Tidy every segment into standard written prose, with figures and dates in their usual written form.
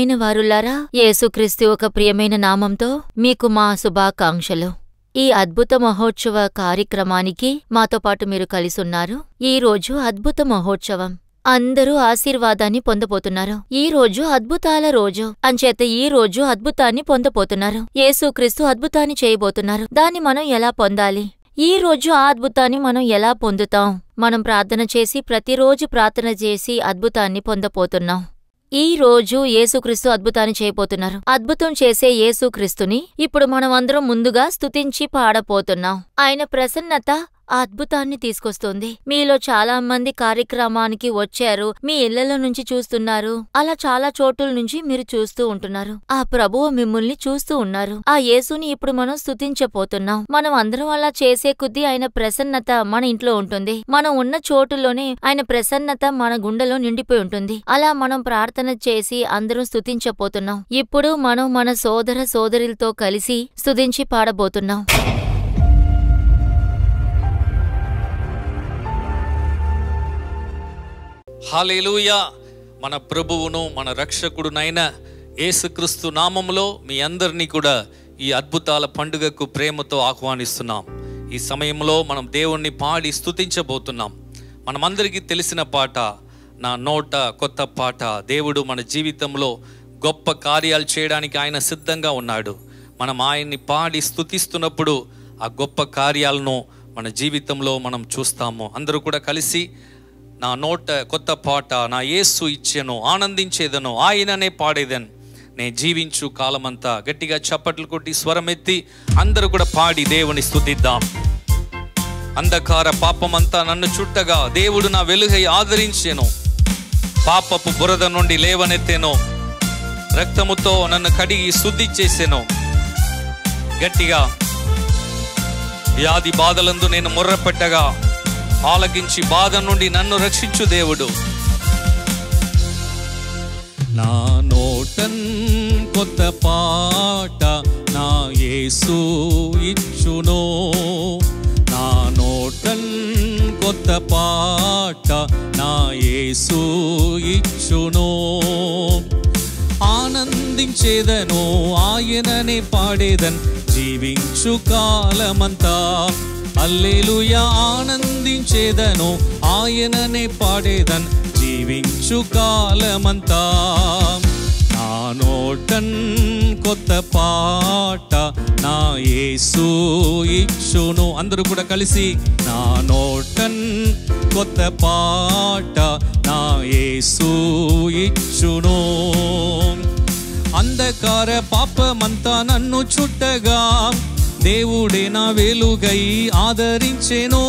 అయిన వారులారా, యేసుక్రీస్తు ఒక ప్రియమైన నామంతో మీకు మా శుభాకాంక్షలు. ఈ అద్భుత మహోత్సవ కార్యక్రమానికి మాతో పాటు మీరు కలిసున్నారు. ఈ రోజు అద్భుత మహోత్సవం. అందరూ ఆశీర్వాదాన్ని పొందబోతున్నారు. ఈ రోజు అద్భుతాల రోజు అంచేత ఈ రోజు అద్భుతాన్ని పొందబోతున్నారు. యేసుక్రీస్తు అద్భుతాన్ని చేయబోతున్నారు. దాన్ని మనం ఎలా పొందాలి? ఈ రోజు ఆ అద్భుతాన్ని మనం ఎలా పొందుతాం? మనం ప్రార్థన చేసి ప్రతిరోజు ప్రార్థన చేసి అద్భుతాన్ని పొందబోతున్నాం. ఈ రోజు యేసుక్రీస్తు అద్భుతాన్ని చేయబోతున్నారు. అద్భుతం చేసే యేసుక్రీస్తుని ఇప్పుడు మనం అందరం ముందుగా స్తుతించి పాడబోతున్నాం. ఆయన ప్రసన్నత ఆ అద్భుతాన్ని తీసుకొస్తుంది. మీలో చాలా మంది కార్యక్రమానికి వచ్చారు, మీ ఇళ్లలో నుంచి చూస్తున్నారు, అలా చాలా చోటుల నుంచి మీరు చూస్తూ ఉంటున్నారు. ఆ ప్రభువు మిమ్మల్ని చూస్తూ ఉన్నారు. ఆ యేసుని ఇప్పుడు మనం స్తుతించబోతున్నాం. మనం అందరం అలా చేసే కొద్దీ ఆయన ప్రసన్నత మన ఇంట్లో ఉంటుంది. మనం ఉన్న చోటులోనే ఆయన ప్రసన్నత మన గుండెలో నిండిపోయి ఉంటుంది. అలా మనం ప్రార్థన చేసి అందరం స్తుతించబోతున్నాం. ఇప్పుడు మనం మన సోదర సోదరులతో కలిసి స్తుతించి పాడబోతున్నాం. హల్లెలూయా. మన ప్రభువును మన రక్షకుడునైన యేసుక్రీస్తు నామములో మీ అందరినీ కూడా ఈ అద్భుతాల పండుగకు ప్రేమతో ఆహ్వానిస్తున్నాం. ఈ సమయంలో మనం దేవుణ్ణి పాడి స్తుతించబోతున్నాం. మనమందరికీ తెలిసిన పాట, నా నోట కొత్త పాట. దేవుడు మన జీవితంలో గొప్ప కార్యాలు చేయడానికి ఆయన సిద్ధంగా ఉన్నాడు. మనం ఆయన్ని పాడి స్తుతిస్తున్నప్పుడు ఆ గొప్ప కార్యాలను మన జీవితంలో మనం చూస్తాము. అందరూ కూడా కలిసి, నా నోట కొత్త పాట నా యేసు ఇచ్చెను, ఆనందించేదను, ఆయననే పాడేదను, నే జీవించు కాలమంతా. గట్టిగా చప్పట్లు కొట్టి స్వరమెత్తి అందరూ కూడా పాడి దేవుని స్తుతిద్దాం. అంధకార పాపమంతా నన్ను చుట్టగా దేవుడు నా వెలుగై ఆదరించెను, పాపపు బురద నుండి లేవనెత్తెను, రక్తముతో నన్ను కడిగి శుద్ధి చేసెను. గట్టిగా, వ్యాధి బాధలందు నేను మొర్రపెట్టగా ఆలకించి బాధ నుండి నన్ను రక్షించు దేవుడు. నా నోటన్ కొత్త పాట నా యేసు ఇచ్చును, నా నోటన్ కొత్త పాట నా యేసు ఇచ్చును, ఆనందించేదను ఆయననే పాడేదన్ జీవించు కాలమంతా. హల్లెలూయా. ఆనందించేదను ఆయననే పాడేదన్ జీవించు కాలమంతా. నా నోటన్ కొత్త పాట నా యేసు ఇచ్చును. అందరూ కూడా కలిసి, నా నోటన్ కొత్త పాట నా యేసు ఇచ్చును, అంధకార పాపమంతా నన్ను చుట్టగా దేవుడే నా వెలుగై ఆదరించెను,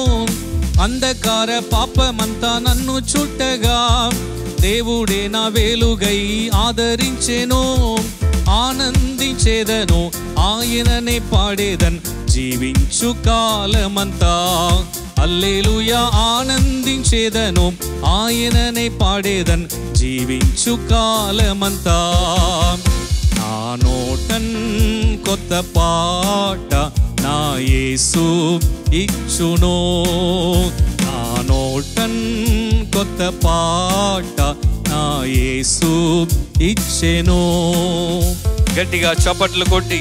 అంధకార పాపమంతా నన్ను చుట్టగా దేవుడే నా వెలుగై ఆదరించెను, ఆనందించేదను ఆయననే పాడేదన్ జీవించు కాలమంతా. హల్లెలూయా. ఆనందించేదను ఆయననే పాడేదన్ జీవించు కాలమంతా. నా నోటన్ కొత్త పాట నా యేసు ఇచ్చును, నా నోటన్ కొత్త పాట నా యేసు ఇచ్చెను. గట్టిగా చప్పట్లు కొట్టి,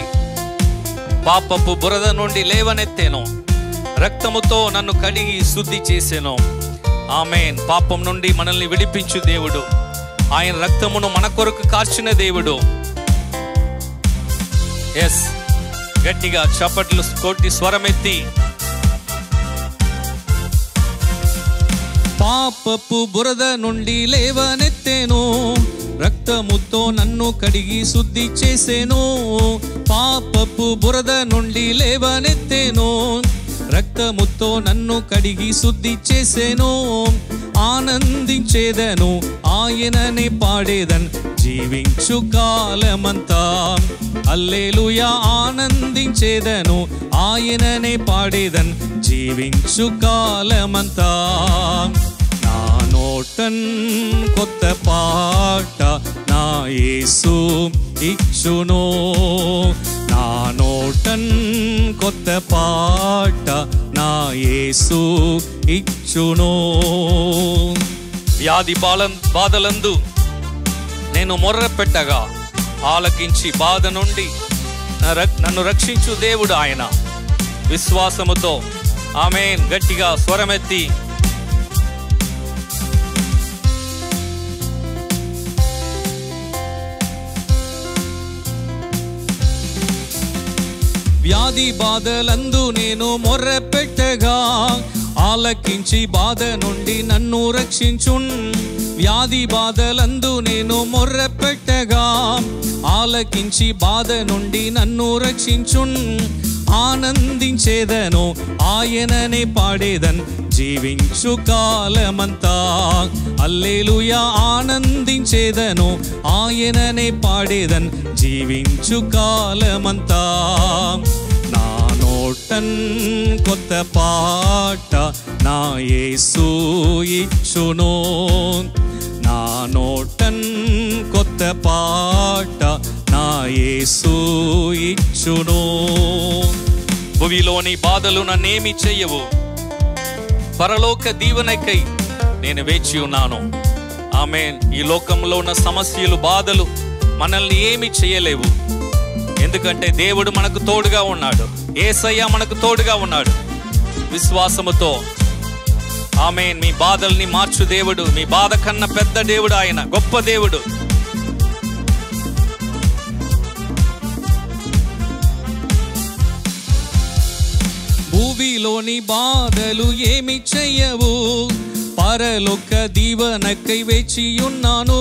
పాపపు బురద నుండి లేవనెత్తెను, రక్తముతో నన్ను కడిగి శుద్ధి చేసెను. ఆమేన్. పాపం నుండి మనల్ని విడిపించు దేవుడు, ఆయన రక్తమును మన కొరకు కార్చిన దేవుడు. ఎస్, గట్టిగా చప్పట్లు కొట్టి స్వరమెత్తి, పాపపు బురద నుండి లేవనెత్తెను, రక్తముతో నన్ను కడిగి శుద్ధి చేసెను, పాపపు బురద నుండి లేవనెత్తెను, రక్తముతో నన్ను కడిగి శుద్ధి చేసెను, ఆనందించేదను ఆయననే పాడేదన్ జీవించు కాలమంతా. హల్లెలూయా. ఆనందించేదను ఆయననే పాడేదన్ జీవించు కాలమంతా. నా నోటన్ కొత్త పాట నా యేసు ఇచ్చును, నా నోటన్ కొత్త పాట నా యేసు ఇచ్చును. వ్యాధి బాధలందు నేను మొర్ర పెట్టగా ఆలకించి బాధ నుండి నన్ను రక్షించు దేవుడు ఆయన. విశ్వాసముతో ఆమేన్ గట్టిగా స్వరమెత్తి వ్యాధి బాధలందు నేను మొర్ర పెట్టగా ఆలకించి బాధ నుండి నన్ను రక్షించున్. వ్యాధి బాధలందు నేను మొర్ర పెట్టగా ఆలకించి బాధ నుండి నన్ను రక్షించున్. ఆనందించేదను ఆయననే పాడేదన్ జీవించు కాలమంతా. హల్లెలూయా ఆనందించేదను ఆయననే పాడేదన్ జీవించు కాలమంతా. నా నోటన్ కొత్త పాట నా యేసు ఇచ్చును. నా నోటన్ కొత్త పాట నా యేసు ఇచ్చును. భూమిలోని బాధలు నన్నేమి చెయ్యవు, పరలోక దీవెనకై నేను వేచి ఉన్నాను. ఆమేన్. ఈ లోకంలో ఉన్న సమస్యలు బాధలు మనల్ని ఏమి చేయలేవు, ఎందుకంటే దేవుడు మనకు తోడుగా ఉన్నాడు. యేసయ్య మనకు తోడుగా ఉన్నాడు. విశ్వాసముతో ఆమేన్. మీ బాధల్ని మార్చు దేవుడు, మీ బాధ కన్నా పెద్ద దేవుడు ఆయన, గొప్ప దేవుడు. భూమిలోని బాధలు ఏమి చెయ్యవు, పరలోక దీవెనకై వేచి ఉన్నాను.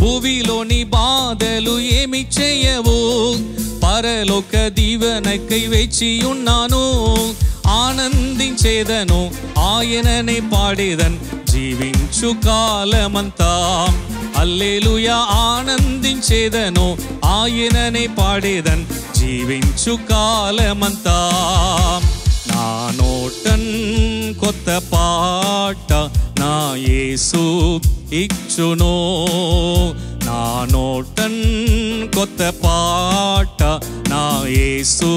భూమిలోని బాధలు ఏమి చెయ్యవు, పరలోక దీవెనకై వేచి ఉన్నాను. ఆనందించేదను ఆయననే పాడేదన్ జీవించు కాలమంతా. హల్లెలూయా ఆనందించేదను ఆయననే పాడేదన్ జీవించు కాలమంతా. నా నోటన్ కొత్త పాట నా యేసు ఇచ్చును. నా నోటన్ కొత్త పాట నా యేసు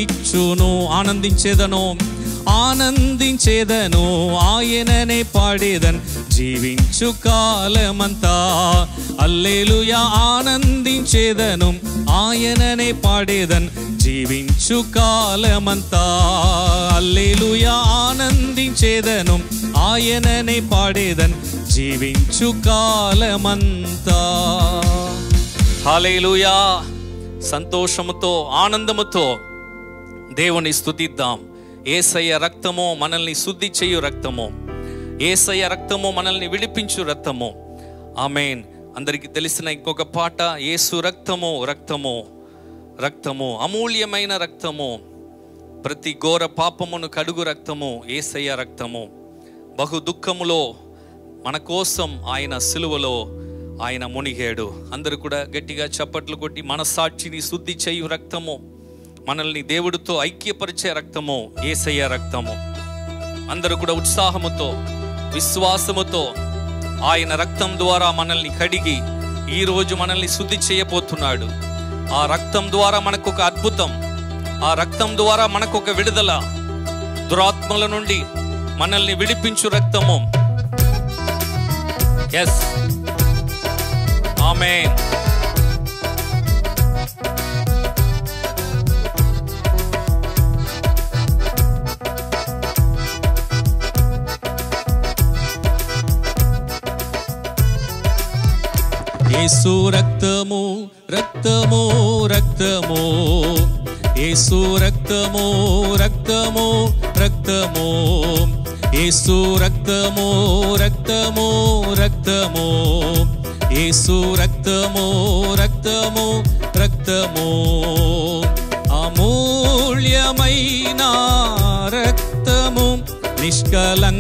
ఇచ్చును. ఆనందించేదను ఆనందించేదను ఆయననే పాడేదన్ జీవించు కాలమంతా. హల్లెలూయా ఆనందించేదను ఆయననే పాడేదన్ జీవించు కాలమంతా. హల్లెలూయా ఆనందించేదను ఆయననే పాడేదన్ జీవించు కాలమంతా. హల్లెలూయా. సంతోషముతో ఆనందముతో దేవుని స్తుతిద్దాం. యేసయ్య రక్తము మనల్ని శుద్ధి చేయు రక్తము, యేసయ్య రక్తము మనల్ని విడిపించు రక్తము. ఆమేన్. అందరికీ తెలిసిన ఇంకొక పాట, యేసు రక్తము రక్తము రక్తము అమూల్యమైన రక్తము, ప్రతి ఘోర పాపమును కడుగు రక్తము యేసయ్య రక్తము. బహు దుఃఖములో మన కోసం ఆయన సిలువలో ఆయన మునిగాడు. అందరూ కూడా గట్టిగా చప్పట్లు కొట్టి మనసాక్షిని శుద్ధి చేయు రక్తము, మనల్ని దేవుడితో ఐక్యపరిచే రక్తము యేసయ్య రక్తము. అందరూ కూడా ఉత్సాహముతో విశ్వాసముతో ఆయన రక్తం ద్వారా మనల్ని కడిగి ఈరోజు మనల్ని శుద్ధి చేయబోతున్నాడు. ఆ రక్తం ద్వారా మనకు ఒక అద్భుతం, ఆ రక్తం ద్వారా మనకు ఒక విడుదల, దురాత్మల నుండి మనల్ని విడిపించు రక్తము. ఎస్ ఆమేన్. యేసు రక్తము రక్తము రక్తము, యేసు రక్తము రక్తము రక్తము, యేసు రక్తము రక్తము రక్తము, యేసు రక్తము రక్తము రక్తము. అమూల్యమైన రక్తము, నిష్కలంకమైన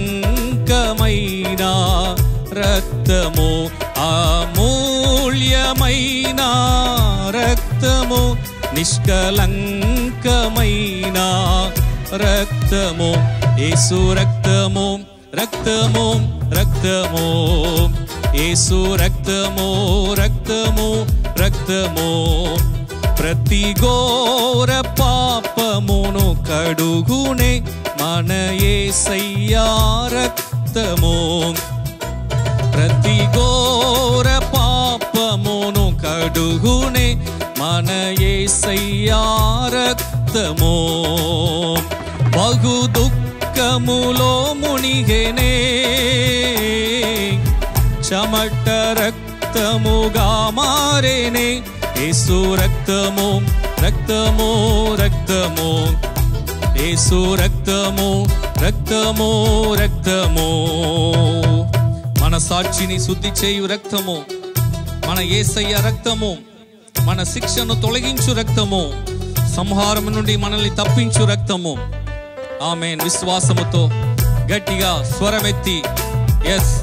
రక్తము, అమూల్యమైన రక్తము, నిష్కలంకమైన రక్తము. యేసు రక్తము రక్తము రక్తము, యేసు రక్తము రక్తము రక్తము, ప్రతి ఘోర పాపమును కడుగునే మన యేసయ్య రక్తము. ప్రతి ఘోర పాపము కడుగునే మన యేసయ్యా రక్తము. బహు దుఃఖములో మునిగెనే, చెమట రక్తముగా మారేనే. యేసు రక్తము రక్తము రక్తము, యేసు రక్తము రక్తము రక్తము. మన సాక్షిని శుద్ధి చేయు రక్తము, మన యేసయ్య రక్తము, మన శిక్షను తొలగించు రక్తము, సంహారం నుండి మనల్ని తప్పించు రక్తము. ఆమేన్. విశ్వాసముతో గట్టిగా స్వరమెత్తి ఎస్,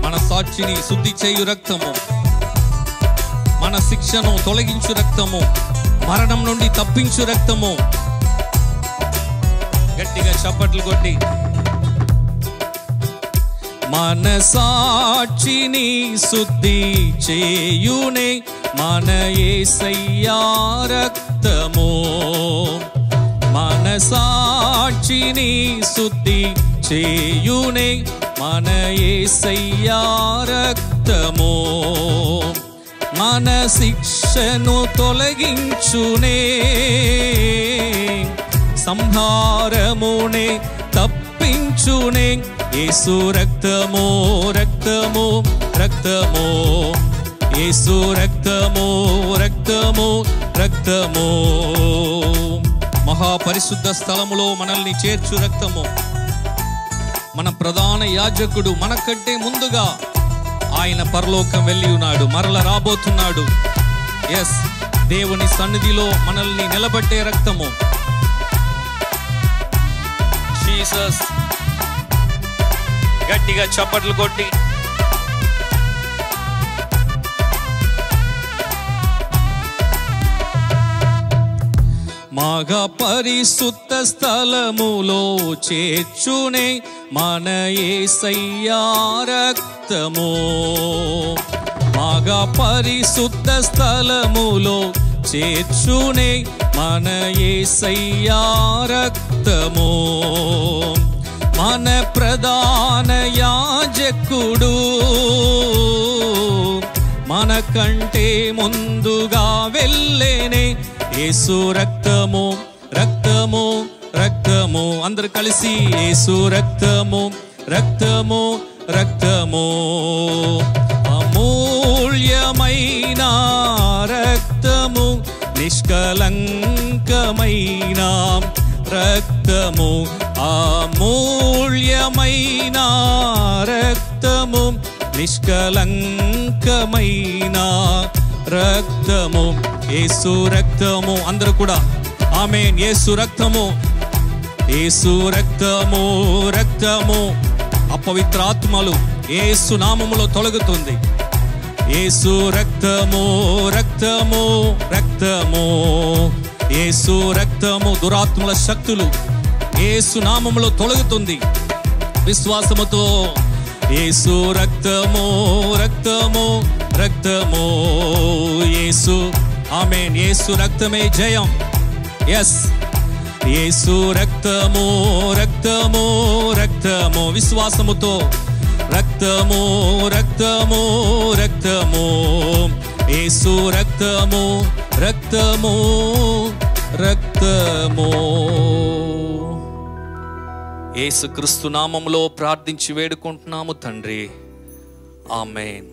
మన సాక్షిని శుద్ధి చేయు రక్తము, మన శిక్షను తొలగించు రక్తము, మరణం నుండి తప్పించు రక్తము. గట్టిగా చప్పట్లు కొట్టి మన సాక్షిని శుద్ధి చేయునే మన యేసయ్యా రక్తము. మన సాక్షిని శుద్ధి చేయునే మన యేసయ్యా రక్తము. మన శిక్షను తొలగించునే, సంహారమునే తప్పించునే. యేసు రక్తము రక్తము రక్తము, యేసు రక్తము రక్తము రక్తము. మహాపరిశుద్ధ స్థలములో మనల్ని చేర్చు రక్తము. మన ప్రధాన యాజకుడు మనకంటే ముందుగా ఆయన పరలోకం వెళ్ళి ఉన్నాడు, మరల రాబోతున్నాడు. ఎస్, దేవుని సన్నిధిలో మనల్ని నిలబెట్టే రక్తము. జీసస్. గట్టిగా చప్పట్లు కొట్టి మగ పరిశుద్ధ స్థలములో చేర్చునే మన యేసయ్యా రక్తము. మగ పరిశుద్ధ స్థలములో చేర్చునే మన యేసయ్యా రక్తము. మన ప్రధాన యాజకుడు మనకంటే ముందుగా వెళ్ళేనే. యేసు రక్తము రక్తము రక్తము, అందరు కలిసి యేసు రక్తము రక్తము రక్తము. అమూల్యమైన రక్తము, నిష్కలంకమైన రక్తము. అమూల్యమైన రక్తము, నిష్కలంకమైన రక్తము. యేసు రక్తము. అందరూ కూడా ఆమేన్. యేసు రక్తము, యేసు రక్తము రక్తము. అపవిత్రాత్మలు యేసు నామములో తొలగుతుంది. యేసు రక్తము రక్తము రక్తము, యేసు రక్తము. దురాత్మల శక్తులు యేసు నామములో తొలగుతుంది. విశ్వాసముతో యేసు రక్తము రక్తము రక్తము, యేసు. ఆమేన్. యేసు రక్తమే జయం. ఎస్, యేసు రక్తము రక్తము రక్తము. విశ్వాసముతో రక్తము రక్తము రక్తము, యేసు రక్తము రక్తము రక్తము. యేసుక్రీస్తు నామములో ప్రార్థించి వేడుకుంటున్నాము తండ్రి. ఆమేన్.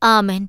ఆమెన్.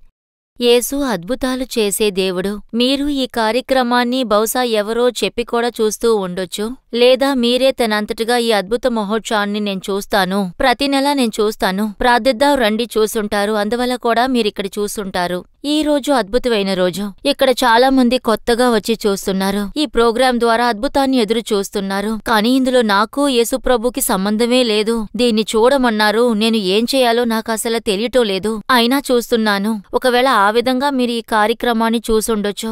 యేసు అద్భుతాలు చేసే దేవుడు. మీరు ఈ కార్యక్రమాన్ని బహుశా ఎవరో చెప్పి కూడా చూస్తూ ఉండొచ్చు, లేదా మీరే తనంతటిగా ఈ అద్భుత మహోత్సవాన్ని నేను చూస్తాను, ప్రతి నెలా నేను చూస్తాను, ప్రార్థిద్దాం రండి చూసుంటారు. అందువల్ల కూడా మీరిక్కడ చూసుంటారు. ఈ రోజు అద్భుతమైన రోజు. ఇక్కడ చాలా మంది కొత్తగా వచ్చి చూస్తున్నారు. ఈ ప్రోగ్రాం ద్వారా అద్భుతాన్ని ఎదురు చూస్తున్నారు. కానీ ఇందులో నాకు యేసుప్రభుకి సంబంధమే లేదు. దీన్ని చూడమన్నారు. నేను ఏం చేయాలో నాకు అసలు తెలియటం లేదు, అయినా చూస్తున్నాను. ఒకవేళ ఆ విధంగా మీరు ఈ కార్యక్రమాన్ని చూసుండొచ్చు.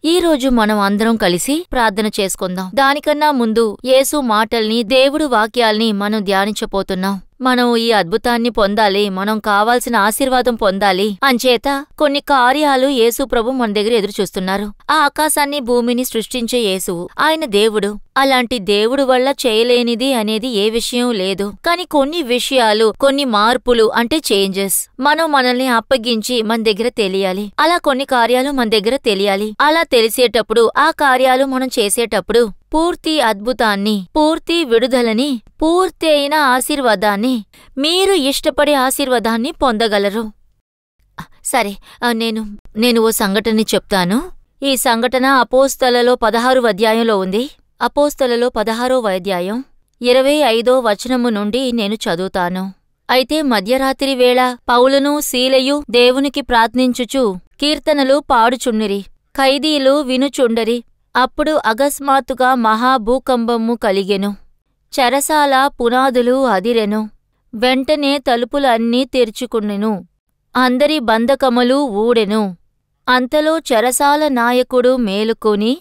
ఈ రోజు మనం అందరం కలిసి ప్రార్థన చేసుకుందాం. దానికన్నా ముందు యేసు మాటల్ని, దేవుడు వాక్యాల్ని మనం ధ్యానించబోతున్నాం. మనం ఈ అద్భుతాన్ని పొందాలి, మనం కావాల్సిన ఆశీర్వాదం పొందాలి అంచేత కొన్ని కార్యాలు యేసు ప్రభు మన దగ్గర ఎదురు చూస్తున్నారు. ఆ ఆకాశాన్ని భూమిని సృష్టించే యేసువు, ఆయన దేవుడు. అలాంటి దేవుడు వల్ల చేయలేనిది అనేది ఏ విషయం లేదు. కానీ కొన్ని విషయాలు, కొన్ని మార్పులు అంటే చేంజెస్ మనం మనల్ని అప్పగించి మన దగ్గర తెలియాలి. అలా కొన్ని కార్యాలు మన దగ్గర తెలియాలి. అలా తెలిసేటప్పుడు ఆ కార్యాలు మనం చేసేటప్పుడు పూర్తి అద్భుతాన్ని, పూర్తి విడుదలని, పూర్తి అయిన ఆశీర్వాదాన్ని, మీరు ఇష్టపడే ఆశీర్వాదాన్ని పొందగలరు. సరే, నేను ఓ సంఘటనని చెప్తాను. ఈ సంఘటన అపోస్తలలో 16వ అధ్యాయంలో ఉంది. అపోస్తలలో 16వ అధ్యాయం 25వ వచనము నుండి నేను చదువుతాను. అయితే మధ్యరాత్రి వేళ పౌలును శీలయు దేవునికి ప్రార్థించుచు కీర్తనలు పాడుచుండిరి. ఖైదీలు వినుచుండరి. అప్పుడు అకస్మాత్తుగా మహాభూకంపము కలిగెను. చెరసాల పునాదులు అదిరెను. వెంటనే తలుపులన్నీ తెరుచుకునెను. అందరి బంధకములు ఊడెను. అంతలో చెరసాల నాయకుడు మేలుకొని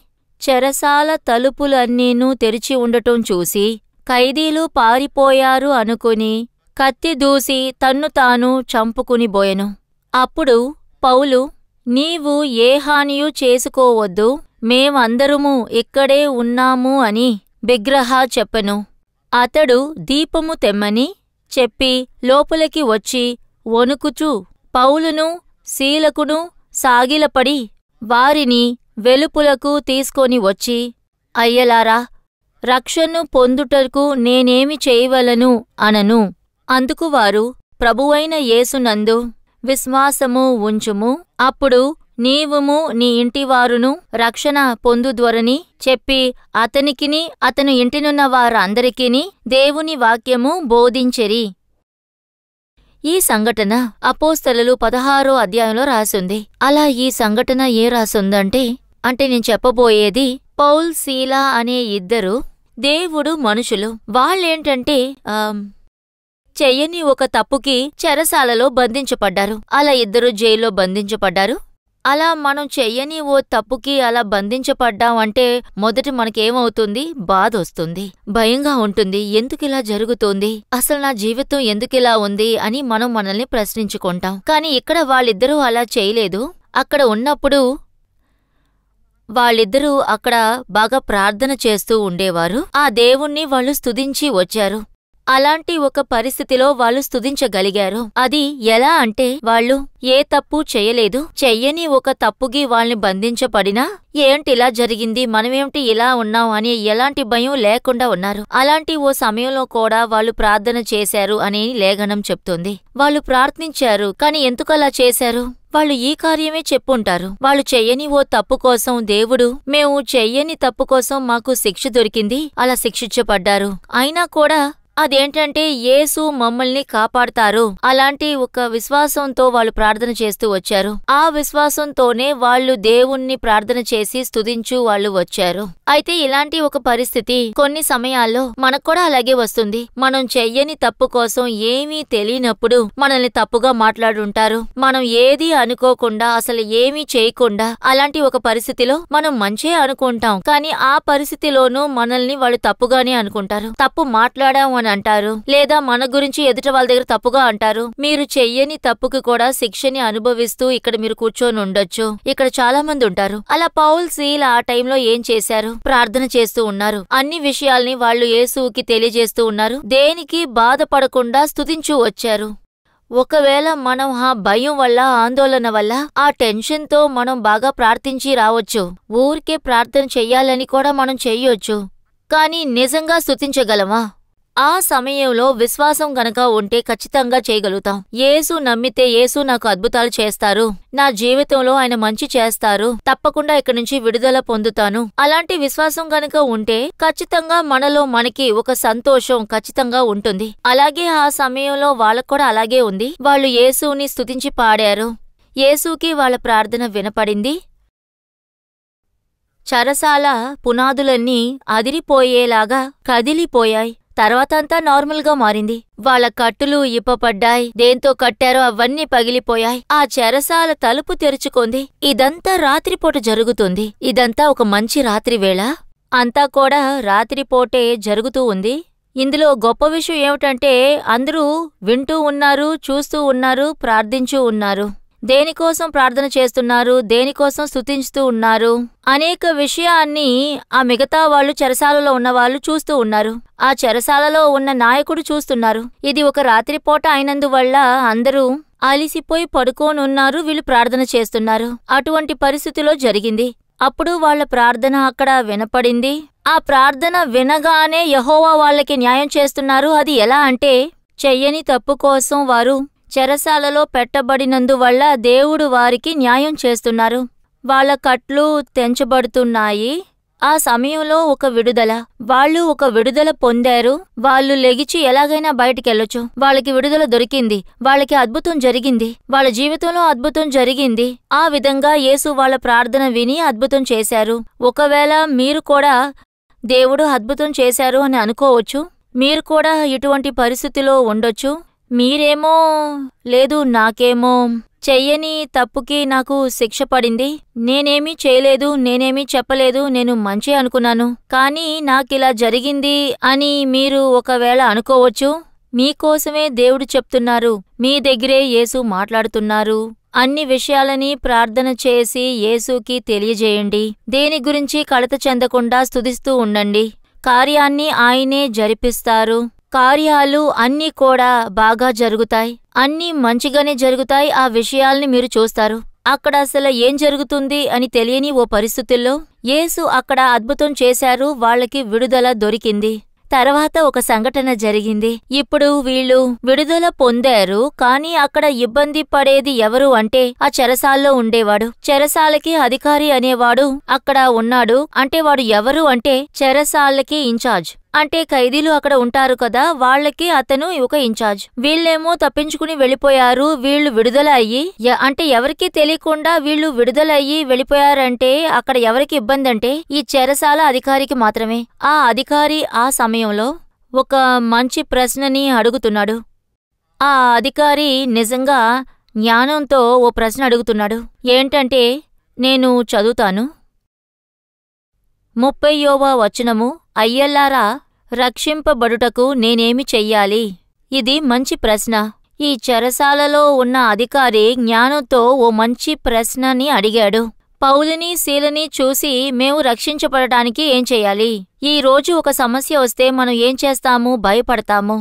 చెరసాల తలుపులన్నీనూ తెరిచి ఉండటం చూసి ఖైదీలు పారిపోయారు అనుకుని కత్తి దూసి తన్ను తాను చంపుకునిబోయెను. అప్పుడు పౌలు, నీవు ఏ హానియూ చేసుకోవద్దు, మేమందరము ఇక్కడే ఉన్నాము అని బిగ్రహ చెప్పెను. అతడు దీపము తెమ్మని చెప్పి లోపలికి వచ్చి వణుకుచూ పౌలును శీలకును సాగిలపడి వారిని వెలుపులకు తీసుకొని వచ్చి, అయ్యలారా, రక్షణను పొందుటకు నేనేమి చేయవలను అనను. అందుకు వారు, ప్రభువైన యేసునందు విశ్వాసము ఉంచుము, అప్పుడు నీవుము నీ ఇంటివారును రక్షణ పొందుదురని చెప్పి అతనికిని అతని ఇంటినున్న వారందరికిని దేవుని వాక్యము బోధించెరి. ఈ సంఘటన అపోస్తలులు 16వ అధ్యాయంలో రాసుంది. అలా ఈ సంఘటన ఏ రాసుందంటే నేను చెప్పబోయేది, పౌల్, శీలా అనే ఇద్దరు దేవుడు మనుషులు. వాళ్ళేంటంటే చెయ్యని ఒక తప్పుకి చెరసాలలో బంధించబడ్డారు. అలా ఇద్దరు జైల్లో బంధించబడ్డారు. అలా మనం చెయ్యని ఓ తప్పుకి అలా బంధించబడ్డాం అంటే మొదటి మనకేమవుతుంది? బాధొస్తుంది, భయంగా ఉంటుంది. ఎందుకిలా జరుగుతోంది, అసలు నా జీవితం ఎందుకిలా ఉంది అని మనం మనల్ని ప్రశ్నించుకుంటాం. కాని ఇక్కడ వాళ్ళిద్దరూ అలా చేయలేదు. అక్కడ ఉన్నప్పుడు వాళ్ళిద్దరూ అక్కడ బాగా ప్రార్థన చేస్తూ ఉండేవారు. ఆ దేవుణ్ణి వాళ్ళు స్తుతించి వచ్చారు. అలాంటి ఒక పరిస్థితిలో వాళ్ళు స్తుతించగలిగారు. అది ఎలా అంటే వాళ్ళు ఏ తప్పు చెయ్యలేదు. చెయ్యని ఒక తప్పుకి వాళ్ళని బంధించబడినా ఏంటిలా జరిగింది, మనమేమిటి ఇలా ఉన్నాం అని ఎలాంటి భయం లేకుండా ఉన్నారు. అలాంటి ఓ సమయంలో కూడా వాళ్ళు ప్రార్థన చేశారు అని లేఖనం చెప్తుంది. వాళ్ళు ప్రార్థించారు. కాని ఎందుకలా చేశారు? వాళ్ళు ఈ కార్యమే చెప్పుంటారు. వాళ్ళు చెయ్యని ఓ తప్పు కోసం దేవుడు, మేము చెయ్యని తప్పు కోసం మాకు శిక్ష దొరికింది, అలా శిక్షించబడ్డారు. అయినా కూడా అదేంటంటే యేసు మమ్మల్ని కాపాడతారు అలాంటి ఒక విశ్వాసంతో వాళ్ళు ప్రార్థన చేస్తూ వచ్చారు. ఆ విశ్వాసంతోనే వాళ్ళు దేవుణ్ణి ప్రార్థన చేసి స్తుతించు వాళ్ళు వచ్చారు. అయితే ఇలాంటి ఒక పరిస్థితి కొన్ని సమయాల్లో మనకు కూడా అలాగే వస్తుంది. మనం చెయ్యని తప్పు కోసం ఏమీ తెలియనప్పుడు మనల్ని తప్పుగా మాట్లాడుంటారు. మనం ఏదీ అనుకోకుండా, అసలు ఏమీ చేయకుండా అలాంటి ఒక పరిస్థితిలో మనం మంచే అనుకుంటాం. కానీ ఆ పరిస్థితిలోనూ మనల్ని వాళ్ళు తప్పుగానే అనుకుంటారు. తప్పు మాట్లాడాం అని అంటారు, లేదా మన గురించి ఎదుట వాళ్ళ దగ్గర తప్పుగా అంటారు. మీరు చెయ్యని తప్పుకి కూడా శిక్షని అనుభవిస్తూ ఇక్కడ మీరు కూర్చొని ఉండొచ్చు. ఇక్కడ చాలా మంది ఉంటారు. అలా పౌల్, శీల ఆ టైంలో ఏం చేశారు? ప్రార్థన చేస్తూ ఉన్నారు. అన్ని విషయాల్ని వాళ్ళు యేసుకి తెలియజేస్తూ ఉన్నారు. దేనికి బాధపడకుండా స్తుతించూ వచ్చారు. ఒకవేళ మనం ఆ భయం వల్ల, ఆందోళన వల్ల, ఆ టెన్షన్తో మనం బాగా ప్రార్థించి రావచ్చు. ఊరికే ప్రార్థన చెయ్యాలని కూడా మనం చెయ్యొచ్చు. కానీ నిజంగా స్తుతించగలమా? ఆ సమయంలో విశ్వాసం గనక ఉంటే ఖచ్చితంగా చేయగలుగుతాం. యేసు నమ్మితే యేసు నాకు అద్భుతాలు చేస్తారు, నా జీవితంలో ఆయన మంచి చేస్తారు, తప్పకుండా ఇక్కడి నుంచి విడుదల పొందుతాను. అలాంటి విశ్వాసం గనక ఉంటే ఖచ్చితంగా మనలో మనకి ఒక సంతోషం ఖచ్చితంగా ఉంటుంది. అలాగే ఆ సమయంలో వాళ్ళకు కూడా అలాగే ఉంది. వాళ్ళు యేసుని స్తుతించి పాడారు. యేసుకి వాళ్ళ ప్రార్థన వినపడింది. చెరసాల పునాదులన్నీ అదిరిపోయేలాగా కదిలిపోయాయి. తర్వాతంతా నార్మల్గా మారింది. వాళ్ళ కట్టులు ఇప్పపడ్డాయి. దేంతో కట్టారో అవన్నీ పగిలిపోయాయి. ఆ చెరసాల తలుపు తెరుచుకుంది. ఇదంతా రాత్రిపూట జరుగుతుంది. ఇదంతా ఒక మంచి రాత్రి వేళ. అంతా కూడా రాత్రిపూటే జరుగుతూ ఉంది. ఇందులో గొప్ప విషయం ఏమిటంటే అందరూ వింటూ ఉన్నారు, చూస్తూ ఉన్నారు, ప్రార్థించూ ఉన్నారు. దేనికోసం ప్రార్థన చేస్తున్నారు, దేనికోసం స్తుతించుతూ ఉన్నారు అనేక విషయాన్ని ఆ మిగతా వాళ్ళు చెరసాలలో ఉన్నవాళ్ళు చూస్తూ ఉన్నారు. ఆ చెరసాలలో ఉన్న నాయకుడు చూస్తున్నారు. ఇది ఒక రాత్రిపూట అయినందువల్ల అందరూ అలిసిపోయి పడుకోనున్నారు. వీళ్ళు ప్రార్థన చేస్తున్నారు. అటువంటి పరిస్థితిలో జరిగింది. అప్పుడు వాళ్ళ ప్రార్థన అక్కడ వినపడింది. ఆ ప్రార్థన వినగానే యెహోవా వాళ్ళకి న్యాయం చేస్తున్నారు. అది ఎలా అంటే, చెయ్యని తప్పు కోసం వారు చెరసాలలో పెట్టబడినందువల్ల దేవుడు వారికి న్యాయం చేస్తున్నారు. వాళ్ళ కట్లు తెంచబడుతున్నాయి. ఆ సమయంలో ఒక విడుదల. వాళ్ళు ఒక విడుదల పొందారు. వాళ్ళు లెగిచి ఎలాగైనా బయటికెళ్ళొచ్చు. వాళ్ళకి విడుదల దొరికింది. వాళ్ళకి అద్భుతం జరిగింది. వాళ్ళ జీవితంలో అద్భుతం జరిగింది. ఆ విధంగా యేసు వాళ్ళ ప్రార్థన విని అద్భుతం చేశారు. ఒకవేళ మీరు కూడా దేవుడు అద్భుతం చేశారు అని అనుకోవచ్చు. మీరు కూడా ఇటువంటి పరిస్థితిలో ఉండొచ్చు. మీరేమో లేదు, నాకేమో చెయ్యని తప్పుకి నాకు శిక్ష పడింది, నేనేమీ చేయలేదు, నేనేమీ చెప్పలేదు, నేను మంచి అనుకున్నాను, కానీ నాకిలా జరిగింది అని మీరు ఒకవేళ అనుకోవచ్చు. మీకోసమే దేవుడు చెప్తున్నారు. మీ దగ్గరే యేసు మాట్లాడుతున్నారు. అన్ని విషయాలని ప్రార్థన చేసి యేసుకి తెలియజేయండి. దేని గురించి కలత చెందకుండా స్తుతిస్తూ ఉండండి. కార్యాన్ని ఆయనే జరిపిస్తారు. కార్యాలు అన్నీ కూడా బాగా జరుగుతాయి. అన్నీ మంచిగానే జరుగుతాయి. ఆ విషయాల్ని మీరు చూస్తారు. అక్కడ అసలు ఏం జరుగుతుంది అని తెలియని ఓ పరిస్థితుల్లో యేసు అక్కడ అద్భుతం చేశారు. వాళ్ళకి విడుదల దొరికింది. తర్వాత ఒక సంఘటన జరిగింది. ఇప్పుడు వీళ్ళు విడుదల పొందారు. కానీ అక్కడ ఇబ్బంది పడేది ఎవరు అంటే ఆ చెరసాల్లో ఉండేవాడు. చెరసాలకి అధికారి అనేవాడు అక్కడ ఉన్నాడు. అంటే వాడు ఎవరు అంటే చెరసాలకి ఇన్ఛార్జ్. అంటే ఖైదీలు అక్కడ ఉంటారు కదా, వాళ్ళకి అతను ఒక ఇన్ఛార్జ్. వీళ్ళేమో తప్పించుకుని వెళ్ళిపోయారు. వీళ్ళు విడుదల అయ్యి అంటే ఎవరికీ తెలియకుండా వీళ్ళు విడుదల అయ్యి వెళ్ళిపోయారంటే అక్కడ ఎవరికి ఇబ్బంది అంటే ఈ చెరసాల అధికారికి మాత్రమే. ఆ అధికారి ఆ సమయంలో ఒక మంచి ప్రశ్నని అడుగుతున్నాడు. ఆ అధికారి నిజంగా జ్ఞానంతో ఓ ప్రశ్న అడుగుతున్నాడు. ఏంటంటే, నేను చదువుతాను. 30వ వచనము, అయ్యలారా, రక్షింపబడుటకు నేనేమి చెయ్యాలి? ఇది మంచి ప్రశ్న. ఈ చెరసాలలో ఉన్న అధికారి జ్ఞానంతో ఓ మంచి ప్రశ్నని అడిగాడు. పౌలుని శీలని చూసి మేము రక్షించబడటానికి ఏం చెయ్యాలి? ఈ రోజు ఒక సమస్య వస్తే మనం ఏం చేస్తాము? భయపడతాము.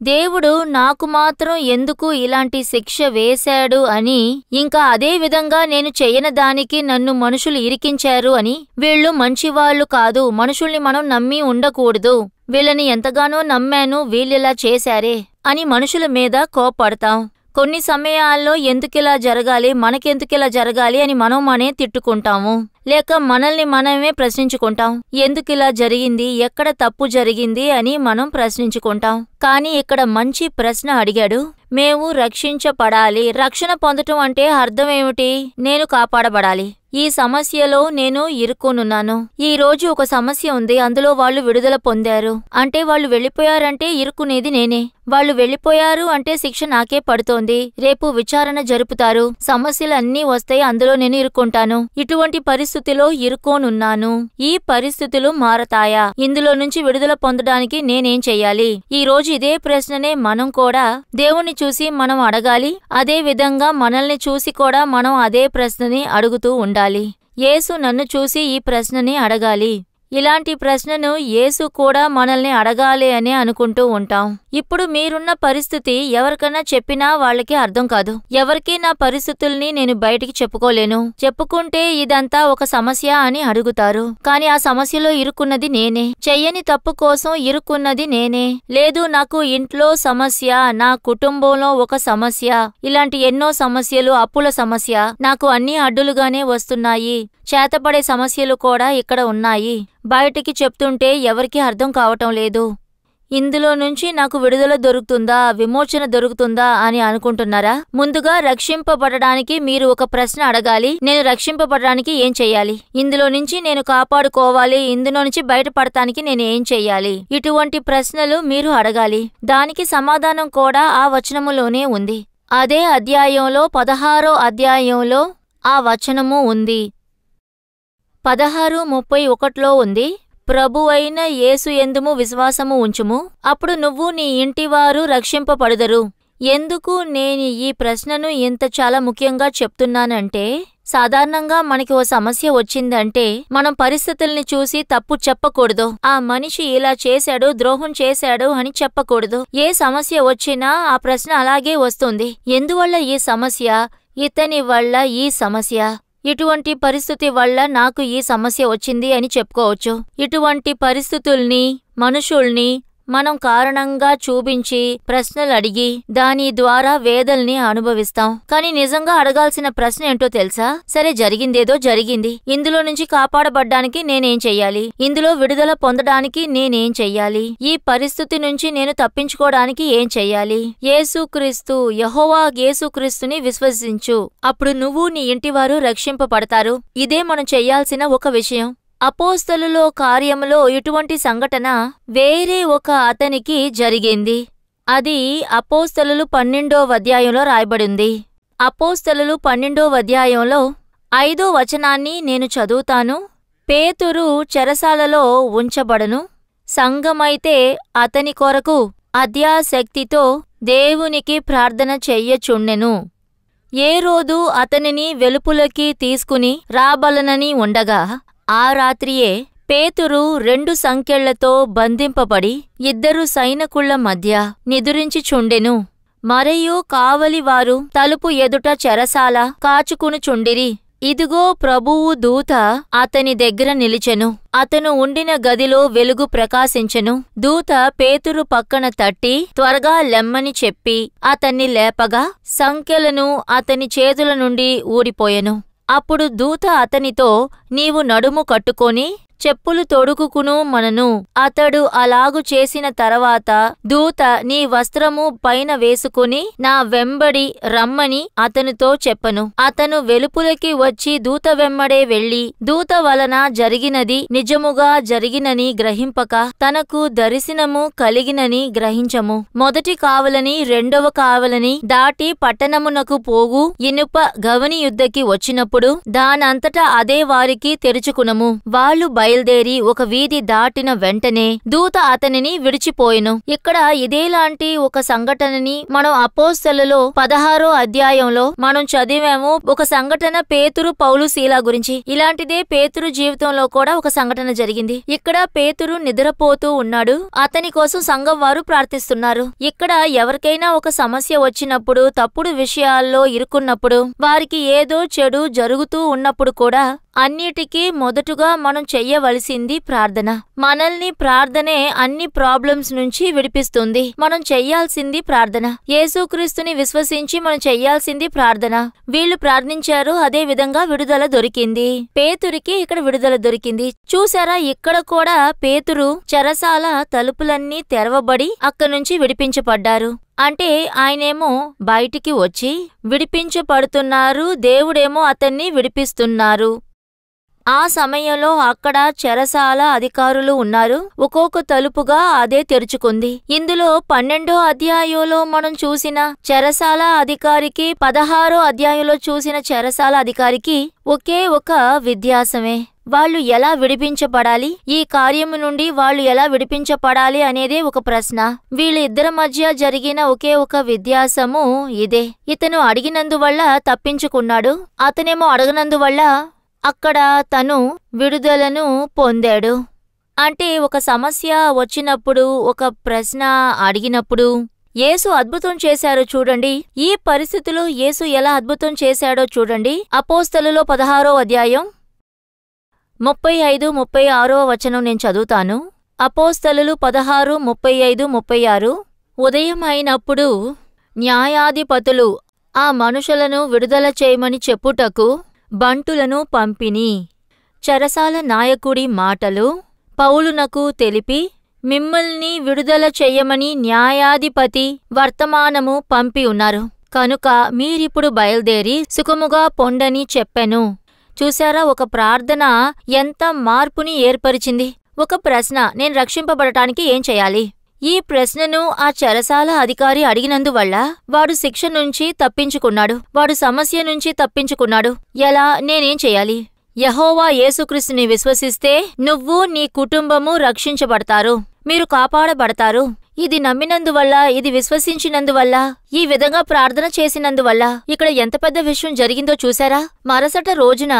దేవుడు నాకు మాత్రం ఎందుకు ఇలాంటి శిక్ష వేశాడు అని, ఇంకా అదే విధంగా నేను చెయ్యని దానికి నన్ను మనుషులు ఇరికించారు అని, వీళ్ళు మంచివాళ్లు కాదు, మనుషుల్ని మనం నమ్మి ఉండకూడదు, వీళ్ళని ఎంతగానో నమ్మాను, వీళ్ళిలా చేశారే అని మనుషుల మీద కోప్పడతాం. కొన్ని సమయాల్లో ఎందుకిలా జరగాలి, మనకెందుకిలా జరగాలి అని మనమే తిట్టుకుంటాము. లేక మనల్ని మనమే ప్రశ్నించుకుంటాం. ఎందుకిలా జరిగింది, ఎక్కడ తప్పు జరిగింది అని మనం ప్రశ్నించుకుంటాం. కానీ ఇక్కడ మంచి ప్రశ్న అడిగాడు. మేము రక్షించబడాలి. రక్షణ పొందటం అంటే అర్థమేమిటి? నేను కాపాడబడాలి. ఈ సమస్యలో నేను ఇరుక్కునున్నాను. ఈ రోజు ఒక సమస్య ఉంది, అందులో వాళ్ళు విడుదల పొందారు. అంటే వాళ్ళు వెళ్ళిపోయారంటే ఇరుక్కునేది నేనే. వాళ్ళు వెళ్ళిపోయారు అంటే శిక్ష నాకే పడుతోంది. రేపు విచారణ జరుపుతారు, సమస్యలు అన్నీ వస్తాయి, అందులో నేను ఇరుక్కుంటాను. ఇటువంటి పరిస్థితిలో ఇరుక్కోనున్నాను. ఈ పరిస్థితులు మారతాయా? ఇందులో నుంచి విడుదల పొందడానికి నేనేం చెయ్యాలి? ఈ రోజు ఇదే ప్రశ్ననే మనం కూడా దేవుణ్ణి చూసి మనం అడగాలి. అదే విధంగా మనల్ని చూసి కూడా మనం అదే ప్రశ్నని అడుగుతూ ఉండాలి. యేసు నన్ను చూసి ఈ ప్రశ్నని అడగాలి. ఇలాంటి ప్రశ్నను యేసు కూడా మనల్ని అడగాలి అని అనుకుంటూ ఉంటాం. ఇప్పుడు మీరున్న పరిస్థితి ఎవరికన్నా చెప్పినా వాళ్ళకి అర్థం కాదు. ఎవరికీ నా పరిస్థితుల్ని నేను బయటికి చెప్పుకోలేను. చెప్పుకుంటే ఇదంతా ఒక సమస్య అని అడుగుతారు. కానీ ఆ సమస్యలో ఇరుక్కున్నది నేనే. చెయ్యని తప్పు కోసం ఇరుక్కున్నది నేనే. లేదు, నాకు ఇంట్లో సమస్య, నా కుటుంబంలో ఒక సమస్య, ఇలాంటి ఎన్నో సమస్యలు, అప్పుల సమస్య, నాకు అన్నీ అడ్డులుగానే వస్తున్నాయి. చేతపడే సమస్యలు కూడా ఇక్కడ ఉన్నాయి. బయటికి చెప్తుంటే ఎవరికీ అర్థం కావటం లేదు. ఇందులో నుంచి నాకు విడుదల దొరుకుతుందా, విమోచన దొరుకుతుందా అని అనుకుంటున్నారా? ముందుగా రక్షింపబడడానికి మీరు ఒక ప్రశ్న అడగాలి. నేను రక్షింపబడడానికి ఏం చెయ్యాలి? ఇందులో నుంచి నేను కాపాడుకోవాలి, ఇందులో నుంచి బయటపడటానికి నేను ఏం చెయ్యాలి? ఇటువంటి ప్రశ్నలు మీరు అడగాలి. దానికి సమాధానం కూడా ఆ వచనములోనే ఉంది. అదే అధ్యాయంలో 16వ అధ్యాయంలో ఆ వచనము ఉంది. 16:31 ఉంది. ప్రభువైన యేసు యందుము విశ్వాసము ఉంచుము, అప్పుడు నువ్వు నీ ఇంటివారు రక్షింపబడుదురు. ఎందుకు నేను ఈ ప్రశ్నను ఇంత చాలా ముఖ్యంగా చెప్తున్నానంటే, సాధారణంగా మనకి ఓ సమస్య వచ్చిందంటే మనం పరిస్థితుల్ని చూసి తప్పు చెప్పకూడదు. ఆ మనిషి ఇలా చేశాడు, ద్రోహం చేశాడు అని చెప్పకూడదు. ఏ సమస్య వచ్చినా ఆ ప్రశ్న అలాగే వస్తుంది. ఎందువల్ల ఈ సమస్య? ఇతని వల్ల ఈ సమస్య. ఇటువంటి పరిస్థితి వల్ల నాకు ఈ సమస్య వచ్చింది అని చెప్పుకోవచ్చు. ఇటువంటి పరిస్థితుల్ని, మనుషుల్ని మనం కారణంగా చూపించి ప్రశ్నలు అడిగి దాని ద్వారా వేదల్ని అనుభవిస్తాం. కానీ నిజంగా అడగాల్సిన ప్రశ్న ఏంటో తెలుసా? సరే, జరిగిందేదో జరిగింది. ఇందులో నుంచి కాపాడబడ్డానికి నేనేం చెయ్యాలి? ఇందులో విడుదల పొందడానికి నేనేం చెయ్యాలి? ఈ పరిస్థితి నుంచి నేను తప్పించుకోవడానికి ఏం చెయ్యాలి? యేసుక్రీస్తు, యెహోవా యేసుక్రీస్తుని విశ్వసించు, అప్పుడు నువ్వు నీ ఇంటివారు రక్షింపబడతారు. ఇదే మనం చెయ్యాల్సిన ఒక విషయం. అపోస్తలులో కార్యములో ఇటువంటి సంఘటన వేరే ఒక అతనికి జరిగింది. అది అపోస్తలులు 12వ అధ్యాయంలో రాయబడింది. అపోస్తలులు 12వ అధ్యాయంలో 5వ వచనాన్ని నేను చదువుతాను. పేతురు చెరసాలలో ఉంచబడను. సంఘమైతే అతని కొరకు అత్యాసక్తితో దేవునికి ప్రార్థన చెయ్యచుండెను. ఏ రోజు అతనిని వెలుపులకి తీసుకుని రాబలనని ఉండగా ఆ రాత్రియే పేతురు 2 సంకెళ్లతో బంధింపబడి 2 సైనికుల మధ్య నిదురించిచుండెను. మరియు కావలివారు తలుపు ఎదుట చెరసాల కాచుకునుచుండిరి. ఇదిగో ప్రభువు దూత అతని దగ్గర నిలిచెను. అతను ఉండిన గదిలో వెలుగు ప్రకాశించెను. దూత పేతురు పక్కన తట్టి త్వరగా లెమ్మని చెప్పి అతన్ని లేపగా సంకెలను అతని చేతుల నుండి ఊడిపోయెను. అప్పుడు దూత అతనితో, నీవు నడుము కట్టుకొని చెప్పులు తొడుకును మనను. అతడు అలాగు చేసిన తర్వాత దూత, నీ వస్త్రము పైన వేసుకుని నా వెంబడి రమ్మని అతనితో చెప్పను. అతను వెలుపులకి వచ్చి దూత వెంబడే వెళ్లి దూత వలన జరిగినది నిజముగా జరిగినని గ్రహింపక తనకు దర్శనము కలిగినని గ్రహించము. మొదటి కావలని 2వ కావలని దాటి పట్టణమునకు పోగు ఇనుప గవని యుద్ధకి వచ్చినప్పుడు దానంతటా అదే వారికి తెరుచుకునము. వాళ్ళు బయల్దేరి ఒక వీధి దాటిన వెంటనే దూత అతనిని విడిచిపోయెను. ఇక్కడ ఇదేలాంటి ఒక సంఘటనని మనం అపోస్తలులో 16వ అధ్యాయంలో మనం చదివాము. ఒక సంఘటన పేతురు, పౌలు, శీల గురించి. ఇలాంటిదే పేతురు జీవితంలో కూడా ఒక సంఘటన జరిగింది. ఇక్కడ పేతురు నిద్రపోతూ ఉన్నాడు. అతని కోసం సంఘం వారు ప్రార్థిస్తున్నారు. ఇక్కడ ఎవరికైనా ఒక సమస్య వచ్చినప్పుడు, తప్పుడు విషయాల్లో ఇరుక్కున్నప్పుడు, వారికి ఏదో చెడు జరుగుతూ ఉన్నప్పుడు కూడా అన్నిటికీ మొదటగా మనం చెయ్యవలసింది ప్రార్థన. మనల్ని ప్రార్థనే అన్ని ప్రాబ్లమ్స్ నుంచి విడిపిస్తుంది. మనం చెయ్యాల్సింది ప్రార్థన. యేసుక్రీస్తుని విశ్వసించి మనం చెయ్యాల్సింది ప్రార్థన. వీళ్ళు ప్రార్థించారు, అదే విధంగా విడుదల దొరికింది. పేతురికి ఇక్కడ విడుదల దొరికింది. చూసారా, ఇక్కడ కూడా పేతురు చెరసాల తలుపులన్నీ తెరవబడి అక్కడ్నుంచి విడిపించబడ్డారు. అంటే ఆయనేమో బయటికి వచ్చి విడిపించబడుతున్నారు, దేవుడేమో అతన్ని విడిపిస్తున్నారు. ఆ సమయంలో అక్కడ చెరసాల అధికారులు ఉన్నారు. ఒక్కొక్క తలుపుగా అదే తెరుచుకుంది. ఇందులో 12వ అధ్యాయంలో మనం చూసిన చెరసాల అధికారికి, 16వ అధ్యాయంలో చూసిన చెరసాల అధికారికి ఒకే ఒక వ్యత్యాసమే. వాళ్ళు ఎలా విడిపించబడాలి, ఈ కార్యము నుండి వాళ్ళు ఎలా విడిపించబడాలి అనేదే ఒక ప్రశ్న. వీళ్ళిద్దరి మధ్య జరిగిన ఒకే ఒక వ్యత్యాసము ఇదే. ఇతను అడిగినందువల్ల తప్పించుకున్నాడు, అతనేమో అడగనందువల్ల అక్కడ తను విడుదలను పొందాడు. అంటే ఒక సమస్య వచ్చినప్పుడు, ఒక ప్రశ్న అడిగినప్పుడు యేసు అద్భుతం చేశారో చూడండి. ఈ పరిస్థితిలో యేసు ఎలా అద్భుతం చేశాడో చూడండి. అపోస్తలులో 16వ అధ్యాయం 35, 36వ వచనం నేను చదువుతాను. అపోస్తలులు 16, 35, 36. ఉదయం అయినప్పుడు న్యాయాధిపతులు ఆ మనుషులను విడుదల చేయమని చెప్పుటకు బంటులను పంపిని. చెరసాల నాయకుడి మాటలు పౌలునకు తెలిపి, మిమ్మల్ని విడుదల చెయ్యమని న్యాయాధిపతి వర్తమానము పంపి ఉన్నారు. కనుక మీరిప్పుడు బయల్దేరి సుఖముగా పొండని చెప్పెను. చూశారా, ఒక ప్రార్థన ఎంత మార్పుని ఏర్పరిచింది. ఒక ప్రశ్న, నేను రక్షింపబడటానికి ఏం చెయ్యాలి? ఈ ప్రశ్నను ఆ చెరసాల అధికారి అడిగినందువల్ల వాడు శిక్ష నుంచి తప్పించుకున్నాడు. వాడు సమస్య నుంచి తప్పించుకున్నాడు. ఎలా? నేనేం చెయ్యాలి? యెహోవా యేసుక్రీస్తుని విశ్వసిస్తే నువ్వు నీ కుటుంబము రక్షించబడతారు, మీరు కాపాడబడతారు. ఇది నమ్మినందువల్ల, ఇది విశ్వసించినందువల్ల, ఈ విధంగా ప్రార్థన చేసినందువల్ల ఇక్కడ ఎంత పెద్ద విషయం జరిగిందో చూశారా? మరుసటి రోజున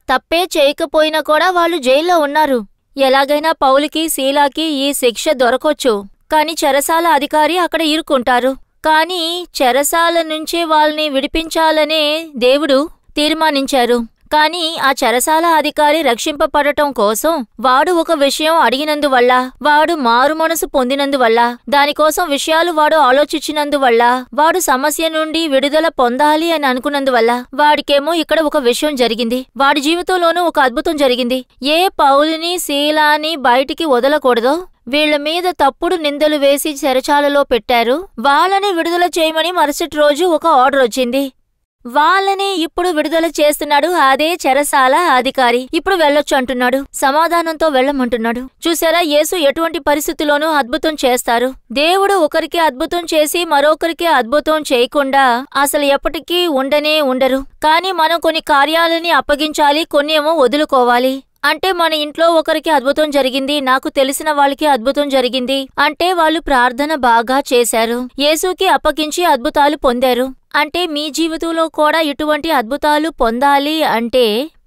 తప్పే చేయకపోయినా కూడా వాళ్ళు జైల్లో ఉన్నారు. ఎలాగైనా పౌలుకి శీలాకి ఈ శిక్ష దొరకొచ్చు, కాని చెరసాల అధికారి అక్కడ ఇరుక్కుంటారు. కాని చెరసాల నుంచే వాళ్ళని విడిపించాలనే దేవుడు తీర్మానించారు. కాని ఆ చెరసాల అధికారి రక్షింపబడటం కోసం వాడు ఒక విషయం అడిగినందువల్ల, వాడు మారు మనసు పొందినందువల్ల, దానికోసం విషయాలు వాడు ఆలోచించినందువల్ల, వాడు సమస్య నుండి విడుదల పొందాలి అని అనుకున్నందువల్ల వాడికేమో ఇక్కడ ఒక విషయం జరిగింది. వాడి జీవితంలోనూ ఒక అద్భుతం జరిగింది. ఏ పౌలుని శీలాని బయటికి వదలకూడదో వీళ్ల మీద తప్పుడు నిందలు వేసి చెరచాలలో పెట్టారు. వాళ్ళని విడుదల చేయమని మరుసటి రోజు ఒక ఆర్డర్ వచ్చింది. వాళ్ళని ఇప్పుడు విడుదల చేస్తున్నాడు అదే చెరసాల అధికారి. ఇప్పుడు వెళ్ళొచ్చు అంటున్నాడు, సమాధానంతో వెళ్ళమంటున్నాడు. చూసారా, యేసు ఎటువంటి పరిస్థితుల్లోనూ అద్భుతం చేస్తారు. దేవుడు ఒకరికి అద్భుతం చేసి మరొకరికి అద్భుతం చేయకుండా అసలు ఎప్పటికీ ఉండరు. కాని మనం కొన్ని కార్యాలని అప్పగించాలి, కొన్ని ఏమో వదులుకోవాలి. అంటే మన ఇంట్లో ఒకరికి అద్భుతం జరిగింది, నాకు తెలిసిన వాళ్ళకి అద్భుతం జరిగింది అంటే వాళ్ళు ప్రార్థన బాగా చేశారు, యేసుకి అప్పగించి అద్భుతాలు పొందారు. అంటే మీ జీవితంలో కూడా ఇటువంటి అద్భుతాలు పొందాలి అంటే,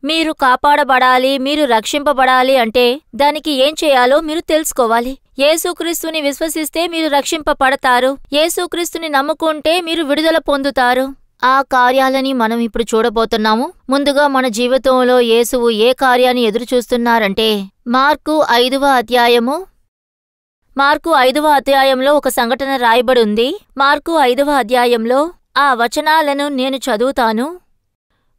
మీరు కాపాడబడాలి, మీరు రక్షింపబడాలి అంటే దానికి ఏం చేయాలో మీరు తెలుసుకోవాలి. యేసుక్రీస్తుని విశ్వసిస్తే మీరు రక్షింపబడతారు, యేసుక్రీస్తుని నమ్ముకుంటే మీరు విడుదల పొందుతారు. ఆ కార్యాలని మనం ఇప్పుడు చూడబోతున్నాము. ముందుగా మన జీవితంలో యేసువు ఏ కార్యాన్ని ఎదురుచూస్తున్నారంటే, మార్కు 5వ అధ్యాయంలో ఒక సంఘటన రాయబడి ఉంది. మార్కు 5వ అధ్యాయంలో ఆ వచనాలను నేను చదువుతాను.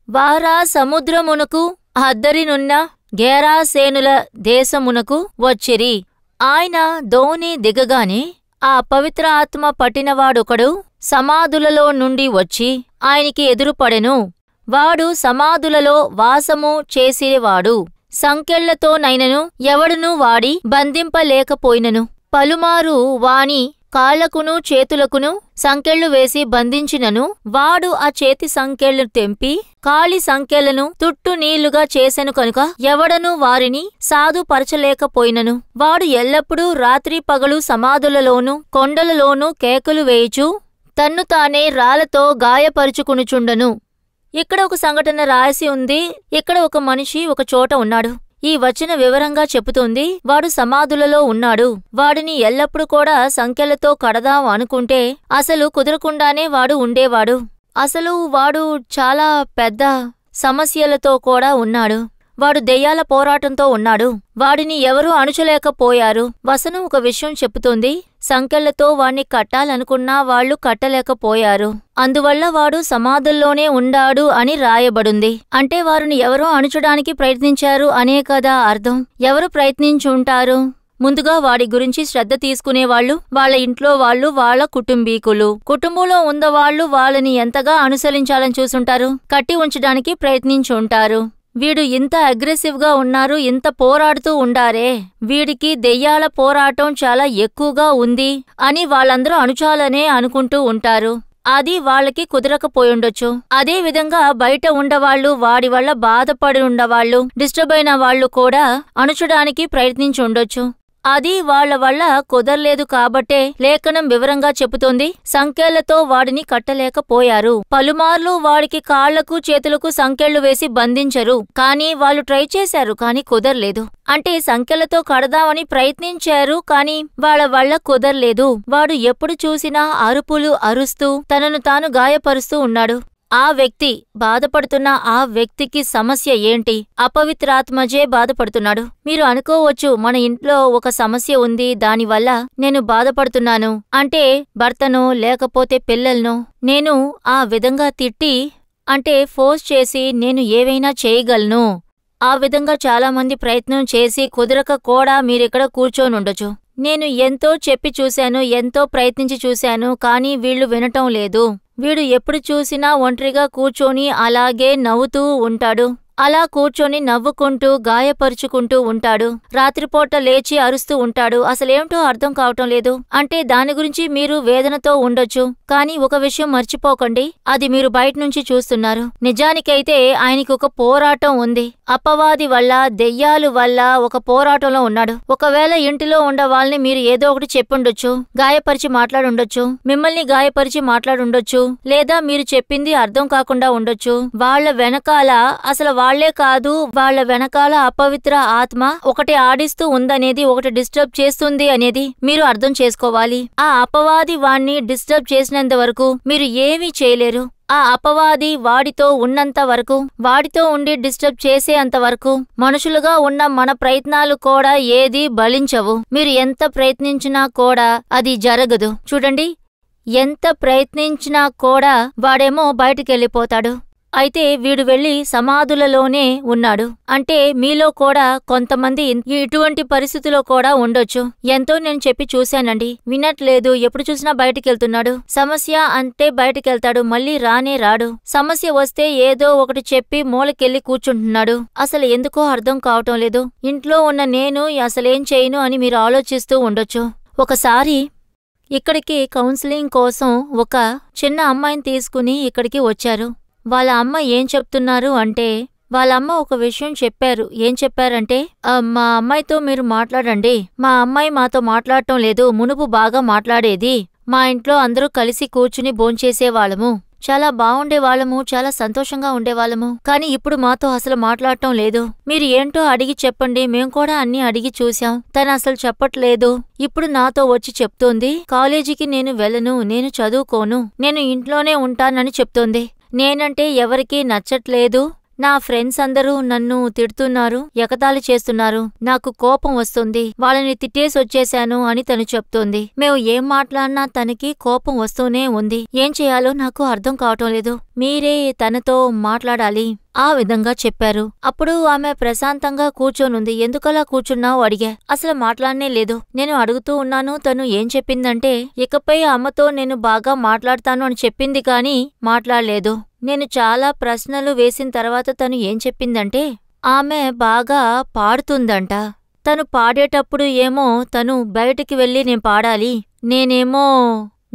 వారా సముద్రమునకు అద్దరినున్న గేరాసేనుల దేశమునకు వచ్చిరి. ఆయన దోణి దిగగానే ఆ పవిత్ర ఆత్మ పట్టినవాడొకడు సమాధులలో నుండి వచ్చి ఆయనకి ఎదురుపడెను. వాడు సమాధులలో వాసము చేసేవాడు. సంకెళ్లతోనైనను ఎవడునూ వాడి బంధింపలేకపోయినను. పలుమారు వాని కాళ్లకును చేతులకును సంకెళ్ళు వేసి బంధించినను వాడు ఆ చేతి సంకెళ్ళు తెంపి కాలి సంకెళ్లను తుట్టు నీళ్లుగా చేసెను కనుక ఎవడనూ వారిని సాధుపరచలేకపోయినను. వాడు ఎల్లప్పుడూ రాత్రి పగలు సమాధులలోనూ కొండలలోనూ కేకలు వేయుచు తన్ను తానే రాళ్లతో గాయపరుచుకునుచుండెను. ఇక్కడ ఒక సంఘటన రాసి ఉంది. ఇక్కడ ఒక మనిషి ఒక చోట ఉన్నాడు. ఈ వచన వివరంగా చెబుతోంది, వాడు సమాధులలో ఉన్నాడు. వాడిని ఎల్లప్పుడు కూడా సంకెళ్లతో కడదాం అనుకుంటే అసలు కుదరకుండానే వాడు ఉండేవాడు. అసలు వాడు చాలా పెద్ద సమస్యలతో కూడా ఉన్నాడు. వాడు దెయ్యాల పోరాటంతో ఉన్నాడు. వాడిని ఎవరూ అణుచలేకపోయారు. వసనం ఒక విషయం చెప్పుతోంది, సంకెళ్లతో వాణ్ణి కట్టాలనుకున్నా వాళ్లు కట్టలేకపోయారు. అందువల్ల వాడు సమాధుల్లోనే ఉండాడు అని రాయబడుంది. అంటే వారిని ఎవరో అణుచడానికి ప్రయత్నించారు అనే కదా అర్థం. ఎవరు ప్రయత్నించుంటారు? ముందుగా వాడి గురించి శ్రద్ధ తీసుకునేవాళ్లు, వాళ్ళ ఇంట్లో వాళ్ళు, వాళ్ళ కుటుంబీకులు. కుటుంబంలో ఉన్నవాళ్లు వాళ్ళని ఎంతగా అనుసరించాలని చూసుంటారు, కట్టి ఉంచడానికి ప్రయత్నించుంటారు. వీడు ఇంత అగ్రెసివ్ గా ఉన్నారు, ఇంత పోరాడుతూ ఉండారే, వీడికి దెయ్యాల పోరాటం చాలా ఎక్కువగా ఉంది అని వాళ్ళందరూ అణుచాలనే అనుకుంటూ ఉంటారు. అది వాళ్ళకి కుదరకపోయుండొచ్చు. అదే విధంగా బయట ఉండవాళ్లు, వాడి వల్ల బాధపడి ఉండవాళ్లు, డిస్టర్బ్ అయిన వాళ్లు కూడా అణుచడానికి ప్రయత్నించుండొచ్చు. అది వాళ్ల వల్ల కుదరలేదు కాబట్టే లేఖనం వివరంగా చెబుతోంది, సంకెళ్లతో వాడిని కట్టలేకపోయారు. పలుమార్లు వాడికి కాళ్లకు చేతులకు సంకెళ్లు వేసి బంధించరు. కానీ వాళ్ళు ట్రై చేశారు, కానీ కుదరలేదు. అంటే సంకెళ్లతో కడదామని ప్రయత్నించారు, కానీ వాళ్ళ వల్ల కుదరలేదు. వాడు ఎప్పుడు చూసినా అరుపులు అరుస్తూ తనను తాను గాయపరుస్తూ ఉన్నాడు. ఆ వ్యక్తి బాధపడుతున్న ఆ వ్యక్తికి సమస్య ఏంటి? అపవిత్రాత్మజే బాధపడుతున్నాడు. మీరు అనుకోవచ్చు, మన ఇంట్లో ఒక సమస్య ఉంది, దానివల్ల నేను బాధపడుతున్నాను అంటే భర్తనో లేకపోతే పిల్లల్నో నేను ఆ విధంగా తిట్టి అంటే ఫోర్స్ చేసి నేను ఏవైనా చేయగలను. ఆ విధంగా చాలామంది ప్రయత్నం చేసి కుదరక కూడా మీరిక్కడ కూర్చోనుండొచ్చు. నేను ఎంతో చెప్పి చూశాను, ఎంతో ప్రయత్నించి చూశాను, కానీ వీళ్ళు వినటం లేదు. వీడు ఎప్పుడు చూసినా ఒంటరిగా కూర్చొని అలాగే నవ్వుతూ ఉంటాడు. అలా కూర్చొని నవ్వుకుంటూ గాయపరుచుకుంటూ ఉంటాడు. రాత్రిపూట లేచి అరుస్తూ ఉంటాడు. అసలేమిటో అర్థం కావటం లేదు. అంటే దాని గురించి మీరు వేదనతో ఉండొచ్చు, కానీ ఒక విషయం మర్చిపోకండి, అది మీరు బయట నుంచి చూస్తున్నారు. నిజానికైతే ఆయనకి ఒక పోరాటం ఉంది. అపవాది వల్ల, దెయ్యాలు వల్ల ఒక పోరాటంలో ఉన్నాడు. ఒకవేళ ఇంటిలో ఉండ వాళ్ళని మీరు ఏదో ఒకటి చెప్పుండొచ్చు, గాయపరిచి మాట్లాడుండొచ్చు, మిమ్మల్ని గాయపరిచి మాట్లాడుండొచ్చు, లేదా మీరు చెప్పింది అర్థం కాకుండా ఉండొచ్చు. వాళ్ళ వెనకాల, అసలు వాళ్లే కాదు, వాళ్ళ వెనకాల అపవిత్ర ఆత్మ ఒకటి ఆడిస్తూ ఉందనేది, ఒకటి డిస్టర్బ్ చేస్తుంది అనేది మీరు అర్థం చేసుకోవాలి. ఆ అపవాది వాణ్ణి డిస్టర్బ్ చేసినంత వరకు మీరు ఏమీ చేయలేరు. ఆ అపవాది వాడితో ఉన్నంత వరకు, వాడితో ఉండి డిస్టర్బ్ చేసేంత వరకు మనుషులుగా ఉన్న మన ప్రయత్నాలు కూడా ఏదీ బలించవు. మీరు ఎంత ప్రయత్నించినా కూడా అది జరగదు. చూడండి, ఎంత ప్రయత్నించినా కూడా వాడేమో బయటికెళ్ళిపోతాడు. అయితే వీడు వెళ్లి సమాధులలోనే ఉన్నాడు. అంటే మీలో కూడా కొంతమంది ఇటువంటి పరిస్థితిలో కూడా ఉండొచ్చు. ఎంతో నేను చెప్పి చూశానండి, వినట్లేదు, ఎప్పుడు చూసినా బయటికెళ్తున్నాడు. సమస్య అంటే బయటికెళ్తాడు, మళ్ళీ రానే రాడు. సమస్య వస్తే ఏదో ఒకటి చెప్పి మూలకెళ్ళి కూర్చుంటున్నాడు. అసలు ఎందుకో అర్థం కావటం లేదు. ఇంట్లో ఉన్న నేను అసలేం చేయను అని మీరు ఆలోచిస్తూ ఉండొచ్చు. ఒకసారి ఇక్కడికి కౌన్సిలింగ్ కోసం ఒక చిన్న అమ్మాయిని తీసుకుని ఇక్కడికి వచ్చారు. వాళ్ళ అమ్మ ఏం చెప్తున్నారు అంటే, వాళ్ళమ్మ ఒక విషయం చెప్పారు. ఏం చెప్పారంటే, మా అమ్మాయితో మీరు మాట్లాడండి, మా అమ్మాయి మాతో మాట్లాడటం లేదు, మునుపు బాగా మాట్లాడేది, మా ఇంట్లో అందరూ కలిసి కూర్చుని భోంచేసేవాళ్ళము, చాలా బావుండేవాళ్ళము, చాలా సంతోషంగా ఉండేవాళ్ళము, కాని ఇప్పుడు మాతో అసలు మాట్లాడటం లేదు. మీరు ఏంటో అడిగి చెప్పండి, మేం కూడా అన్నీ అడిగి చూశాం, తను అసలు చెప్పట్లేదు. ఇప్పుడు నాతో వచ్చి చెప్తోంది, కాలేజీకి నేను వెళ్ళను, నేను చదువుకోను, నేను ఇంట్లోనే ఉంటానని చెప్తోంది. నేనంటే ఎవరికీ నచ్చట్లేదు, నా ఫ్రెండ్స్ అందరూ నన్ను తిడుతున్నారు, ఎగతాళి చేస్తున్నారు, నాకు కోపం వస్తుంది, వాళ్ళని తిట్టేసొచ్చేశాను అని తను చెప్తోంది. మేము ఏం మాట్లాడినా తనకి కోపం వస్తూనే ఉంది. ఏం చేయాలో నాకు అర్థం కావటం లేదు, మీరే తనతో మాట్లాడాలి ఆ విధంగా చెప్పారు. అప్పుడు ఆమె ప్రశాంతంగా కూర్చోనుంది. ఎందుకలా కూర్చున్నావు అడిగా. అసలు మాట్లాడనే లేదు. నేను అడుగుతూ ఉన్నాను. తను ఏం చెప్పిందంటే, ఇకపై అమ్మతో నేను బాగా మాట్లాడతాను అని చెప్పింది, కాని మాట్లాడలేదు. నేను చాలా ప్రశ్నలు వేసిన తర్వాత తను ఏం చెప్పిందంటే, ఆమె బాగా పాడుతుందంట. తను పాడేటప్పుడు ఏమో తను బయటికి వెళ్ళి నేను పాడాలి, నేనేమో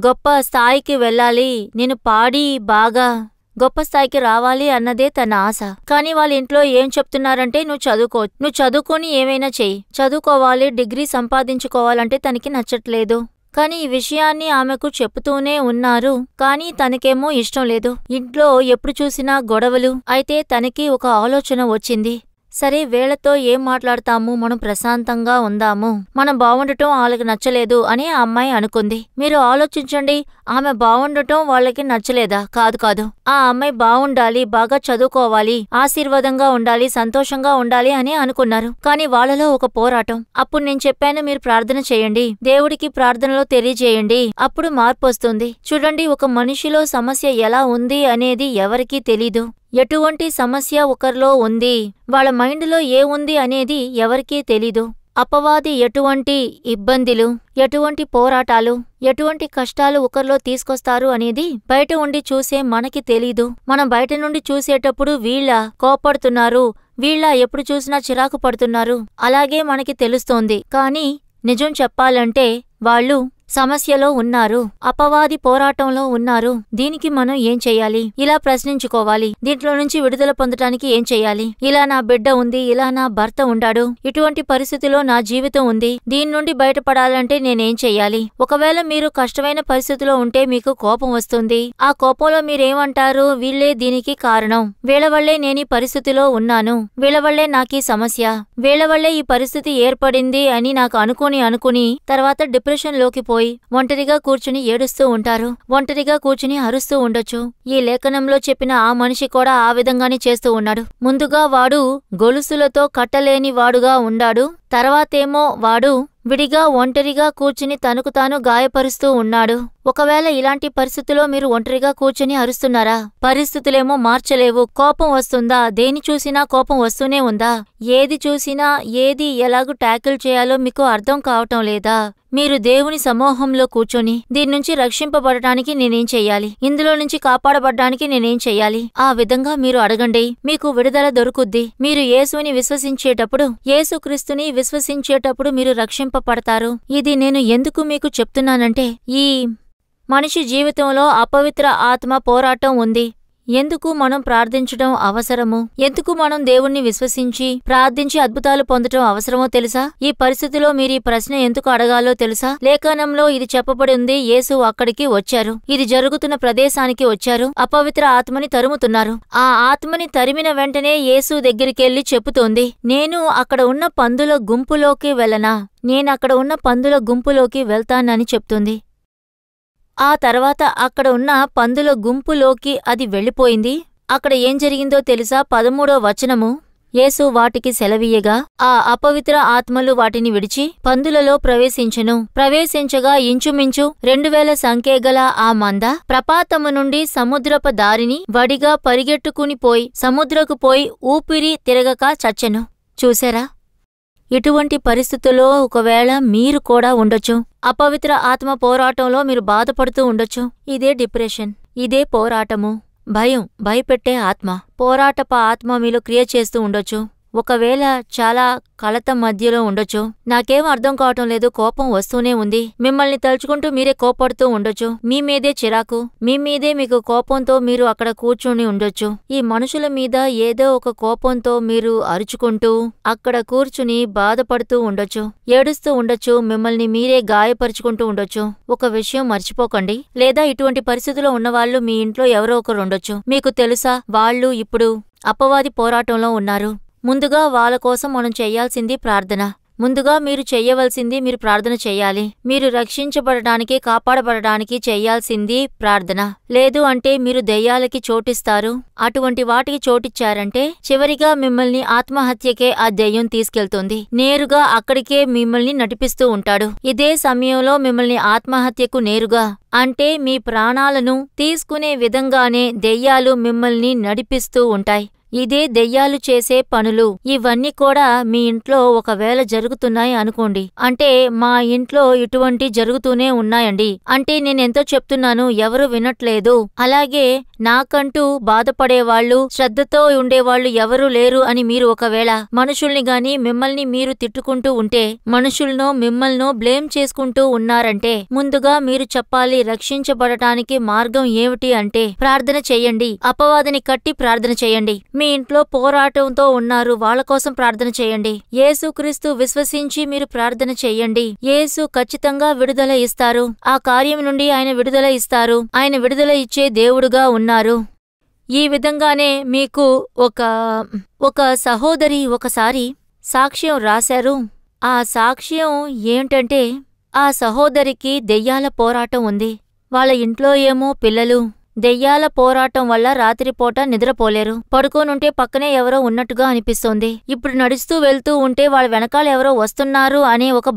గొప్ప స్థాయికి వెళ్ళాలి, నేను పాడి బాగా గొప్ప స్థాయికి రావాలి అన్నదే తన ఆశ. కాని వాళ్ళ ఇంట్లో ఏం చెప్తున్నారంటే, నువ్వు చదువుకొని ఏమైనా చెయ్యి, చదువుకోవాలి, డిగ్రీ సంపాదించుకోవాలంటే తనకి నచ్చట్లేదు. కాని ఈ విషయాన్ని ఆమెకు చెప్తూనే ఉన్నారు, కాని తనకేమో ఇష్టం లేదు. ఇంట్లో ఎప్పుడు చూసినా గొడవలు. అయితే తనకి ఒక ఆలోచన వచ్చింది. సరే, వీళ్లతో ఏం మాట్లాడతాము, మనం ప్రశాంతంగా ఉందాము, మనం బావుండటం వాళ్ళకి నచ్చలేదు అని ఆ అమ్మాయి అనుకుంది. మీరు ఆలోచించండి, ఆమె బావుండటం వాళ్ళకి నచ్చలేదా? కాదు. ఆ అమ్మాయి బావుండాలి, బాగా చదువుకోవాలి, ఆశీర్వాదంగా ఉండాలి, సంతోషంగా ఉండాలి అని అనుకున్నారు. కాని వాళ్ళలో ఒక పోరాటం. అప్పుడు నేను చెప్పాను, మీరు ప్రార్థన చేయండి, దేవుడికి ప్రార్థనలో తెలియజేయండి, అప్పుడు మార్పు వస్తుంది. చూడండి, ఒక మనిషిలో సమస్య ఎలా ఉంది అనేది ఎవరికీ తెలీదు. ఎటువంటి సమస్య ఒకరిలో ఉంది, వాళ్ళ మైండ్లో ఏముంది అనేది ఎవరికీ తెలీదు. అపవాది ఎటువంటి ఇబ్బందులు, ఎటువంటి పోరాటాలు, ఎటువంటి కష్టాలు ఒకరిలో తీసుకొస్తారు అనేది బయట ఉండి చూసే మనకి తెలీదు. మనం బయట నుండి చూసేటప్పుడు వీళ్ళ కోపడుతున్నారు, వీళ్ళ ఎప్పుడు చూసినా చిరాకు పడుతున్నారు అలాగే మనకి తెలుస్తోంది. కానీ నిజం చెప్పాలంటే వాళ్ళు సమస్యలో ఉన్నారు, అపవాది పోరాటంలో ఉన్నారు. దీనికి మనం ఏం చెయ్యాలి? ఇలా ప్రశ్నించుకోవాలి. దీంట్లో నుంచి విడుదల పొందటానికి ఏం చెయ్యాలి? ఇలా నా బిడ్డ ఉంది, ఇలా నా భర్త ఉండాడు, ఇటువంటి పరిస్థితిలో నా జీవితం ఉంది, దీని నుండి బయటపడాలంటే నేనేం చెయ్యాలి? ఒకవేళ మీరు కష్టమైన పరిస్థితిలో ఉంటే మీకు కోపం వస్తుంది. ఆ కోపంలో మీరేమంటారు? వీళ్లే దీనికి కారణం, వీళ్ల వల్లే నేను ఈ పరిస్థితిలో ఉన్నాను, వీళ్ల వల్లే నాకీ సమస్య, వీళ్ల వల్లే ఈ పరిస్థితి ఏర్పడింది అని నాకు అనుకుని తర్వాత డిప్రెషన్ లోకి పోయి ఒంటరిగా కూర్చుని ఏడుస్తూ ఉంటారు, ఒంటరిగా కూర్చుని అరుస్తూ ఉండొచ్చు. ఈ లేఖనంలో చెప్పిన ఆ మనిషి కూడా ఆ విధంగానే చేస్తూ ఉన్నాడు. ముందుగా వాడు గొలుసులతో కట్టలేని వాడుగా ఉండాడు, తర్వాతేమో వాడు విడిగా ఒంటరిగా కూర్చుని తనకు తాను గాయపరుస్తూ ఉన్నాడు. ఒకవేళ ఇలాంటి పరిస్థితిలో మీరు ఒంటరిగా కూర్చుని అరుస్తున్నారా? పరిస్థితులేమో మార్చలేవు. కోపం వస్తుందా? దేని చూసినా కోపం వస్తూనే ఉందా? ఏది చూసినా ఏది ఎలాగూ ట్యాకిల్ చేయాలో మీకు అర్థం కావటం లేదా? మీరు దేవుని సమూహంలో కూర్చొని దీని నుంచి రక్షింపబడటానికి నేనేం చెయ్యాలి, ఇందులో నుంచి కాపాడబడ్డానికి నేనేం చెయ్యాలి, ఆ విధంగా మీరు అడగండి, మీకు విడుదల దొరుకుద్ది. మీరు యేసుని విశ్వసించేటప్పుడు, యేసుక్రీస్తుని విశ్వసించేటప్పుడు మీరు రక్షింపబడతారు. ఇది నేను ఎందుకు మీకు చెప్తున్నానంటే, ఈ మనిషి జీవితంలో అపవిత్ర ఆత్మ పోరాటం ఉంది. ఎందుకు మనం ప్రార్థించడం అవసరము, ఎందుకు మనం దేవుణ్ణి విశ్వసించి ప్రార్థించి అద్భుతాలు పొందటం అవసరమో తెలుసా? ఈ పరిస్థితిలో మీరు ఈ ప్రశ్న ఎందుకు అడగాలో తెలుసా? లేఖనంలో ఇది చెప్పబడి ఉంది. యేసు అక్కడికి వచ్చారు, ఇది జరుగుతున్న ప్రదేశానికి వచ్చారు, అపవిత్ర ఆత్మని తరుముతున్నారు. ఆ ఆత్మని తరిమిన వెంటనే యేసు దగ్గరికెళ్లి చెప్పుతోంది, నేను అక్కడ ఉన్న పందుల గుంపులోకి వెళ్ళనా, నేనక్కడ ఉన్న పందుల గుంపులోకి వెళ్తానని చెప్తుంది. ఆ తర్వాత అక్కడ ఉన్న పందుల గుంపులోకి అది వెళ్ళిపోయింది. అక్కడ ఏం జరిగిందో తెలుసా? 13వ వచనము, యేసు వాటికి సెలవీయగా ఆ అపవిత్ర ఆత్మలు వాటిని విడిచి పందులలో ప్రవేశించగా ఇంచుమించు 2000 సంఖ్యగల ఆ మంద ప్రపాతము నుండి సముద్రపు దారిని వడిగా పరిగెట్టుకుని సముద్రకు పోయి ఊపిరి తిరగక చచ్చెను. చూశారా? ఇటువంటి పరిస్థితుల్లో ఒకవేళ మీరు కూడా ఉండొచ్చు. అపవిత్ర ఆత్మ పోరాటంలో మీరు బాధపడుతూ ఉండొచ్చు. ఇదే డిప్రెషన్, ఇదే పోరాటము, భయపెట్టే ఆత్మ, పోరాటపు ఆత్మ మీలో క్రియ చేస్తూ ఉండొచ్చు. ఒకవేళ చాలా కలత మధ్యలో ఉండొచ్చు. నాకేం అర్థం కావటం లేదు, కోపం వస్తూనే ఉంది, మిమ్మల్ని తలుచుకుంటూ మీరే కోపడుతూ ఉండొచ్చు, మీ మీదే చిరాకు, మీ మీదే మీకు కోపంతో మీరు అక్కడ కూర్చుని ఉండొచ్చు. ఈ మనుషుల మీద ఏదో ఒక కోపంతో మీరు అరుచుకుంటూ అక్కడ కూర్చుని బాధపడుతూ ఉండొచ్చు, ఏడుస్తూ ఉండొచ్చు, మిమ్మల్ని మీరే గాయపరుచుకుంటూ ఉండొచ్చు. ఒక విషయం మర్చిపోకండి, లేదా ఇటువంటి పరిస్థితిలో ఉన్నవాళ్లు మీ ఇంట్లో ఎవరో ఒకరు ఉండొచ్చు. మీకు తెలుసా, వాళ్ళు ఇప్పుడు అపవాది పోరాటంలో ఉన్నారు. ముందుగా వాళ్ళ కోసం మనం చెయ్యాల్సింది ప్రార్థన. ముందుగా మీరు చెయ్యవలసింది, మీరు ప్రార్థన చెయ్యాలి. మీరు రక్షించబడడానికి, కాపాడబడడానికి చెయ్యాల్సింది ప్రార్థన. లేదు అంటే మీరు దెయ్యాలకి చోటిస్తారు. అటువంటి వాటికి చోటిచ్చారంటే చివరిగా మిమ్మల్ని ఆత్మహత్యకే ఆ దెయ్యం తీసుకెళ్తుంది. నేరుగా అక్కడికే మిమ్మల్ని నడిపిస్తూ ఉంటాడు. ఇదే సమయంలో మిమ్మల్ని ఆత్మహత్యకు నేరుగా, అంటే మీ ప్రాణాలను తీసుకునే విధంగానే దెయ్యాలు మిమ్మల్ని నడిపిస్తూ ఉంటాయి. ఇదే దెయ్యాలు చేసే పనులు. ఇవన్నీ కూడా మీ ఇంట్లో ఒకవేళ జరుగుతున్నాయి అనుకోండి, అంటే మా ఇంట్లో ఇటువంటి జరుగుతూనే ఉన్నాయండి అంటే నేనెంతో చెప్తున్నాను, ఎవరు వినట్లేదు. అలాగే నాకంటూ బాధపడేవాళ్లు, శ్రద్ధతో ఉండేవాళ్లు ఎవరూ లేరు అని మీరు ఒకవేళ మనుషుల్ని గాని మిమ్మల్ని మీరు తిట్టుకుంటూ ఉంటే, మనుషుల్నో మిమ్మల్నో బ్లేమ్ చేసుకుంటూ ఉన్నారంటే, ముందుగా మీరు చెప్పాలి, రక్షించబడటానికి మార్గం ఏమిటి అంటే ప్రార్థన చెయ్యండి. అపవాదిని కట్టి ప్రార్థన చెయ్యండి. మీ ఇంట్లో పోరాటంతో ఉన్నారు, వాళ్ళ కోసం ప్రార్థన చేయండి. యేసుక్రీస్తు విశ్వసించి మీరు ప్రార్థన చెయ్యండి. యేసు ఖచ్చితంగా విడుదల ఇస్తారు. ఆ కార్యం నుండి ఆయన విడుదల ఇస్తారు. ఆయన విడుదల ఇచ్చే దేవుడుగా ఉన్నారు. ఈ విధంగానే మీకు ఒక సహోదరి ఒకసారి సాక్ష్యం రాశారు. ఆ సాక్ష్యం ఏంటంటే, ఆ సహోదరికి దెయ్యాల పోరాటం ఉంది. వాళ్ళ ఇంట్లో ఏమో పిల్లలు. దెయ్యాల పోరాటం వల్ల రాత్రిపూట నిద్రపోలేరు. పడుకోనుంటే పక్కనే ఎవరో ఉన్నట్టుగా అనిపిస్తోంది. ఇప్పుడు నడుస్తూ వెళ్తూ ఉంటే వాళ్ళ వెనకాల ఎవరో వస్తున్నారు అనే ఒక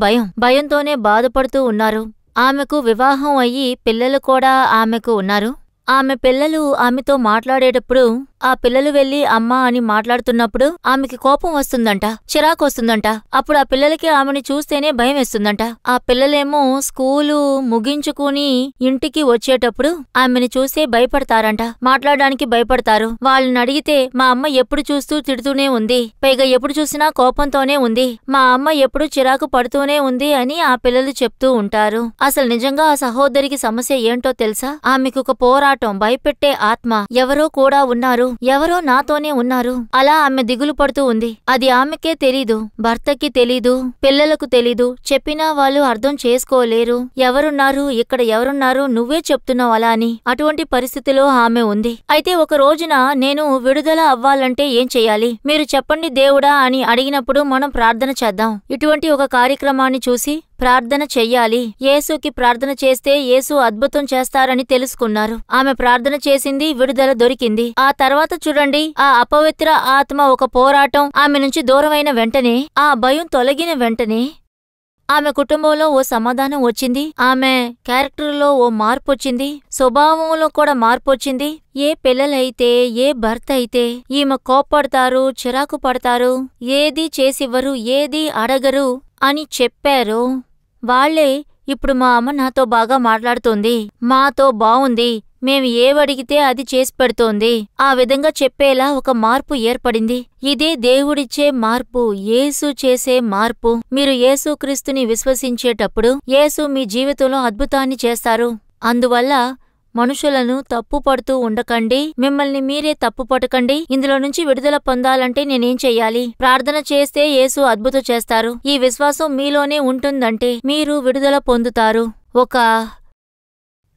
భయంతోనే బాధపడుతూ ఉన్నారు. ఆమెకు వివాహం అయ్యి పిల్లలు కూడా ఆమెకు ఉన్నారు. ఆమె పిల్లలు ఆమెతో మాట్లాడేటప్పుడు ఆ పిల్లలు వెళ్లి అమ్మా అని మాట్లాడుతున్నప్పుడు ఆమెకి కోపం వస్తుందంట, చిరాకు వస్తుందంట. అప్పుడు ఆ పిల్లలకి ఆమెని చూస్తేనే భయం వేస్తుందంట. ఆ పిల్లలేమో స్కూలు ముగించుకుని ఇంటికి వచ్చేటప్పుడు ఆమెని చూస్తే భయపడతారంట, మాట్లాడడానికి భయపడతారు. వాళ్ళని అడిగితే మా అమ్మ ఎప్పుడు చూస్తూ తిడుతూనే ఉంది, పైగా ఎప్పుడు చూసినా కోపంతోనే ఉంది, మా అమ్మ ఎప్పుడు చిరాకు పడుతూనే ఉంది అని ఆ పిల్లలు చెప్తూ ఉంటారు. అసలు నిజంగా ఆ సహోదరికి సమస్య ఏంటో తెలుసా? ఆమెకు ఒక పోరాటం, భయపెట్టే ఆత్మ ఎవరో కూడా ఉన్నారు, ఎవరో నాతోనే ఉన్నారు. అలా ఆమె దిగులు పడుతూ ఉంది. అది ఆమెకే తెలీదు, భర్తకి తెలీదు, పిల్లలకు తెలీదు. చెప్పినా వాళ్ళు అర్థం చేసుకోలేరు. ఎవరున్నారు ఇక్కడ, ఎవరున్నారు, నువ్వే చెప్తున్నావు అలా అని. అటువంటి పరిస్థితిలో ఆమె ఉంది. అయితే ఒక రోజున నేను విడుదల అవ్వాలంటే ఏం చెయ్యాలి, మీరు చెప్పండి దేవుడా అని అడిగినప్పుడు మనం ప్రార్థన చేద్దాం. ఇటువంటి ఒక కార్యక్రమాన్ని చూసి ప్రార్థన చెయ్యాలి. యేసుకి ప్రార్థన చేస్తే యేసు అద్భుతం చేస్తారని తెలుసుకున్నారు. ఆమె ప్రార్థన చేసింది, విడుదల దొరికింది. ఆ తర్వాత చూడండి, ఆ అపవిత్ర ఆత్మ ఒక పోరాటం ఆమె నుంచి దూరమైన వెంటనే, ఆ భయం తొలగిన వెంటనే ఆమె కుటుంబంలో ఓ సమాధానం వచ్చింది. ఆమె క్యారెక్టర్లో ఓ మార్పు వచ్చింది, స్వభావంలో కూడా మార్పు వచ్చింది. ఏ పిల్లలైతే, ఏ భర్త అయితే ఈమె కోప్పడతారు, చిరాకు పడతారు, ఏదీ చేసివ్వరు, ఏదీ అడగరు అని చెప్పారో వాళ్లే ఇప్పుడు మా అమ్మ నాతో బాగా మాట్లాడుతోంది, మాతో బావుంది, మేము ఏవడిగితే అది చేసి పెడుతోంది. ఆ విధంగా చెప్పేలా ఒక మార్పు ఏర్పడింది. ఇదే దేవుడిచ్చే మార్పు, యేసు చేసే మార్పు. మీరు యేసుక్రీస్తుని విశ్వసించేటప్పుడు యేసు మీ జీవితంలో అద్భుతాన్ని చేస్తారు. అందువల్ల మనుషులను తప్పుపడుతూ ఉండకండి, మిమ్మల్ని మీరే తప్పుపట్టకండి. ఇందులో నుంచి విడుదల పొందాలంటే నేనేం చెయ్యాలి? ప్రార్థన చేస్తే యేసు అద్భుతం చేస్తారు. ఈ విశ్వాసం మీలోనే ఉంటుందంటే మీరు విడుదల పొందుతారు.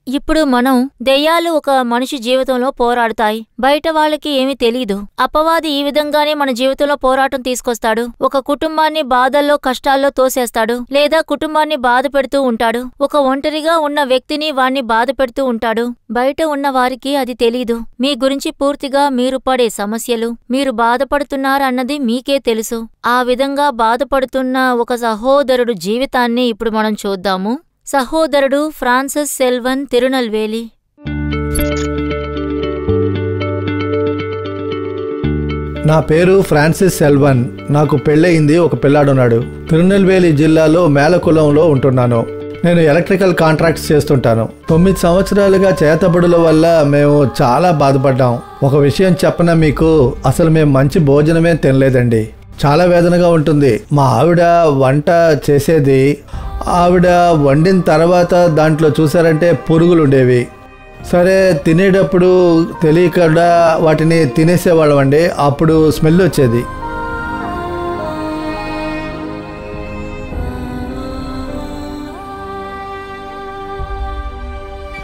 ఇప్పుడు మనం దెయ్యాలు ఒక మనిషి జీవితంలో పోరాడుతాయి. బయట వాళ్ళకి ఏమీ తెలీదు. అపవాది ఈ విధంగానే మన జీవితంలో పోరాటం తీసుకొస్తాడు. ఒక కుటుంబాన్ని బాధల్లో కష్టాల్లో తోసేస్తాడు, లేదా కుటుంబాన్ని బాధ పెడుతూ ఉంటాడు. ఒక ఒంటరిగా ఉన్న వ్యక్తిని వాణ్ణి బాధ పెడుతూ ఉంటాడు. బయట ఉన్న వారికి అది తెలీదు. మీ గురించి పూర్తిగా మీరు పడే సమస్యలు, మీరు బాధపడుతున్నారన్నది మీకే తెలుసు. ఆ విధంగా బాధపడుతున్న ఒక సహోదరుడు జీవితాన్ని ఇప్పుడు మనం చూద్దాము. సహోదరుడు ఫ్రాన్సిస్ సెల్వన్, తిరునల్వేలి. నా పేరు ఫ్రాన్సిస్ సెల్వన్. నాకు పెళ్ళయింది, ఒక పిల్లాడున్నాడు. తిరునల్వేలి జిల్లాలో మేలకులంలో ఉంటున్నాను. నేను ఎలక్ట్రికల్ కాంట్రాక్ట్స్ చేస్తుంటాను. 9 సంవత్సరాలుగా చేతబడుల వల్ల మేము చాలా బాధపడ్డాం. ఒక విషయం చెప్పనా మీకు, అసలు మేము మంచి భోజనమే తినలేదండి. చాలా వేదనగా ఉంటుంది. మా ఆవిడ వంట చేసేది, ఆవిడ వండిన తర్వాత దాంట్లో చూసారంటే పురుగులు ఉండేవి. సరే, తినేటప్పుడు తెలియకుండా వాటిని తినేసేవాళ్ళం అండి. అప్పుడు స్మెల్ వచ్చేది.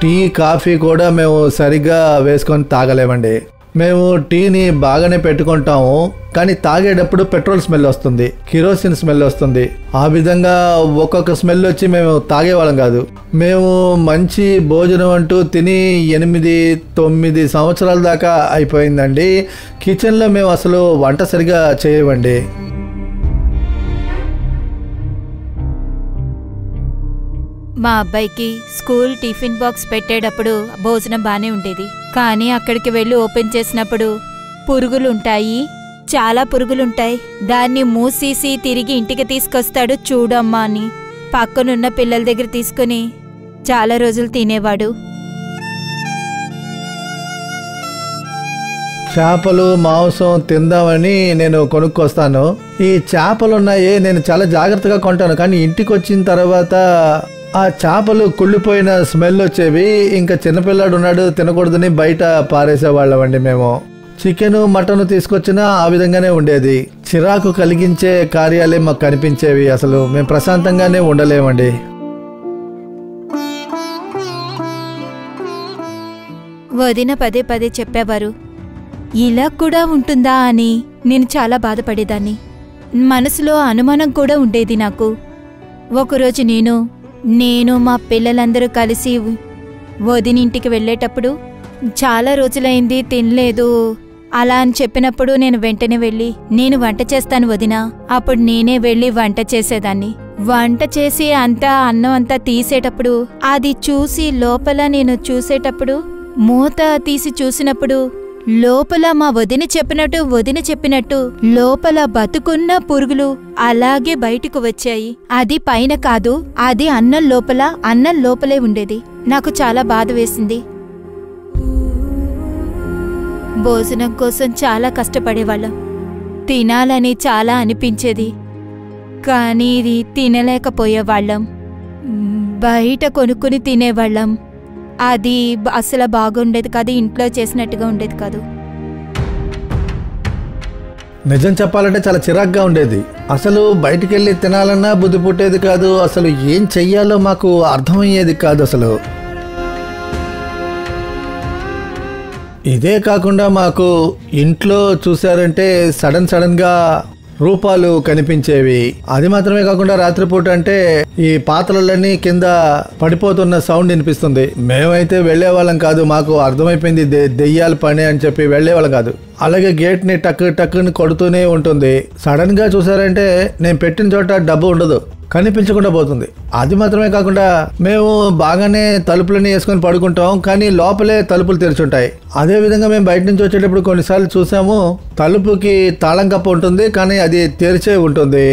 టీ, కాఫీ కూడా మేము సరిగ్గా వేసుకొని తాగలేమండి. మేము టీని బాగానే పెట్టుకుంటాము, కానీ తాగేటప్పుడు పెట్రోల్ స్మెల్ వస్తుంది, కిరోసిన్ స్మెల్ వస్తుంది. ఆ విధంగా ఒక్కొక్క స్మెల్ వచ్చి మేము తాగేవాళ్ళం కాదు. మేము మంచి భోజనం అంటూ తిని 8-9 సంవత్సరాల దాకా అయిపోయిందండి. కిచెన్లో మేము అసలు వంట సరిగా చేయమండి. మా అబ్బాయికి స్కూల్ టిఫిన్ బాక్స్ పెట్టేటప్పుడు భోజనం బానే ఉండేది. కానీ అక్కడికి వెళ్ళి ఓపెన్ చేసినప్పుడు పురుగులుంటాయి, చాలా పురుగులుంటాయి. దాన్ని మూసేసి తిరిగి ఇంటికి తీసుకొస్తాడు చూడమ్మా అని పక్కనున్న పిల్లల దగ్గర తీసుకుని చాలా రోజులు తినేవాడు. చేపలు, మాంసం తిందామని నేను కొనుక్కొస్తాను. ఈ చేపలున్నాయి, నేను చాలా జాగ్రత్తగా కొంటాను. కానీ ఇంటికి వచ్చిన తర్వాత ఆ చేపలు కుళ్ళిపోయిన స్మెల్ వచ్చేవి. ఇంకా చిన్నపిల్లాడు ఉన్నాడు, తినకూడదని బయట పారేసేవాళ్ళమండి మేము. చికెను, మటన్ తీసుకొచ్చినా ఆ విధంగానే ఉండేది. చిరాకు కలిగించే కార్యాలే మాకు కనిపించేవి. అసలు మేము ప్రశాంతంగానే ఉండలేమండి. వదిన పదే పదే చెప్పేవారు. ఇలా కూడా ఉంటుందా అని నేను చాలా బాధపడేదాన్ని. మనసులో అనుమానం కూడా ఉండేది నాకు. ఒకరోజు నేను మా పిల్లలందరూ కలిసి వదినింటికి వెళ్ళేటప్పుడు చాలా రోజులైంది తినలేదు అలా అని చెప్పినప్పుడు నేను వెంటనే వెళ్ళి, నేను వంట చేస్తాను వదినా. అప్పుడు నేనే వెళ్ళి వంట చేసేదాన్ని. వంట చేసి అన్నం అంతా తీసేటప్పుడు అది చూసి లోపల నేను చూసేటప్పుడు, మూత తీసి చూసినప్పుడు లోపల మా వదిన చెప్పినట్టు లోపల బతుకున్న పురుగులు అలాగే బయటకు వచ్చాయి. అది పైన కాదు, అది అన్నం లోపలే ఉండేది. నాకు చాలా బాధ వేసింది. భోజనం కోసం చాలా కష్టపడేవాళ్ళం. తినాలని చాలా అనిపించేది, కానీ ఇది తినలేకపోయేవాళ్ళం. బయట కొనుక్కుని తినేవాళ్ళం. అది అసలు బాగుండేది కాదు, ఇంట్లో చేసినట్టుగా ఉండేది కాదు. నిజం చెప్పాలంటే చాలా చిరాగ్గా ఉండేది. అసలు బయటికి వెళ్ళి తినాలన్నా బుద్ధి పుట్టేది కాదు. అసలు ఏం చెయ్యాలో మాకు అర్థమయ్యేది కాదు అసలు. ఇదే కాకుండా మాకు ఇంట్లో చూసారంటే సడన్గా రూపాలు కనిపించేవి. అది మాత్రమే కాకుండా రాత్రిపూట అంటే ఈ పాత్రలన్నీ కింద పడిపోతున్న సౌండ్ వినిపిస్తుంది. మేమైతే వెళ్లేవాళ్ళం కాదు. మాకు అర్థమైపోయింది దెయ్యాల పని అని చెప్పి వెళ్లేవాళ్ళం కాదు. అలాగే గేట్ ని టక్కుని కొడుతూనే ఉంటుంది. సడన్ గా చూసారంటే నేను పెట్టిన చోట డబ్బు ఉండదు. కనిపించకుండా పోతుంది. అది మాత్రమే కాకుండా మేము బాగానే తలుపులని వేసుకొని పడుకుంటాం, కానీ లోపలే తలుపులు తెరిచుంటాయి. అదే విధంగా మేము బయట నుంచి వచ్చేటప్పుడు కొన్నిసార్లు చూసాము, తలుపుకి తాళం కప్ప ఉంటుంది కానీ అది తెరిచే ఉంటుంది.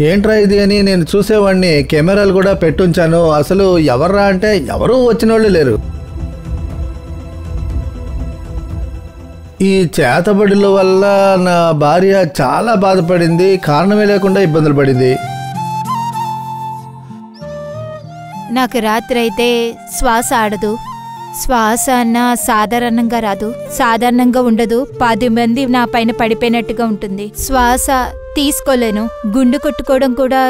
ఏంట్రా ఇది అని నేను చూసేవాడిని. కెమెరాలు కూడా పెట్టుంచాను. అసలు ఎవర్రా అంటే ఎవరూ వచ్చిన వాళ్ళు లేరు. ఈ చేతబడుల వల్ల నా భార్య చాలా బాధపడింది. కారణమే లేకుండా ఇబ్బందులు పడింది. నాకు రాత్రి అయితే శ్వాస ఆడదు. శ్వాస అన్న సాధారణంగా రాదు, సాధారణంగా ఉండదు. 10 మంది నా పైన పడిపోయినట్టుగా ఉంటుంది. శ్వాస తీసుకోలేను. గుండె కొట్టుకోవడం కూడా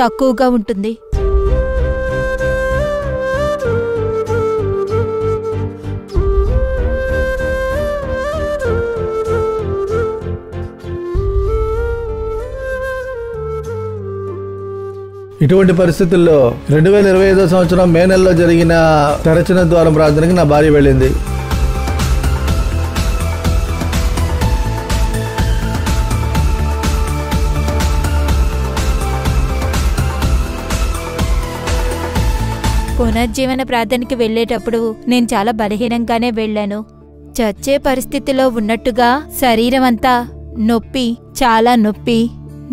తక్కువగా ఉంటుంది. ఇటువంటి పరిస్థితుల్లో 2025 సంవత్సరం మే నెలలో జరిగిన తెరచిన ద్వారం ప్రార్థనకి నా భార్య వెళ్ళింది. పునర్జీవన ప్రార్థనకి వెళ్ళేటప్పుడు నేను చాలా బలహీనంగానే వెళ్ళాను. చచ్చే పరిస్థితిలో ఉన్నట్టుగా శరీరం అంతా నొప్పి, చాలా నొప్పి,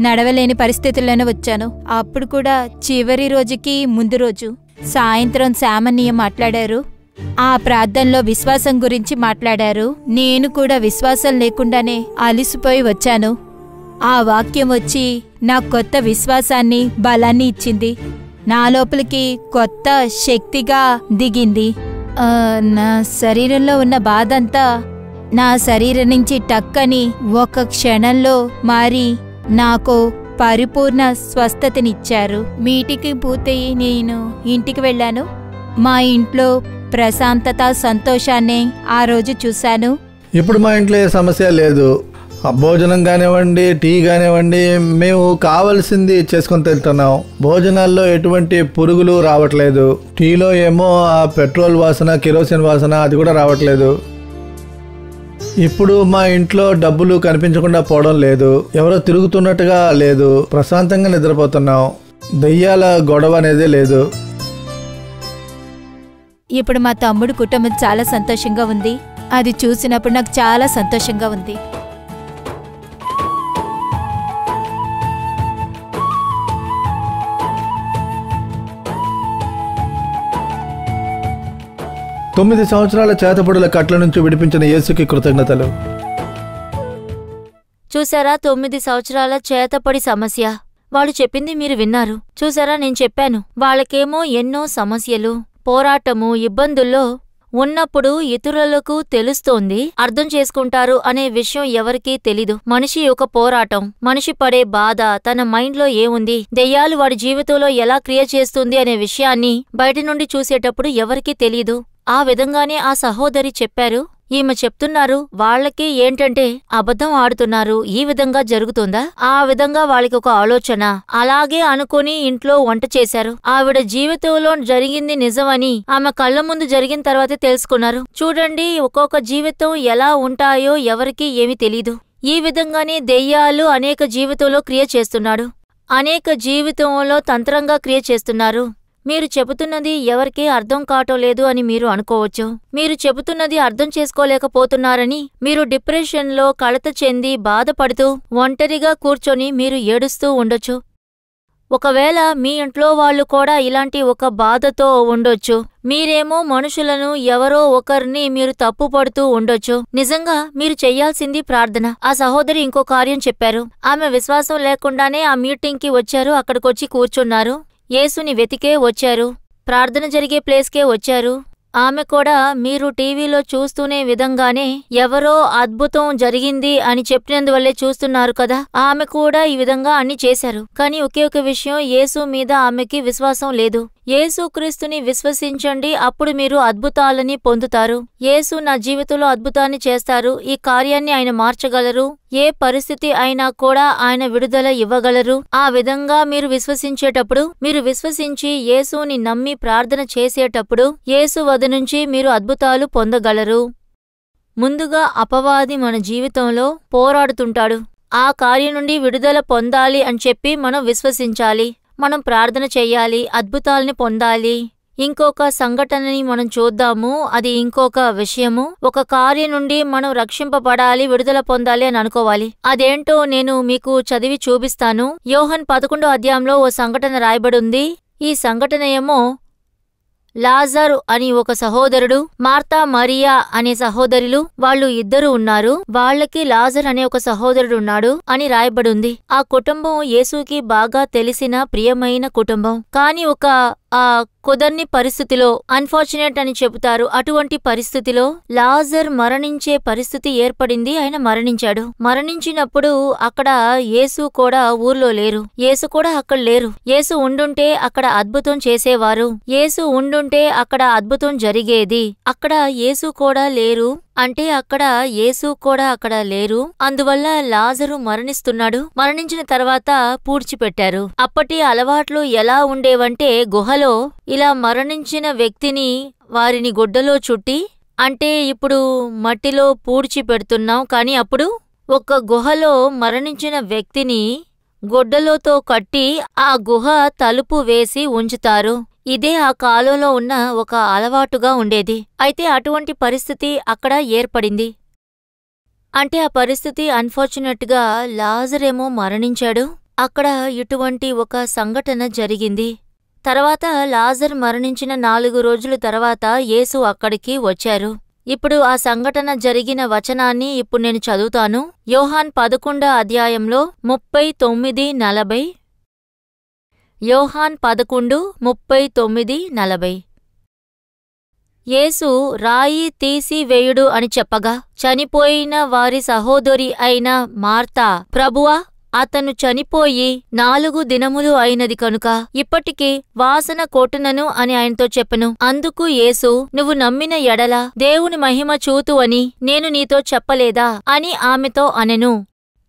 నడవలేని పరిస్థితుల్లోనే వచ్చాను. అప్పుడు కూడా చివరి రోజుకి ముందు రోజు సాయంత్రం సామాన్య మాట్లాడారు. ఆ ప్రార్థనలో విశ్వాసం గురించి మాట్లాడారు. నేను కూడా విశ్వాసం లేకుండానే అలిసిపోయి వచ్చాను. ఆ వాక్యం వచ్చి నాకు కొత్త విశ్వాసాన్ని, బలాన్ని ఇచ్చింది. నా లోపలికి కొత్త శక్తిగా దిగింది. నా శరీరంలో ఉన్న బాధంతా నా శరీరం నుంచి టక్కని ఒక క్షణంలో మారి నాకు పరిపూర్ణ స్వస్థతనిచ్చారు. మీటింగ్ పూర్తయి నేను ఇంటికి వెళ్ళాను. మా ఇంట్లో ప్రశాంతత, సంతోషాన్ని ఆ రోజు చూశాను. ఇప్పుడు మా ఇంట్లో ఏ సమస్య లేదు. భోజనం కానివ్వండి, టీ కానివ్వండి, మేము కావలసింది చేసుకొని తింటున్నాం. భోజనాల్లో ఎటువంటి పురుగులు రావట్లేదు. టీలో ఏమో ఆ పెట్రోల్ వాసన, కిరోసిన్ వాసన అది కూడా రావట్లేదు. ఇప్పుడు మా ఇంట్లో డబ్బులు కనిపించకుండా పోవడం లేదు. ఎవరో తిరుగుతున్నట్టుగా లేదు. ప్రశాంతంగా నిద్రపోతున్నాం. దయ్యాల గొడవ అనేది లేదు. ఇప్పుడు మా తమ్ముడు కుటుంబం చాలా సంతోషంగా ఉంది. అది చూసినప్పుడు నాకు చాలా సంతోషంగా ఉంది. తొమ్మిది సంవత్సరాల చేతబడుల కట్ల నుంచి విడిపించిన యేసుకి కృతజ్ఞతలు. చూసారా, 9 సంవత్సరాల చేతపడి సమస్య. వాళ్ళు చెప్పింది మీరు విన్నారు. చూసారా, నేను చెప్పాను. వాళ్ళకేమో ఎన్నో సమస్యలు, పోరాటము, ఇబ్బందుల్లో ఉన్నప్పుడు ఇతరులకు తెలుస్తోంది, అర్థం చేసుకుంటారు అనే విషయం ఎవరికీ తెలీదు. మనిషి యొక్క పోరాటం, మనిషి పడే బాధ, తన మైండ్లో ఏముంది, దెయ్యాలు వాడి జీవితంలో ఎలా క్రియేట్ చేస్తుంది అనే విషయాన్ని బయట నుండి చూసేటప్పుడు ఎవరికీ తెలీదు. ఆ విధంగానే ఆ సహోదరి చెప్పారు. ఈమె చెప్తున్నారు, వాళ్ళకి ఏంటంటే అబద్ధం ఆడుతున్నారు, ఈ విధంగా జరుగుతుందా? ఆ విధంగా వాళ్ళకి ఒక ఆలోచన. అలాగే అనుకుని ఇంట్లో వంట చేశారు. ఆవిడ జీవితంలో జరిగింది నిజమని ఆమె కళ్ళ ముందు జరిగిన తర్వాతే తెలుసుకున్నారు. చూడండి, ఒక్కొక్క జీవితం ఎలా ఉంటాయో ఎవరికీ ఏమీ తెలీదు. ఈ విధంగానే దెయ్యాలు అనేక జీవితంలో క్రియ చేస్తున్నాడు. అనేక జీవితంలో తంత్రంగా క్రియ చేస్తున్నారు. మీరు చెబుతున్నది ఎవరికీ అర్థం కావటం లేదు అని మీరు అనుకోవచ్చు. మీరు చెబుతున్నది అర్థం చేసుకోలేకపోతున్నారని, మీరు డిప్రెషన్లో కలత చెంది బాధపడుతూ ఒంటరిగా కూర్చొని మీరు ఏడుస్తూ ఉండొచ్చు. ఒకవేళ మీ ఇంట్లో వాళ్ళు కూడా ఇలాంటి ఒక బాధతో ఉండొచ్చు. మీరేమో మనుషులను ఎవరో ఒకరిని మీరు తప్పుపడుతూ ఉండొచ్చు. నిజంగా మీరు చెయ్యాల్సింది ప్రార్థన. ఆ సహోదరి ఇంకో కార్యం చెప్పారు. ఆమె విశ్వాసం లేకుండానే ఆ మీటింగ్కి వచ్చారు. అక్కడికొచ్చి కూర్చున్నారు. యేసుని వెతికే వచ్చారు. ప్రార్థన జరిగే ప్లేస్కే వచ్చారు. ఆమె కూడా మీరు టీవీలో చూస్తూనే విధంగానే ఎవరో అద్భుతం జరిగింది అని చెప్పినందువల్లే చూస్తున్నారు కదా. ఆమె కూడా ఈ విధంగా అన్ని చేశారు. కానీ ఒకే ఒక విషయం, యేసు మీద ఆమెకి విశ్వాసం లేదు. యేసుక్రీస్తుని విశ్వసించండి, అప్పుడు మీరు అద్భుతాలని పొందుతారు. యేసు నా జీవితంలో అద్భుతాన్ని చేస్తారు. ఈ కార్యాన్ని ఆయన మార్చగలరు. ఏ పరిస్థితి అయినా కూడా ఆయన విడుదల ఇవ్వగలరు. ఆ విధంగా మీరు విశ్వసించేటప్పుడు, మీరు విశ్వసించి యేసుని నమ్మి ప్రార్థన చేసేటప్పుడు యేసు వద్ద నుంచి మీరు అద్భుతాలు పొందగలరు. ముందుగా అపవాది మన జీవితంలో పోరాడుతుంటాడు. ఆ కార్యం నుండి విడుదల పొందాలి అని చెప్పి మనం విశ్వసించాలి. మనం ప్రార్థన చెయ్యాలి, అద్భుతాల్ని పొందాలి. ఇంకొక సంఘటనని మనం చూద్దాము. అది ఇంకొక విషయము. ఒక కార్యం నుండి మనం రక్షింపబడాలి, విడుదల పొందాలి అని అనుకోవాలి. అదేంటో నేను మీకు చదివి చూపిస్తాను. యోహన్ 11వ అధ్యాయంలో ఓ సంఘటన రాయబడింది. ఈ సంఘటన ఏమో లాజరు అని ఒక సహోదరుడు, మార్తా మరియా అనే సహోదరులు, వాళ్ళు ఇద్దరు ఉన్నారు. వాళ్ళకి లాజర్ అనే ఒక సహోదరుడు ఉన్నాడు అని రాయబడింది. ఆ కుటుంబం యేసుకి బాగా తెలిసిన ప్రియమైన కుటుంబం. కాని ఆ కుదర్ని పరిస్థితిలో, అన్ఫార్చునేట్ అని చెబుతారు, అటువంటి పరిస్థితిలో లాజర్ మరణించే పరిస్థితి ఏర్పడింది. ఆయన మరణించాడు. మరణించినప్పుడు అక్కడ యేసు కూడా ఊర్లో లేరు. యేసు కూడా అక్కడ లేరు. యేసు ఉండుంటే అక్కడ అద్భుతం చేసేవారు. యేసు ఉండుంటే అక్కడ అద్భుతం జరిగేది. అక్కడ యేసు కూడా లేరు అంటే అక్కడ యేసు కూడా అక్కడ లేరు. అందువల్ల లాజరు మరణిస్తున్నాడు. మరణించిన తర్వాత పూడ్చిపెట్టారు. అప్పటి అలవాట్లు ఎలా ఉండేవంటే, గుహలో ఇలా మరణించిన వ్యక్తిని వారిని గుడ్డలో చుట్టి, అంటే ఇప్పుడు మట్టిలో పూడ్చిపెడుతున్నాం, కాని అప్పుడు ఒక గుహలో మరణించిన వ్యక్తిని గుడ్డలోతో కట్టి ఆ గుహ తలుపు వేసి ఉంచుతారు. ఇదే ఆ కాలంలో ఉన్న ఒక అలవాటుగా ఉండేది. అయితే అటువంటి పరిస్థితి అక్కడ ఏర్పడింది. అంటే ఆ పరిస్థితి అన్ఫార్చునేట్గా లాజరేమో మరణించాడు. అక్కడ ఇటువంటి ఒక సంఘటన జరిగింది. తర్వాత లాజర్ మరణించిన 4 రోజుల తర్వాత యేసు అక్కడికి వచ్చారు. ఇప్పుడు ఆ సంఘటన జరిగిన వచనాన్ని ఇప్పుడు నేను చదువుతాను. యోహాన్ 11వ అధ్యాయంలో 39-40. యోహాన్ 11:39-40. యేసు రాయి తీసివేయుడు అని చెప్పగా, చనిపోయిన వారి సహోదరి అయిన మార్తా, ప్రభువా, అతను చనిపోయి 4 దినములు అయినది కనుక ఇప్పటికి వాసన కొట్టునను అని ఆయనతో చెప్పెను. అందుకు యేసు, నువ్వు నమ్మిన ఎడల దేవుని మహిమ చూతు అని నేను నీతో చెప్పలేదా అని ఆమెతో అనెను.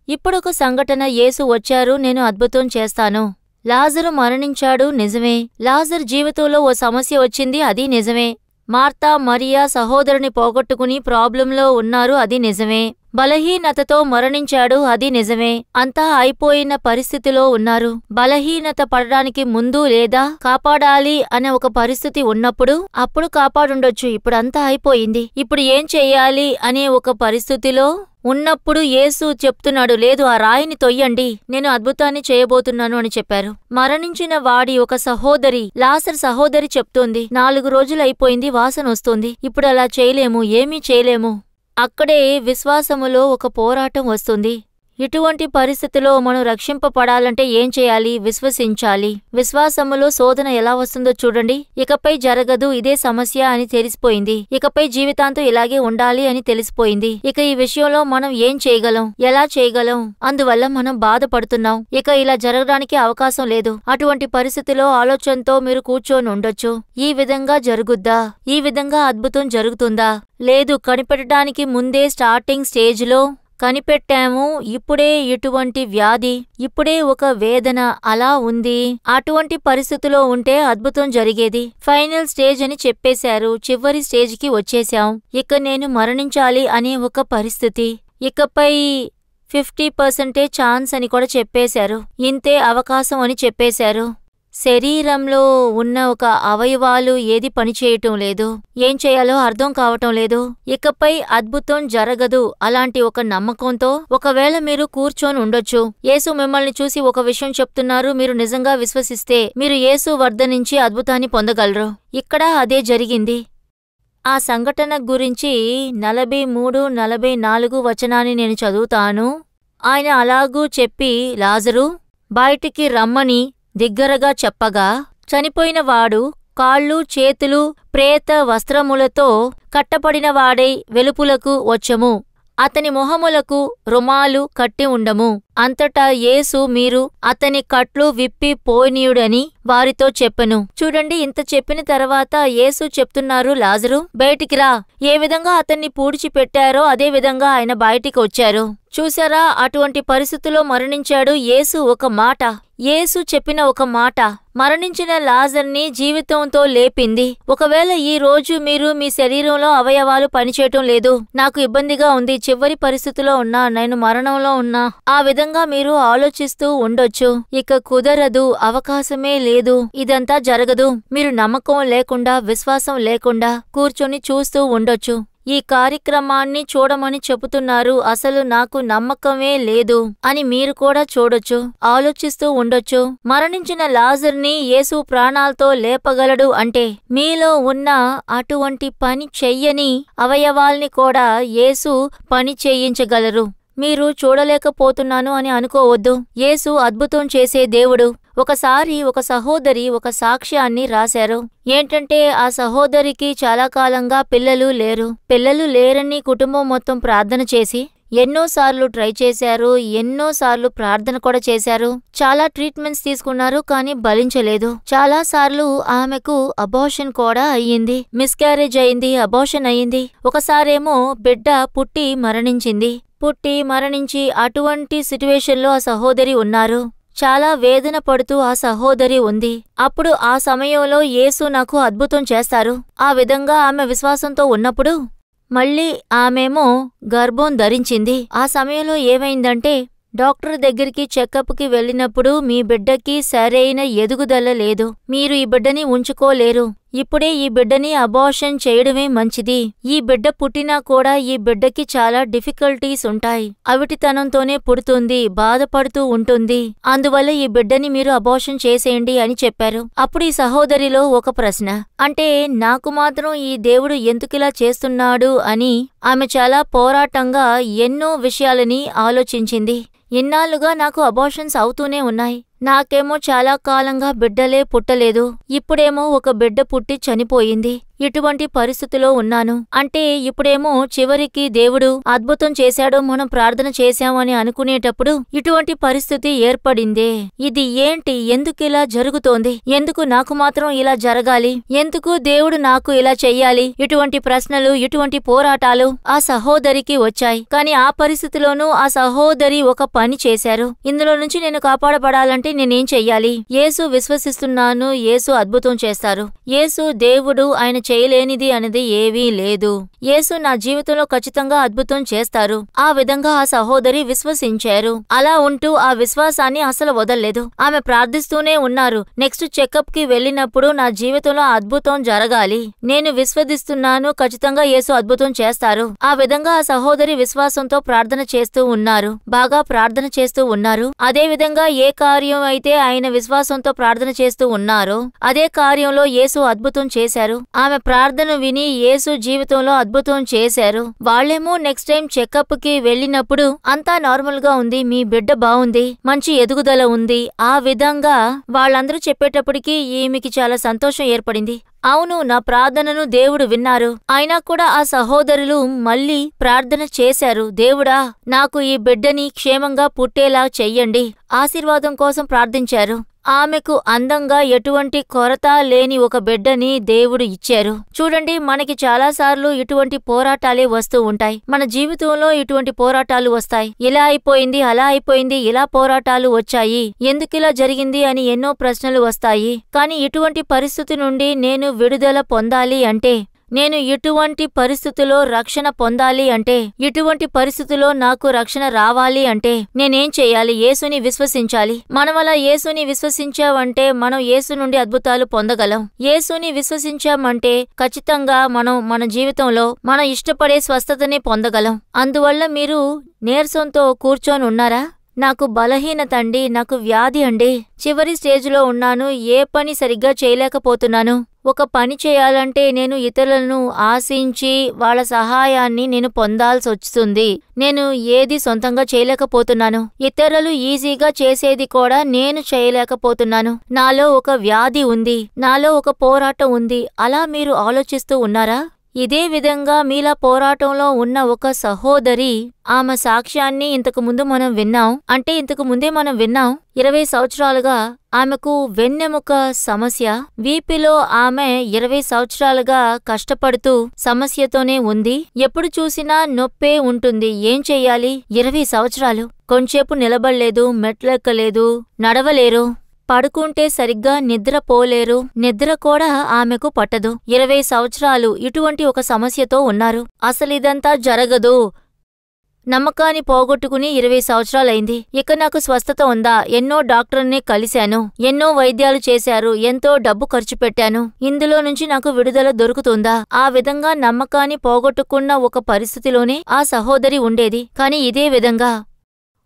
ఇప్పుడొక సంఘటన. యేసు వచ్చారు, నేను అద్భుతం చేస్తాను. లాజరు మరణించాడు, నిజమే. లాజర్ జీవితంలో ఓ సమస్య వచ్చింది, అది నిజమే. మార్తా మరియా సహోదరుని పోగొట్టుకుని ప్రాబ్లంలో ఉన్నారు, అది నిజమే. బలహీనతతో మరణించాడు, అది నిజమే. అంతా అయిపోయిన పరిస్థితిలో ఉన్నారు. బలహీనత పడడానికి ముందు లేదా కాపాడాలి అనే ఒక పరిస్థితి ఉన్నప్పుడు అప్పుడు కాపాడుండొచ్చు. ఇప్పుడంతా అయిపోయింది, ఇప్పుడు ఏం చెయ్యాలి అనే ఒక పరిస్థితిలో ఉన్నప్పుడు యేసు చెప్తున్నాడు, లేదు, ఆ రాయిని తొయ్యండి, నేను అద్భుతాన్ని చేయబోతున్నాను అని చెప్పారు. మరణించిన వాడి ఒక సహోదరి, లాజర్ సహోదరి చెప్తోంది, 4 రోజులైపోయింది, వాసన వస్తోంది, ఇప్పుడు అలా చేయలేము, ఏమీ చేయలేము. అక్కడే విశ్వాసములో ఒక పోరాటం వస్తుంది. ఇటువంటి పరిస్థితిలో మనం రక్షింపబడాలంటే ఏం చేయాలి? విశ్వసించాలి. విశ్వాసములో శోధన ఎలా వస్తుందో చూడండి. ఇకపై జరగదు, ఇదే సమస్య అని తెలిసిపోయింది. ఇకపై జీవితాంతం ఇలాగే ఉండాలి అని తెలిసిపోయింది. ఇక ఈ విషయంలో మనం ఏం చేయగలం, ఎలా చేయగలం? అందువల్ల మనం బాధపడుతున్నాం. ఇక ఇలా జరగడానికి అవకాశం లేదు. అటువంటి పరిస్థితిలో ఆలోచనతో మీరు కూర్చొని ఉండొచ్చు. ఈ విధంగా జరుగుద్దా? ఈ విధంగా అద్భుతం జరుగుతుందా? లేదు, కనిపెట్టడానికి ముందే స్టార్టింగ్ స్టేజ్లో కనిపెట్టాము, ఇప్పుడే ఇటువంటి వ్యాధి, ఇప్పుడే ఒక వేదన అలా ఉంది. అటువంటి పరిస్థితిలో ఉంటే అద్భుతం జరిగేది. ఫైనల్ స్టేజ్ అని చెప్పేశారు, చివరి స్టేజ్కి వచ్చేశాం. ఇక నేను మరణించాలి అనే ఒక పరిస్థితి. ఇకపై 50% ఛాన్స్ అని కూడా చెప్పేశారు. ఇంతే అవకాశం అని చెప్పేశారు. శరీరంలో ఉన్న ఒక అవయవాలు ఏది పనిచేయటం లేదు. ఏం చేయాలో అర్థం కావటం లేదు. ఇకపై అద్భుతం జరగదు అలాంటి ఒక నమ్మకంతో ఒకవేళ మీరు కూర్చొని ఉండొచ్చు. యేసు మిమ్మల్ని చూసి ఒక విషయం చెప్తున్నారు. మీరు నిజంగా విశ్వసిస్తే మీరు యేసు వద్ద నుంచి అద్భుతాన్ని పొందగలరు. ఇక్కడ అదే జరిగింది. ఆ సంఘటన గురించి 43-44 వచనాన్ని నేను చదువుతాను. ఆయన అలాగూ చెప్పి లాజరు బయటికి రమ్మని దిగ్గరగా చెప్పగా, చనిపోయినవాడు కాళ్ళు చేతులు ప్రేత వస్త్రములతో కట్టపడినవాడై వెలుపులకు వచ్చెము. అతని మొహములకు రుమాలు కట్టి ఉండము. అంతటా యేసు, మీరు అతని కట్లు విప్పి పోనీయుడని వారితో చెప్పెను. చూడండి, ఇంత చెప్పిన తర్వాత యేసు చెప్తున్నారు, లాజరు బయటికి రా. ఏ విధంగా అతన్ని పూడ్చిపెట్టారో అదే విధంగా ఆయన బయటికి వచ్చారు. చూసారా, అటువంటి పరిస్థితుల్లో మరణించాడు. యేసు ఒక మాట, యేసు చెప్పిన ఒక మాట మరణించిన లాజర్ని జీవితంతో లేపింది. ఒకవేళ ఈ రోజు మీరు మీ శరీరంలో అవయవాలు పనిచేయటం లేదు, నాకు ఇబ్బందిగా ఉంది, చివరి పరిస్థితిలో ఉన్నా, నేను మరణంలో ఉన్నా, ఆ విధంగా మీరు ఆలోచిస్తూ ఉండొచ్చు. ఇక కుదరదు, అవకాశమే లేదు, ఇదంతా జరగదు, మీరు నమ్మకం లేకుండా, విశ్వాసం లేకుండా కూర్చొని చూస్తూ ఉండొచ్చు. ఈ కార్యక్రమాన్ని చూడమని చెబుతున్నారు, అసలు నాకు నమ్మకమే లేదు అని మీరు కూడా చూడొచ్చు, ఆలోచిస్తూ ఉండొచ్చు. మరణించిన లాజర్ని యేసు ప్రాణాలతో లేపగలడు అంటే మీలో ఉన్న అటువంటి పని చెయ్యని అవయవాల్ని కూడా యేసు పని చేయించగలరు. మీరు చూడలేకపోతున్నాను అని అనుకోవద్దు. యేసు అద్భుతం చేసే దేవుడు. ఒకసారి ఒక సహోదరి ఒక సాక్ష్యాన్ని రాశారు. ఏంటంటే ఆ సహోదరికి చాలా కాలంగా పిల్లలు లేరని కుటుంబం మొత్తం ప్రార్థన చేసి ఎన్నోసార్లు ట్రై చేశారు, ఎన్నోసార్లు ప్రార్థన కూడా చేశారు, చాలా ట్రీట్మెంట్స్ తీసుకున్నారు, కానీ ఫలించలేదు. చాలా సార్లు ఆమెకు అబార్షన్ కూడా అయ్యింది, మిస్క్యారేజ్ అయింది, అబార్షన్ అయ్యింది. ఒకసారేమో బిడ్డ పుట్టి మరణించి అటువంటి సిట్యువేషన్లో ఆ సహోదరి ఉన్నారు. చాలా వేదన పడుతూ ఆ సహోదరి ఉంది. అప్పుడు ఆ సమయంలో యేసు నాకు అద్భుతం చేస్తారు. ఆ విధంగా ఆమె విశ్వాసంతో ఉన్నప్పుడు మళ్ళీ ఆమెమో గర్భం ధరించింది. ఆ సమయంలో ఏమైందంటే డాక్టర్ దగ్గరికి చెకప్కి వెళ్ళినప్పుడు మీ బిడ్డకి సరైన ఎదుగుదల లేదు, మీరు ఈ బిడ్డని ఉంచుకోలేరు, ఇప్పుడే ఈ బిడ్డని అబార్షన్ చేయడమే మంచిది. ఈ బిడ్డ పుట్టినా కూడా ఈ బిడ్డకి చాలా డిఫికల్టీస్ ఉంటాయి, అవిటితనంతోనే పుడుతుంది, బాధపడుతూ ఉంటుంది, అందువల్ల ఈ బిడ్డని మీరు అబార్షన్ చేసేయండి అని చెప్పారు. అప్పుడు ఈ సహోదరిలో ఒక ప్రశ్న, అంటే నాకు మాత్రం ఈ దేవుడు ఎందుకిలా చేస్తున్నాడు అని ఆమె చాలా పోరాటంగా ఎన్నో విషయాలని ఆలోచించింది. ఇన్నాళ్లుగా నాకు అబార్షన్స్ అవుతూనే ఉన్నాయి, నాకేమో చాలా కాలంగా బిడ్డలే పుట్టలేదు, ఇప్పుడేమో ఒక బిడ్డ పుట్టి చనిపోయింది, ఇటువంటి పరిస్థితిలో ఉన్నాను. అంటే ఇప్పుడేమో చివరికి దేవుడు అద్భుతం చేశాడో మనం ప్రార్థన చేశామని అనుకునేటప్పుడు ఇటువంటి పరిస్థితి ఏర్పడిందే. ఇది ఏంటి, ఎందుకిలా జరుగుతోంది, ఎందుకు నాకు మాత్రం ఇలా జరగాలి, ఎందుకు దేవుడు నాకు ఇలా చెయ్యాలి, ఇటువంటి ప్రశ్నలు, ఇటువంటి పోరాటాలు ఆ సహోదరికి వచ్చాయి. కానీ ఆ పరిస్థితిలోనూ ఆ సహోదరి ఒక పని చేశారు. ఇందులో నుంచి నేను కాపాడబడాలంటే నేనేం చెయ్యాలి? యేసు విశ్వసిస్తున్నాను, యేసు అద్భుతం చేస్తారు, యేసు దేవుడు, ఆయన చేయలేనిది అనేది ఏవీ లేదు, యేసు నా జీవితంలో ఖచ్చితంగా అద్భుతం చేస్తారు. ఆ విధంగా ఆ సహోదరి విశ్వసించారు. అలా ఉంటూ ఆ విశ్వాసాన్ని అసలు వదల్లేదు. ఆమె ప్రార్థిస్తూనే ఉన్నారు, నెక్స్ట్ చెకప్ కి వెళ్ళినప్పుడు నా జీవితంలో అద్భుతం జరగాలి, నేను విశ్వసిస్తున్నాను, ఖచ్చితంగా యేసు అద్భుతం చేస్తారు. ఆ విధంగా ఆ సహోదరి విశ్వాసంతో ప్రార్థన చేస్తూ ఉన్నారు, బాగా ప్రార్థన చేస్తూ ఉన్నారు. అదే విధంగా ఏ కార్యం అయితే ఆయన విశ్వాసంతో ప్రార్థన చేస్తూ ఉన్నారో అదే కార్యంలో యేసు అద్భుతం చేశారు. ఆమె ప్రార్థన విని యేసు జీవితంలో అద్భుతం చేశారు. వాళ్ళేమో నెక్స్ట్ టైం చెకప్ కి వెళ్ళినప్పుడు అంతా నార్మల్ గా ఉంది, మీ బిడ్డ బాగుంది, మంచి ఎదుగుదల ఉంది, ఆ విధంగా వాళ్ళందరూ చెప్పేటప్పటికీ ఈమెకి చాలా సంతోషం ఏర్పడింది. అవును, నా ప్రార్థనను దేవుడు విన్నారు. అయినా కూడా ఆ సహోదరులు మళ్ళీ ప్రార్థన చేశారు, దేవుడా నాకు ఈ బిడ్డని క్షేమంగా పుట్టేలా చెయ్యండి, ఆశీర్వాదం కోసం ప్రార్థించారు. ఆమెకు అందంగా ఎటువంటి కొరత లేని ఒక బిడ్డని దేవుడు ఇచ్చారు. చూడండి, మనకి చాలాసార్లు ఇటువంటి పోరాటాలే వస్తూ ఉంటాయి. మన జీవితంలో ఇటువంటి పోరాటాలు వస్తాయి. ఇలా అయిపోయింది, అలా అయిపోయింది, ఇలా పోరాటాలు వచ్చాయి, ఎందుకిలా జరిగింది అని ఎన్నో ప్రశ్నలు వస్తాయి. కానీ ఇటువంటి పరిస్థితి నుండి నేను విడుదల పొందాలి అంటే, నేను ఇటువంటి పరిస్థితిలో రక్షణ పొందాలి అంటే, ఇటువంటి పరిస్థితిలో నాకు రక్షణ రావాలి అంటే నేనేం చేయాలి? యేసుని విశ్వసించాలి. మనం అలా యేసుని విశ్వసించామంటే మనం యేసు నుండి అద్భుతాలు పొందగలం. యేసుని విశ్వసించామంటే ఖచ్చితంగా మనం మన జీవితంలో మనం ఇష్టపడే స్వస్థతని పొందగలం. అందువల్ల మీరు నీరసంతో కూర్చొని ఉన్నారా? నాకు బలహీనత అండి, నాకు వ్యాధి అండి, చివరి స్టేజ్లో ఉన్నాను, ఏ పని సరిగ్గా చేయలేకపోతున్నాను, ఒక పని చేయాలంటే నేను ఇతరులను ఆశించి వాళ్ళ సహాయాన్ని నేను పొందాల్సి వస్తుంది, నేను ఏది సొంతంగా చేయలేకపోతున్నాను, ఇతరులు ఈజీగా చేసేది కూడా నేను చేయలేకపోతున్నాను, నాలో ఒక వ్యాధి ఉంది, నాలో ఒక పోరాటం ఉంది. అలా మీరు ఆలోచిస్తూ ఉన్నారా? ఇదే విధంగా మీలా పోరాటంలో ఉన్న ఒక సహోదరి, ఆమె సాక్ష్యాన్ని ఇంతకుముందు మనం విన్నాం. అంటే ఇంతకు ముందే మనం విన్నాం. 20 సంవత్సరాలుగా ఆమెకు వెన్నెముక సమస్య. వీపిలో ఆమె 20 సంవత్సరాలుగా కష్టపడుతూ సమస్యతోనే ఉంది. ఎప్పుడు చూసినా నొప్పే ఉంటుంది. ఏం చెయ్యాలి? 20 సంవత్సరాలు కొంచేపు నిలబడలేదు, మెట్లెక్కలేదు, నడవలేరు. పడుకుంటే సరిగ్గా నిద్రపోలేరు. నిద్ర కూడా ఆమెకు పట్టదు. 20 సంవత్సరాలు ఇటువంటి ఒక సమస్యతో ఉన్నారు. అసలిదంతా జరగదు. నమ్మకాన్ని పోగొట్టుకుని 20 సంవత్సరాలైంది. ఇక నాకు స్వస్థత ఉందా? ఎన్నో డాక్టర్ని కలిశాను, ఎన్నో వైద్యాలు చేశారు, ఎంతో డబ్బు ఖర్చు పెట్టాను. ఇందులో నుంచి నాకు విడుదల దొరుకుతుందా? ఆ విధంగా నమ్మకాన్ని పోగొట్టుకున్న ఒక పరిస్థితిలోనే ఆ సహోదరి ఉండేది. కాని ఇదే విధంగా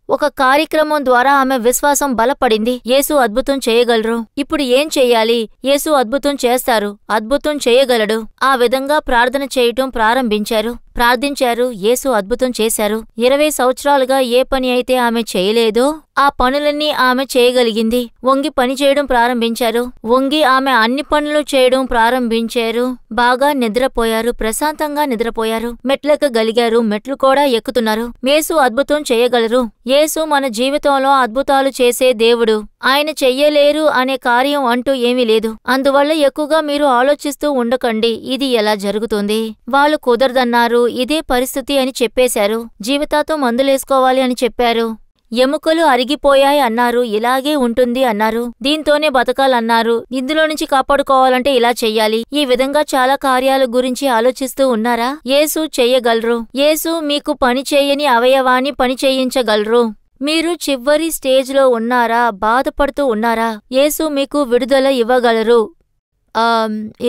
ఒక కార్యక్రమం ద్వారా ఆమె విశ్వాసం బలపడింది. యేసు అద్భుతం చేయగలరు. ఇప్పుడు ఏం చెయ్యాలి? యేసు అద్భుతం చేస్తారు, అద్భుతం చేయగలడు. ఆ విధంగా ప్రార్థన చేయటం ప్రారంభించారు. ప్రార్థించారు. యేసు అద్భుతం చేశారు. 20 సంవత్సరాలుగా ఏ పని అయితే ఆమె చేయలేదో ఆ పనులన్నీ ఆమె చేయగలిగింది. వంగి పని చేయడం ప్రారంభించారు. వంగి ఆమె అన్ని పనులు చేయడం ప్రారంభించారు. బాగా నిద్రపోయారు, ప్రశాంతంగా నిద్రపోయారు. మెట్లెక్కగలిగారు, మెట్లు కూడా ఎక్కుతున్నారు. యేసు అద్భుతం చేయగలరు. యేసు మన జీవితంలో అద్భుతాలు చేసే దేవుడు. ఆయన చెయ్యలేరు అనే కార్యం అంటూ ఏమీ లేదు. అందువల్ల ఎక్కువగా మీరు ఆలోచిస్తూ ఉండకండి, ఇది ఎలా జరుగుతుంది, వాళ్ళు కుదరదన్నారు, ఇదే పరిస్థితి అని చెప్పేశారు. జీవితాతో మందులేసుకోవాలి అని చెప్పారు. ఎముకలు అరిగిపోయాయి అన్నారు, ఇలాగే ఉంటుంది అన్నారు. దీంతోనే బతకాలన్నారు. ఇందులో నుంచి కాపాడుకోవాలంటే ఇలా చెయ్యాలి. ఈ విధంగా చాలా కార్యాల గురించి ఆలోచిస్తూ ఉన్నారా? యేసు చెయ్యగలరు. యేసు మీకు పని చేయని అవయవాన్ని పని చేయించగలరు. మీరు చివరి స్టేజ్లో ఉన్నారా? బాధపడుతూ ఉన్నారా? యేసు మీకు విడుదల ఇవ్వగలరు.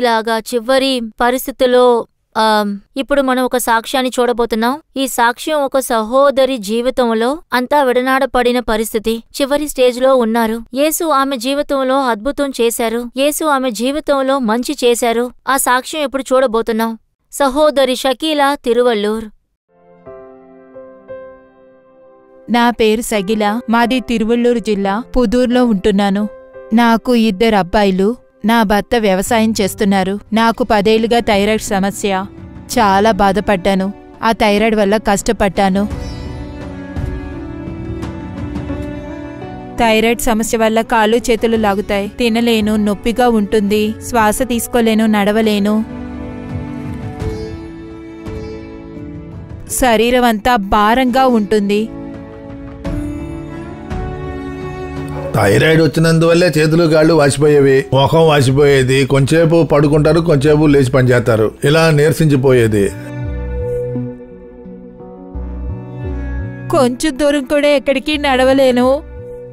ఇలాగా చివరి పరిస్థితిలో ఇప్పుడు మనం ఒక సాక్ష్యాన్ని చూడబోతున్నాం. ఈ సాక్ష్యం ఒక సహోదరి జీవితంలో అంతా విడనాడపడిన పరిస్థితి. చివరి స్టేజ్లో ఉన్నారు. యేసు ఆమె జీవితంలో అద్భుతం చేశారు. యేసు ఆమె జీవితంలో మంచి చేశారు. ఆ సాక్ష్యం ఇప్పుడు చూడబోతున్నాం. సహోదరి షకీలా తిరువల్లూర్. నా పేరు సగిల. మాది తిరువల్లూరు జిల్లా, పుదూర్లో ఉంటున్నాను. నాకు 2 అబ్బాయిలు. నా భర్త వ్యవసాయం చేస్తున్నారు. నాకు 10 ఏళ్లుగా థైరాయిడ్ సమస్య. చాలా బాధపడ్డాను. ఆ థైరాయిడ్ వల్ల కష్టపడ్డాను. థైరాయిడ్ సమస్య వల్ల కాళ్ళు చేతులు లాగుతాయి. తినలేను, నొప్పిగా ఉంటుంది, శ్వాస తీసుకోలేను, నడవలేను. శరీరం అంతా భారంగా ఉంటుంది. థైరాయిడ్ వచ్చినందువల్లే చేతులు కాళ్ళు వాసిపోయేవి, ముఖం వాసిపోయేది. కొంచెంసేపు పడుకుంటారు, కొంచెంసేపు లేచి పనిచేస్తారు. ఇలా నీరసించిపోయేది. కొంచెం దూరం కూడా ఎక్కడికి నడవలేను.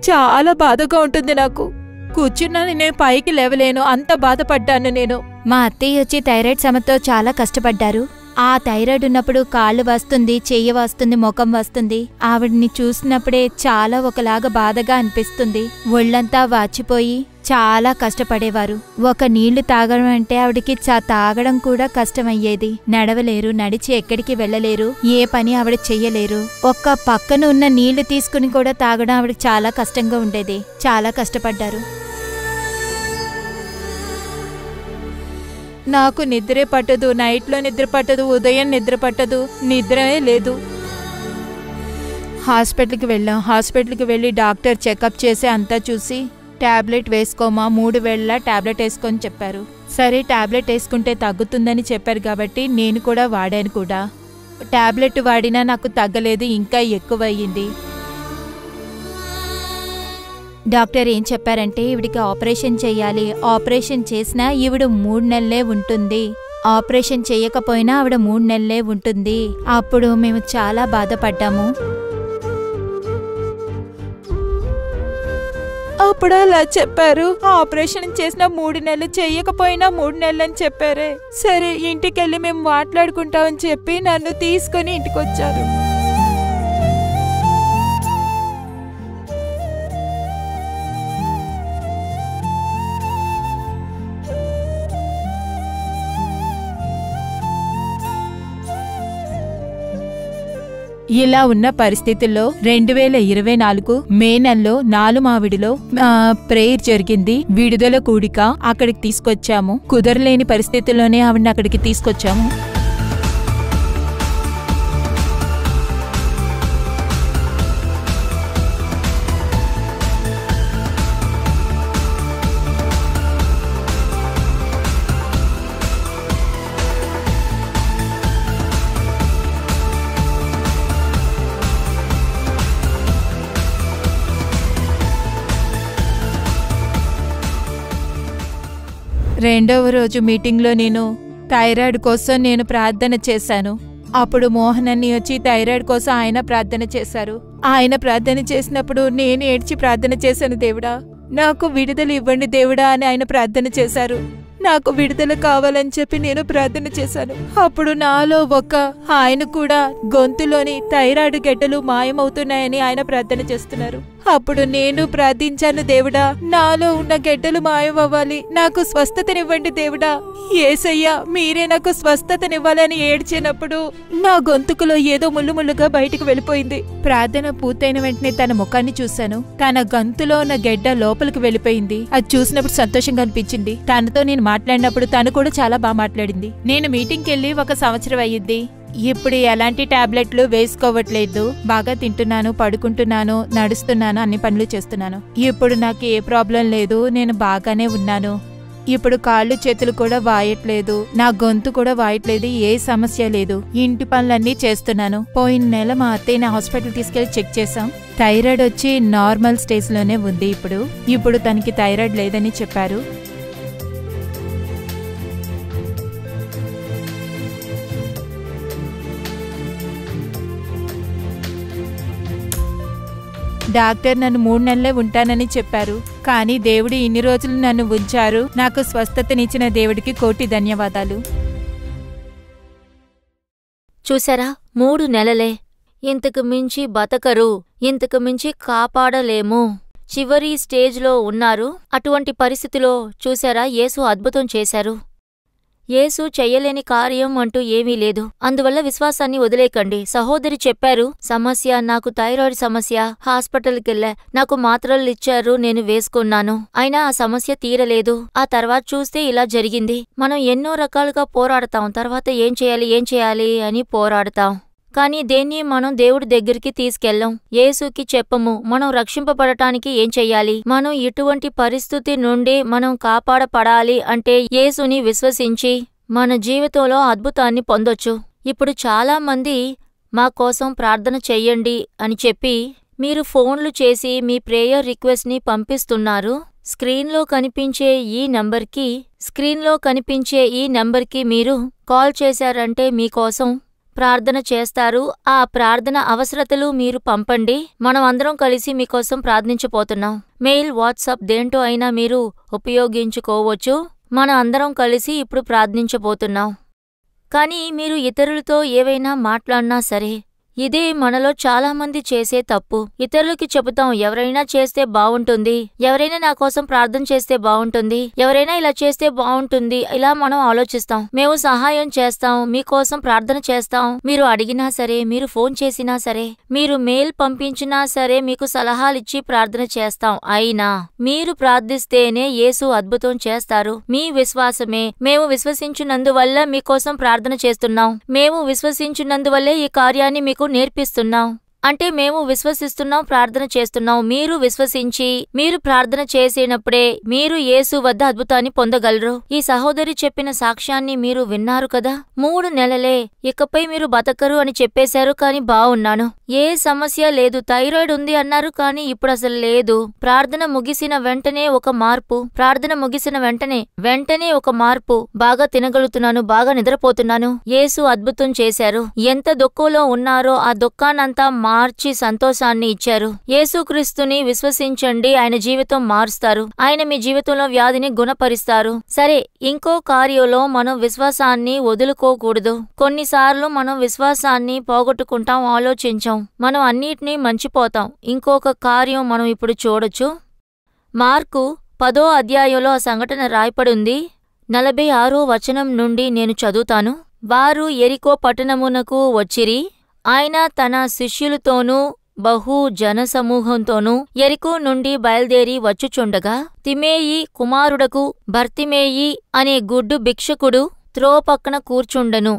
చాలా బాధగా ఉంటుంది నాకు. కూర్చున్నాను, నేను పైకి లేవలేను. అంత బాధపడ్డాను నేను. మా అత్తయ్య వచ్చి థైరాయిడ్ సమస్యతో చాలా కష్టపడ్డారు. ఆ థైరాయిడ్ ఉన్నప్పుడు కాళ్ళు వస్తుంది, చెయ్యి వస్తుంది, ముఖం వస్తుంది. ఆవిడ్ని చూసినప్పుడే చాలా ఒకలాగా బాధగా అనిపిస్తుంది. ఒళ్ళంతా వాచిపోయి చాలా కష్టపడేవారు. ఒక నీళ్లు తాగడం అంటే ఆవిడికి తాగడం కూడా కష్టమయ్యేది. నడవలేరు, నడిచి ఎక్కడికి వెళ్ళలేరు, ఏ పని ఆవిడ చెయ్యలేరు. ఒక్క పక్కన ఉన్న నీళ్లు తీసుకుని కూడా తాగడం ఆవిడకి చాలా కష్టంగా ఉండేది. చాలా కష్టపడ్డారు. నాకు నిద్రే పట్టదు. నైట్లో నిద్ర పట్టదు, ఉదయం నిద్ర పట్టదు, నిద్రే లేదు. హాస్పిటల్కి వెళ్ళాం. హాస్పిటల్కి వెళ్ళి డాక్టర్ చెకప్ చేసి అంతా చూసి టాబ్లెట్ వేసుకోమా, 3 వేళలా టాబ్లెట్ వేసుకొని చెప్పారు. సరే టాబ్లెట్ వేసుకుంటే తగ్గుతుందని చెప్పారు కాబట్టి నేను కూడా వాడాను కూడా. టాబ్లెట్ వాడినా నాకు తగ్గలేదు, ఇంకా ఎక్కువయ్యింది. డాక్టర్ ఏం చెప్పారంటే ఈవిడికి ఆపరేషన్ చెయ్యాలి. ఆపరేషన్ చేసినా ఈవిడ 3 నెలలే ఉంటుంది. ఆపరేషన్ చెయ్యకపోయినా ఆవిడ 3 నెలలే ఉంటుంది. అప్పుడు మేము చాలా బాధపడ్డాము. అప్పుడు అలా చెప్పారు. ఆపరేషన్ చేసిన 3 నెలలు, చెయ్యకపోయినా 3 నెలలు అని చెప్పారే. సరే ఇంటికెళ్ళి మేము మాట్లాడుకుంటామని చెప్పి నన్ను తీసుకుని ఇంటికొచ్చారు. ఇలా ఉన్న పరిస్థితుల్లో 2024 మే నెలలో నాలుమావిడిలో ప్రేయర్ జరిగింది. విడుదల కూడిక అక్కడికి తీసుకొచ్చాము. కుదరలేని పరిస్థితుల్లోనే ఆవిడని అక్కడికి తీసుకొచ్చాము. రెండవ రోజు మీటింగ్లో నేను థైరాయిడ్ కోసం నేను ప్రార్థన చేశాను. అప్పుడు మోహన్ అన్ని వచ్చి థైరాయిడ్ కోసం ఆయన ప్రార్థన చేశారు. ఆయన ప్రార్థన చేసినప్పుడు నేను ఏడ్చి ప్రార్థన చేశాను, దేవుడా నాకు విడుదల ఇవ్వండి దేవుడా అని ఆయన ప్రార్థన చేశారు. నాకు విడుదల కావాలని చెప్పి నేను ప్రార్థన చేశాను. అప్పుడు నాలో ఆయన కూడా గొంతులోని థైరాయిడ్ గడ్డలు మాయమవుతున్నాయని ఆయన ప్రార్థన చేస్తున్నారు. అప్పుడు నేను ప్రార్థించాను, దేవుడా నాలో ఉన్న గడ్డలు మాయమవ్వాలి, నాకు స్వస్థతనివ్వండి దేవుడా, యేసయ్యా మీరే నాకు స్వస్థతనివ్వాలని ఏడ్చినప్పుడు నా గొంతుకులో ఏదో ముళ్ళుముళ్ళుగా బయటికి వెళ్ళిపోయింది. ప్రార్థన పూర్తయిన వెంటనే తన ముఖాన్ని చూశాను. తన గొంతులో ఉన్న గడ్డ లోపలికి వెళ్ళిపోయింది. అది చూసినప్పుడు సంతోషంగా అనిపించింది. తనతో నేను మాట్లాడినప్పుడు తను కూడా చాలా బాగా మాట్లాడింది. నేను మీటింగ్కి వెళ్ళి 1 సంవత్సరం అయ్యింది. ఇప్పుడు ఎలాంటి టాబ్లెట్లు వేసుకోవట్లేదు. బాగా తింటున్నాను, పడుకుంటున్నాను, నడుస్తున్నాను, అన్ని పనులు చేస్తున్నాను. ఇప్పుడు నాకు ఏ ప్రాబ్లం లేదు, నేను బాగానే ఉన్నాను. ఇప్పుడు కాళ్ళు చేతులు కూడా వాయట్లేదు, నా గొంతు కూడా వాయట్లేదు, ఏ సమస్య లేదు. ఇంటి పనులన్నీ చేస్తున్నాను. పోయిన నెల మా అత్తయ్యని హాస్పిటల్ తీసుకెళ్లి చెక్ చేశాం. థైరాయిడ్ వచ్చి నార్మల్ స్టేజ్ లోనే ఉంది. ఇప్పుడు తనకి థైరాయిడ్ లేదని చెప్పారు. డాక్టర్ నన్ను 3 నెలలే ఉంటానని చెప్పారు. కానీ దేవుడు ఇన్ని రోజులు నన్ను ఉంచారు. నాకు స్వస్థతనిచ్చిన దేవుడికి కోటి ధన్యవాదాలు. చూసారా, 3 నెలలే. ఇంతకు మించి బతకరు, ఇంతకు మించి కాపాడలేము. చివరి స్టేజ్లో ఉన్నారు. అటువంటి పరిస్థితిలో చూసారా యేసు అద్భుతం చేశారు. యేసు చెయ్యలేని కార్యం అంటూ ఏమీ లేదు. అందువల్ల విశ్వాసాన్ని వదిలేకండి. సహోదరి చెప్పారు, సమస్య నాకు థైరాయిడ్ సమస్య, హాస్పిటల్కెళ్ళా, నాకు మాత్రలు ఇచ్చారు, నేను వేసుకున్నాను, అయినా ఆ సమస్య తీరలేదు. ఆ తర్వాత చూస్తే ఇలా జరిగింది. మనం ఎన్నో రకాలుగా పోరాడతాం. తర్వాత ఏం చేయాలి అని పోరాడతాం. కానీ దేన్ని మనం దేవుడి దగ్గరికి తీసుకెళ్ళం, యేసుకి చెప్పము. మనం రక్షింపబడటానికి ఏం చెయ్యాలి? మనం ఇటువంటి పరిస్థితి నుండి మనం కాపాడపడాలి అంటే యేసుని విశ్వసించి మన జీవితంలో అద్భుతాన్ని పొందొచ్చు. ఇప్పుడు చాలా మంది మా కోసం ప్రార్థన చెయ్యండి అని చెప్పి మీరు ఫోన్లు చేసి మీ ప్రేయర్ రిక్వెస్ట్ని పంపిస్తున్నారు. స్క్రీన్లో కనిపించే ఈ నంబర్కి మీరు కాల్ చేశారంటే మీకోసం ప్రార్థన చేస్తారు. ఆ ప్రార్థన అవసరతలు మీరు పంపండి. మనం అందరం కలిసి మీకోసం ప్రార్థించబోతున్నాం. మెయిల్, వాట్సాప్ దేంటో అయినా మీరు ఉపయోగించుకోవచ్చు. మనం అందరం కలిసి ఇప్పుడు ప్రార్థించబోతున్నాం. కానీ మీరు ఇతరులతో ఏవైనా మాట్లాడినా సరే, ఇదే మనలో చాలామంది చేసే తప్పు. ఇతరులకి చెబుతాం, ఎవరైనా చేస్తే బావుంటుంది, ఎవరైనా నా కోసం ప్రార్థన చేస్తే బావుంటుంది, ఎవరైనా ఇలా చేస్తే బావుంటుంది, ఇలా మనం ఆలోచిస్తాం. మేము సహాయం చేస్తాం, మీకోసం ప్రార్థన చేస్తాం, మీరు అడిగినా సరే, మీరు ఫోన్ చేసినా సరే, మీరు మెయిల్ పంపించినా సరే మీకు సలహాలిచ్చి ప్రార్థన చేస్తాం. అయినా మీరు ప్రార్థిస్తేనే యేసు అద్భుతం చేస్తారు. మీ విశ్వాసమే. మేము విశ్వసించినందువల్ల మీకోసం ప్రార్థన చేస్తున్నాం. మేము విశ్వసించినందువల్లే ఈ కార్యాన్ని మీకు నేర్పిస్తున్నాం. అంటే మేము విశ్వసిస్తున్నాం, ప్రార్థన చేస్తున్నాం. మీరు విశ్వసించి మీరు ప్రార్థన చేసినప్పుడే మీరు యేసు వద్ద అద్భుతాన్ని పొందగలరు. ఈ సహోదరి చెప్పిన సాక్ష్యాన్ని మీరు విన్నారు కదా. 3 నెలలే, ఇకపై మీరు బతకరు అని చెప్పేశారు, కాని బావున్నాను, ఏ సమస్య లేదు. థైరాయిడ్ ఉంది అన్నారు, కానీ ఇప్పుడు అసలు లేదు. ప్రార్థన ముగిసిన వెంటనే ఒక మార్పు. వెంటనే ఒక మార్పు. బాగా తినగలుగుతున్నాను, బాగా నిద్రపోతున్నాను. యేసు అద్భుతం చేశారు. ఎంత దుఃఖంలో ఉన్నారో ఆ దుఃఖాన్నంతా మార్చి సంతోషాన్ని ఇచ్చారు. యేసుక్రీస్తుని విశ్వసించండి, ఆయన జీవితం మారుస్తారు. ఆయన మీ జీవితంలో వ్యాధిని గుణపరిస్తారు. సరే, ఇంకో కార్యంలో మనం విశ్వాసాన్ని వదులుకోకూడదు. కొన్నిసార్లు మనం విశ్వాసాన్ని పోగొట్టుకుంటాం, ఆలోచించాం, మనం అన్నిటినీ మర్చిపోతాం. ఇంకొక కార్యం మనం ఇప్పుడు చూడొచ్చు. మార్కు 10వ అధ్యాయంలో ఆ సంఘటన రాయపడింది. 46వ వచనం నుండి నేను చదువుతాను. వారు యెరికో పట్టణమునకు వచ్చిరి. ఆయన తన శిష్యులతోనూ బహు జనసమూహంతోనూ యెరికో నుండి బయల్దేరి వచ్చుచుండగా తిమేయి కుమారుడకు బర్తిమేయి అనే గుడ్డు భిక్షకుడు త్రోపక్కన కూర్చుండెను.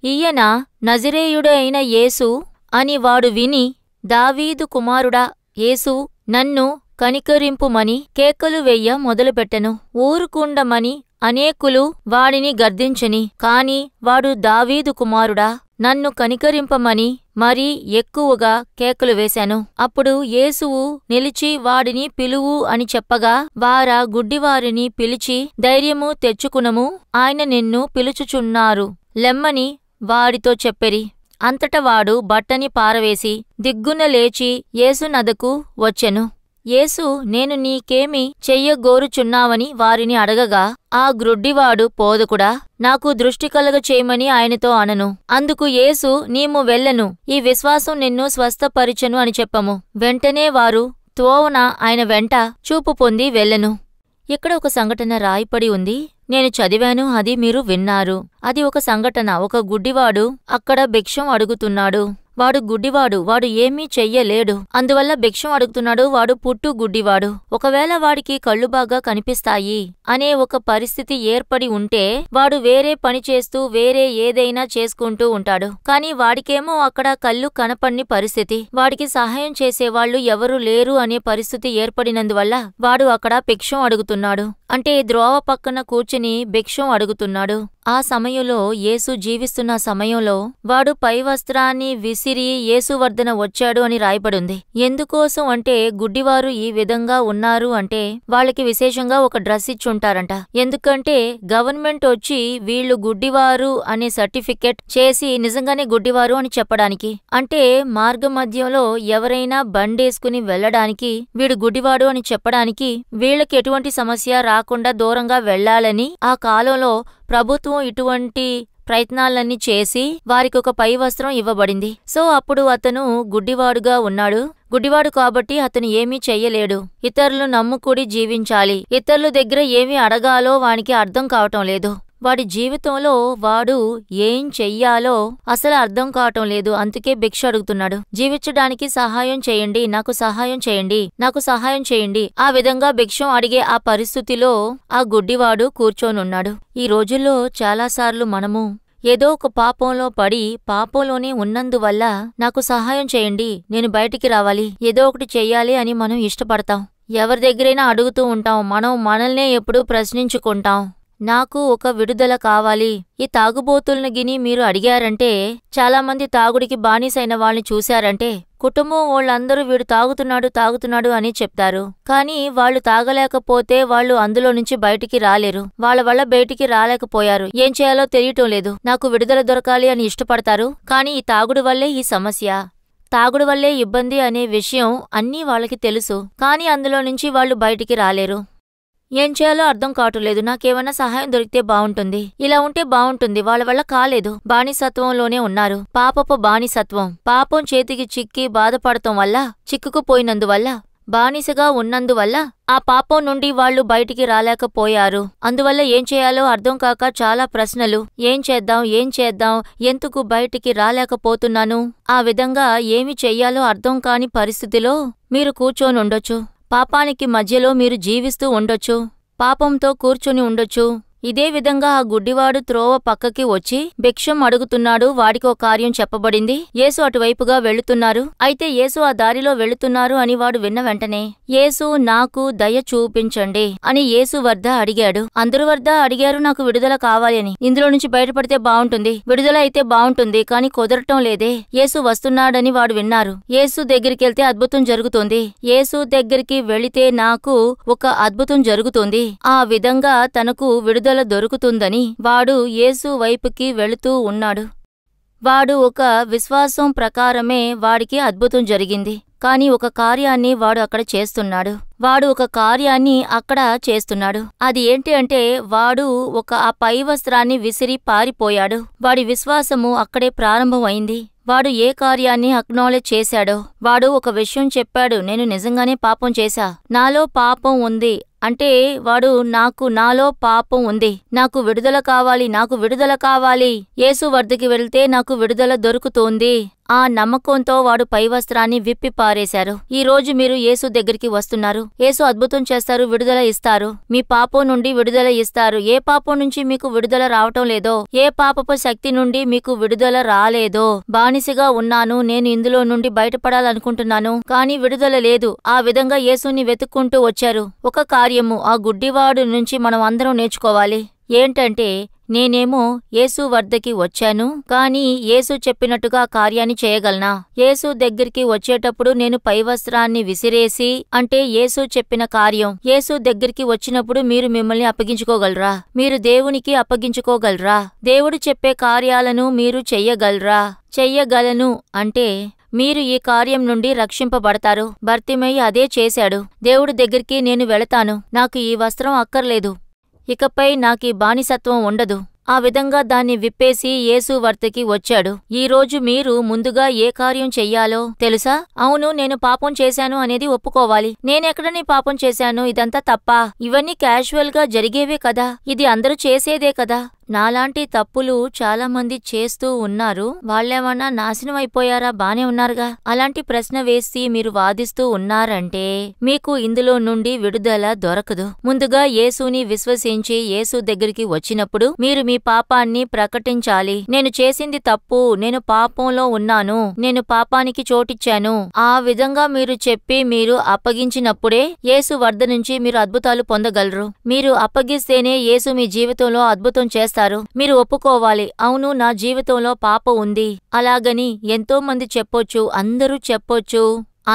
ఈయన నజరేయుడు అయిన యేసు అని వాడు విని, దావీదు కుమారుడా యేసు, నన్ను కనికరింపుమని కేకలు వెయ్య మొదలుపెట్టెను. ఊరుకుండమని అనేకులు వాడిని గర్దించని, కాని వాడు దావీదు కుమారుడా, నన్ను కనికరింపమని మరీ ఎక్కువగా కేకలు వేశాను. అప్పుడు యేసువు నిలిచి వాడిని పిలువు అని చెప్పగా వారా గుడ్డివారిని పిలిచి, ధైర్యము తెచ్చుకునము, ఆయన నిన్ను పిలుచుచున్నారు లెమ్మని వాడితో చెప్పిరి. అంతట వాడు బట్టని పారవేసి దిగ్గున లేచి యేసునదకు వచ్చెను. యేసు, నేను నీకేమి చెయ్యగోరుచున్నావని వారిని అడగగా, ఆ గ్రుడ్డివాడు, బోధకుడా, నాకు దృష్టి కలుగ చేయమని ఆయనతో అనను. అందుకు యేసు, నీము వెళ్ళెను, ఈ విశ్వాసం నిన్ను స్వస్థపరిచెను అని చెప్పము. వెంటనే వారు త్రోవన ఆయన వెంట చూపు పొంది వెళ్ళెను. ఇక్కడ ఒక సంఘటన రాయపడి ఉంది. నేను చదివాను, అది మీరు విన్నారు. అది ఒక సంఘటన. ఒక గుడ్డివాడు అక్కడ భిక్షం అడుగుతున్నాడు. వాడు గుడ్డివాడు, వాడు ఏమీ చెయ్యలేడు. అందువల్ల భిక్షం అడుగుతున్నాడు. వాడు పుట్టు గుడ్డివాడు. ఒకవేళ వాడికి కళ్ళు బాగా కనిపిస్తాయి అనే ఒక పరిస్థితి ఏర్పడి ఉంటే వాడు వేరే పని చేస్తూ వేరే ఏదైనా చేసుకుంటూ ఉంటాడు. కాని వాడికేమో అక్కడ కళ్ళు కనపడని పరిస్థితి, వాడికి సహాయం చేసేవాళ్లు ఎవరూ లేరు అనే పరిస్థితి ఏర్పడినందువల్ల వాడు అక్కడ భిక్షం అడుగుతున్నాడు. అంటే ద్రోవ పక్కన కూర్చుని భిక్షం అడుగుతున్నాడు. ఆ సమయంలో యేసు జీవిస్తున్న సమయంలో వాడు పై వస్త్రాన్ని విసిరి యేసు వద్దన వచ్చాడు అని రాయబడింది. ఎందుకోసం అంటే గుడ్డివారు ఈ విధంగా ఉన్నారు అంటే వాళ్ళకి విశేషంగా ఒక డ్రెస్ ఇచ్చుంటారంట. ఎందుకంటే గవర్నమెంట్ వచ్చి వీళ్ళు గుడ్డివారు అనే సర్టిఫికెట్ చేసి నిజంగానే గుడ్డివారు అని చెప్పడానికి. అంటే మార్గ మధ్యంలో ఎవరైనా బండేసుకుని వెళ్లడానికి వీడు గుడ్డివాడు అని చెప్పడానికి, వీళ్ళకి ఎటువంటి సమస్య రాకుండా దూరంగా వెళ్లాలని ఆ కాలంలో ప్రభుత్వం ఇటువంటి ప్రయత్నాలన్నీ చేసి వారికి ఒక పై వస్త్రం ఇవ్వబడింది. సో అప్పుడు అతను గుడ్డివాడుగా ఉన్నాడు. గుడ్డివాడు కాబట్టి అతను ఏమీ చెయ్యలేడు. ఇతరులు నమ్ముకుడి జీవించాలి. ఇతరుల దగ్గర ఏమి అడగాలో వానికి అర్థం కావటం లేదు. వాడి జీవితంలో వాడు ఏం చెయ్యాలో అసలు అర్థం కావటం లేదు. అందుకే భిక్ష అడుగుతున్నాడు. జీవించడానికి సహాయం చేయండి, నాకు సహాయం చేయండి, నాకు సహాయం చేయండి. ఆ విధంగా భిక్షం అడిగే ఆ పరిస్థితిలో ఆ గుడ్డివాడు కూర్చోనున్నాడు. ఈ రోజుల్లో చాలాసార్లు మనము ఏదో ఒక పాపంలో పడి పాపంలోనే ఉన్నందువల్ల నాకు సహాయం చేయండి, నేను బయటికి రావాలి, ఏదో ఒకటి చెయ్యాలి అని మనం ఇష్టపడతాం. ఎవరి దగ్గరైనా అడుగుతూ ఉంటాం. మనం మనల్నే ఎప్పుడూ ప్రశ్నించుకుంటాం, నాకు ఒక విడుదల కావాలి. ఈ తాగుబోతుల్ని గిని మీరు అడిగారంటే, చాలామంది తాగుడికి బానిసైన వాళ్ళని చూశారంటే కుటుంబం వాళ్ళందరూ వీడు తాగుతున్నాడు అని చెప్తారు. కానీ వాళ్ళు తాగలేకపోతే వాళ్ళు అందులో నుంచి బయటికి రాలేరు. వాళ్ళ వల్ల బయటికి రాలేకపోయారు. ఏం చేయాలో తెలియటం లేదు. నాకు విడుదల దొరకాలి అని ఇష్టపడతారు. కానీ ఈ తాగుడు వల్లే ఈ సమస్య, తాగుడు వల్లే ఇబ్బంది అనే విషయం అన్నీ వాళ్ళకి తెలుసు. కానీ అందులో నుంచి వాళ్ళు బయటికి రాలేరు. ఏం చేయాలో అర్థం కావట్లేదు. నాకేమైనా సహాయం దొరికితే బావుంటుంది, ఇలా ఉంటే బావుంటుంది. వాళ్ళ వల్ల కాలేదు. బానిసత్వంలోనే ఉన్నారు. పాపపు బానిసత్వం. పాపం చేతికి చిక్కి బాధపడటం వల్ల, చిక్కుకుపోయినందువల్ల, బానిసగా ఉన్నందువల్ల ఆ పాపం నుండి వాళ్ళు బయటికి రాలేకపోయారు. అందువల్ల ఏం చేయాలో అర్థం కాక చాలా ప్రశ్నలు. ఏం చేద్దాం, ఎందుకు బయటికి రాలేకపోతున్నాను? ఆ విధంగా ఏమి చెయ్యాలో అర్థం కాని పరిస్థితిలో మీరు కూర్చోనుండొచ్చు. పాపానికి మధ్యలో మీరు జీవిస్తూ ఉండొచ్చు. పాపంతో కూర్చుని ఉండొచ్చు. ఇదే విధంగా ఆ గుడ్డివాడు త్రోవ పక్కకి వచ్చి భిక్షం అడుగుతున్నాడు. వాడికి ఒక కార్యం చెప్పబడింది. యేసు అటువైపుగా వెళుతున్నారు. అయితే యేసు ఆ దారిలో వెళుతున్నారు అని వాడు విన్న వెంటనే, యేసు నాకు దయ చూపించండి అని యేసు వద్ద అడిగాడు. అందరి వద్ద అడిగారు, నాకు విడుదల కావాలి అని. ఇందులో నుంచి బయటపడితే బావుంటుంది, విడుదల అయితే బావుంటుంది, కానీ కుదరటం లేదే. యేసు వస్తున్నాడని వాడు విన్నారు. యేసు దగ్గరికి వెళ్తే అద్భుతం జరుగుతుంది. యేసు దగ్గరికి వెళితే నాకు ఒక అద్భుతం జరుగుతుంది. ఆ విధంగా తనకు విడుదల దొరుకుతుందని వాడు యేసు వైపుకి వెళుతూ ఉన్నాడు. వాడు ఒక విశ్వాసం ప్రకారమే వాడికి అద్భుతం జరిగింది. కాని ఒక కార్యాన్ని వాడు అక్కడ చేస్తున్నాడు. అది ఏంటి అంటే, వాడు ఆ పై వస్త్రాన్ని విసిరి పారిపోయాడు. వాడి విశ్వాసము అక్కడే ప్రారంభమైంది. వాడు ఏ కార్యాన్ని అక్నాలెడ్జ్ చేశాడో, వాడు ఒక విషయం చెప్పాడు, నేను నిజంగానే పాపం చేశా, నాలో పాపం ఉంది అంటే వాడు నాలో పాపం ఉంది, నాకు విడుదల కావాలి, యేసు వద్దకి వెళ్తే నాకు విడుదల దొరుకుతోంది ఆ నమ్మకంతో వాడు పై వస్త్రాన్ని విప్పి పారేశారు. ఈ రోజు మీరు యేసు దగ్గరికి వస్తున్నారు. యేసు అద్భుతం చేస్తారు, విడుదల ఇస్తారు. మీ పాపం నుండి విడుదల ఇస్తారు. ఏ పాపం నుంచి మీకు విడుదల రావటం లేదో, ఏ పాపపు శక్తి నుండి మీకు విడుదల రాలేదో, బానిసగా ఉన్నాను, నేను ఇందులో నుండి బయటపడాలనుకుంటున్నాను, కానీ విడుదల లేదు, ఆ విధంగా యేసుని వెతుక్కుంటూ వచ్చారు. ఒక కార్యము ఆ గుడ్డివాడు నుంచి మనం అందరం నేర్చుకోవాలి. ఏంటంటే, నేనేమో యేసు వద్దకి వచ్చాను, కానీ యేసు చెప్పినట్టుగా కార్యాన్ని చేయగలనా? యేసు దగ్గరికి వచ్చేటప్పుడు నేను పై వస్త్రాన్ని విసిరేసి, అంటే యేసు చెప్పిన కార్యం, యేసు దగ్గరికి వచ్చినప్పుడు మీరు మిమ్మల్ని అప్పగించుకోగలరా? మీరు దేవునికి అప్పగించుకోగలరా? దేవుడు చెప్పే కార్యాలను మీరు చెయ్యగలరా? చెయ్యగలను అంటే మీరు ఈ కార్యం నుండి రక్షింపబడతారు. బర్తిమయి అదే చేశాడు. దేవుడి దగ్గరికి నేను వెళతాను, నాకు ఈ వస్త్రం అక్కర్లేదు, ఇకపై నాకీ బానిసత్వం ఉండదు. ఆ విధంగా దాన్ని విప్పేసి యేసు వద్దకి వచ్చాడు. ఈ రోజు మీరు ముందుగా ఏ కార్యం చెయ్యాలో తెలుసా? అవును, నేను పాపం చేశాను అనేది ఒప్పుకోవాలి. నేనెక్కడని పాపం చేశాను? ఇదంతా తప్పా? ఇవన్నీ క్యాజువల్ గా జరిగేవే కదా, ఇది అందరూ చేసేదే కదా. నాలాంటి తప్పులు చాలా మంది చేస్తూ ఉన్నారు. వాళ్ళేమన్నా నాశనం అయిపోయారా? బానే ఉన్నారుగా. అలాంటి ప్రశ్న వేసి మీరు వాదిస్తూ ఉన్నారంటే మీకు ఇందులో నుండి విడుదల దొరకదు. ముందుగా యేసుని విశ్వసించి యేసు దగ్గరికి వచ్చినప్పుడు మీరు మీ పాపాన్ని ప్రకటించాలి. నేను చేసింది తప్పు, నేను పాపంలో ఉన్నాను, నేను పాపానికి చోటిచ్చాను. ఆ విధంగా మీరు చెప్పి మీరు అప్పగించినప్పుడే యేసు వద్ద నుంచి మీరు అద్భుతాలు పొందగలరు. మీరు అప్పగిస్తేనే యేసు మీ జీవితంలో అద్భుతం చేస్తారు. మీరు ఒప్పుకోవాలి, అవును నా జీవితంలో పాపం ఉంది. అలాగని ఎంతో మంది చెప్పొచ్చు, అందరూ చెప్పొచ్చు,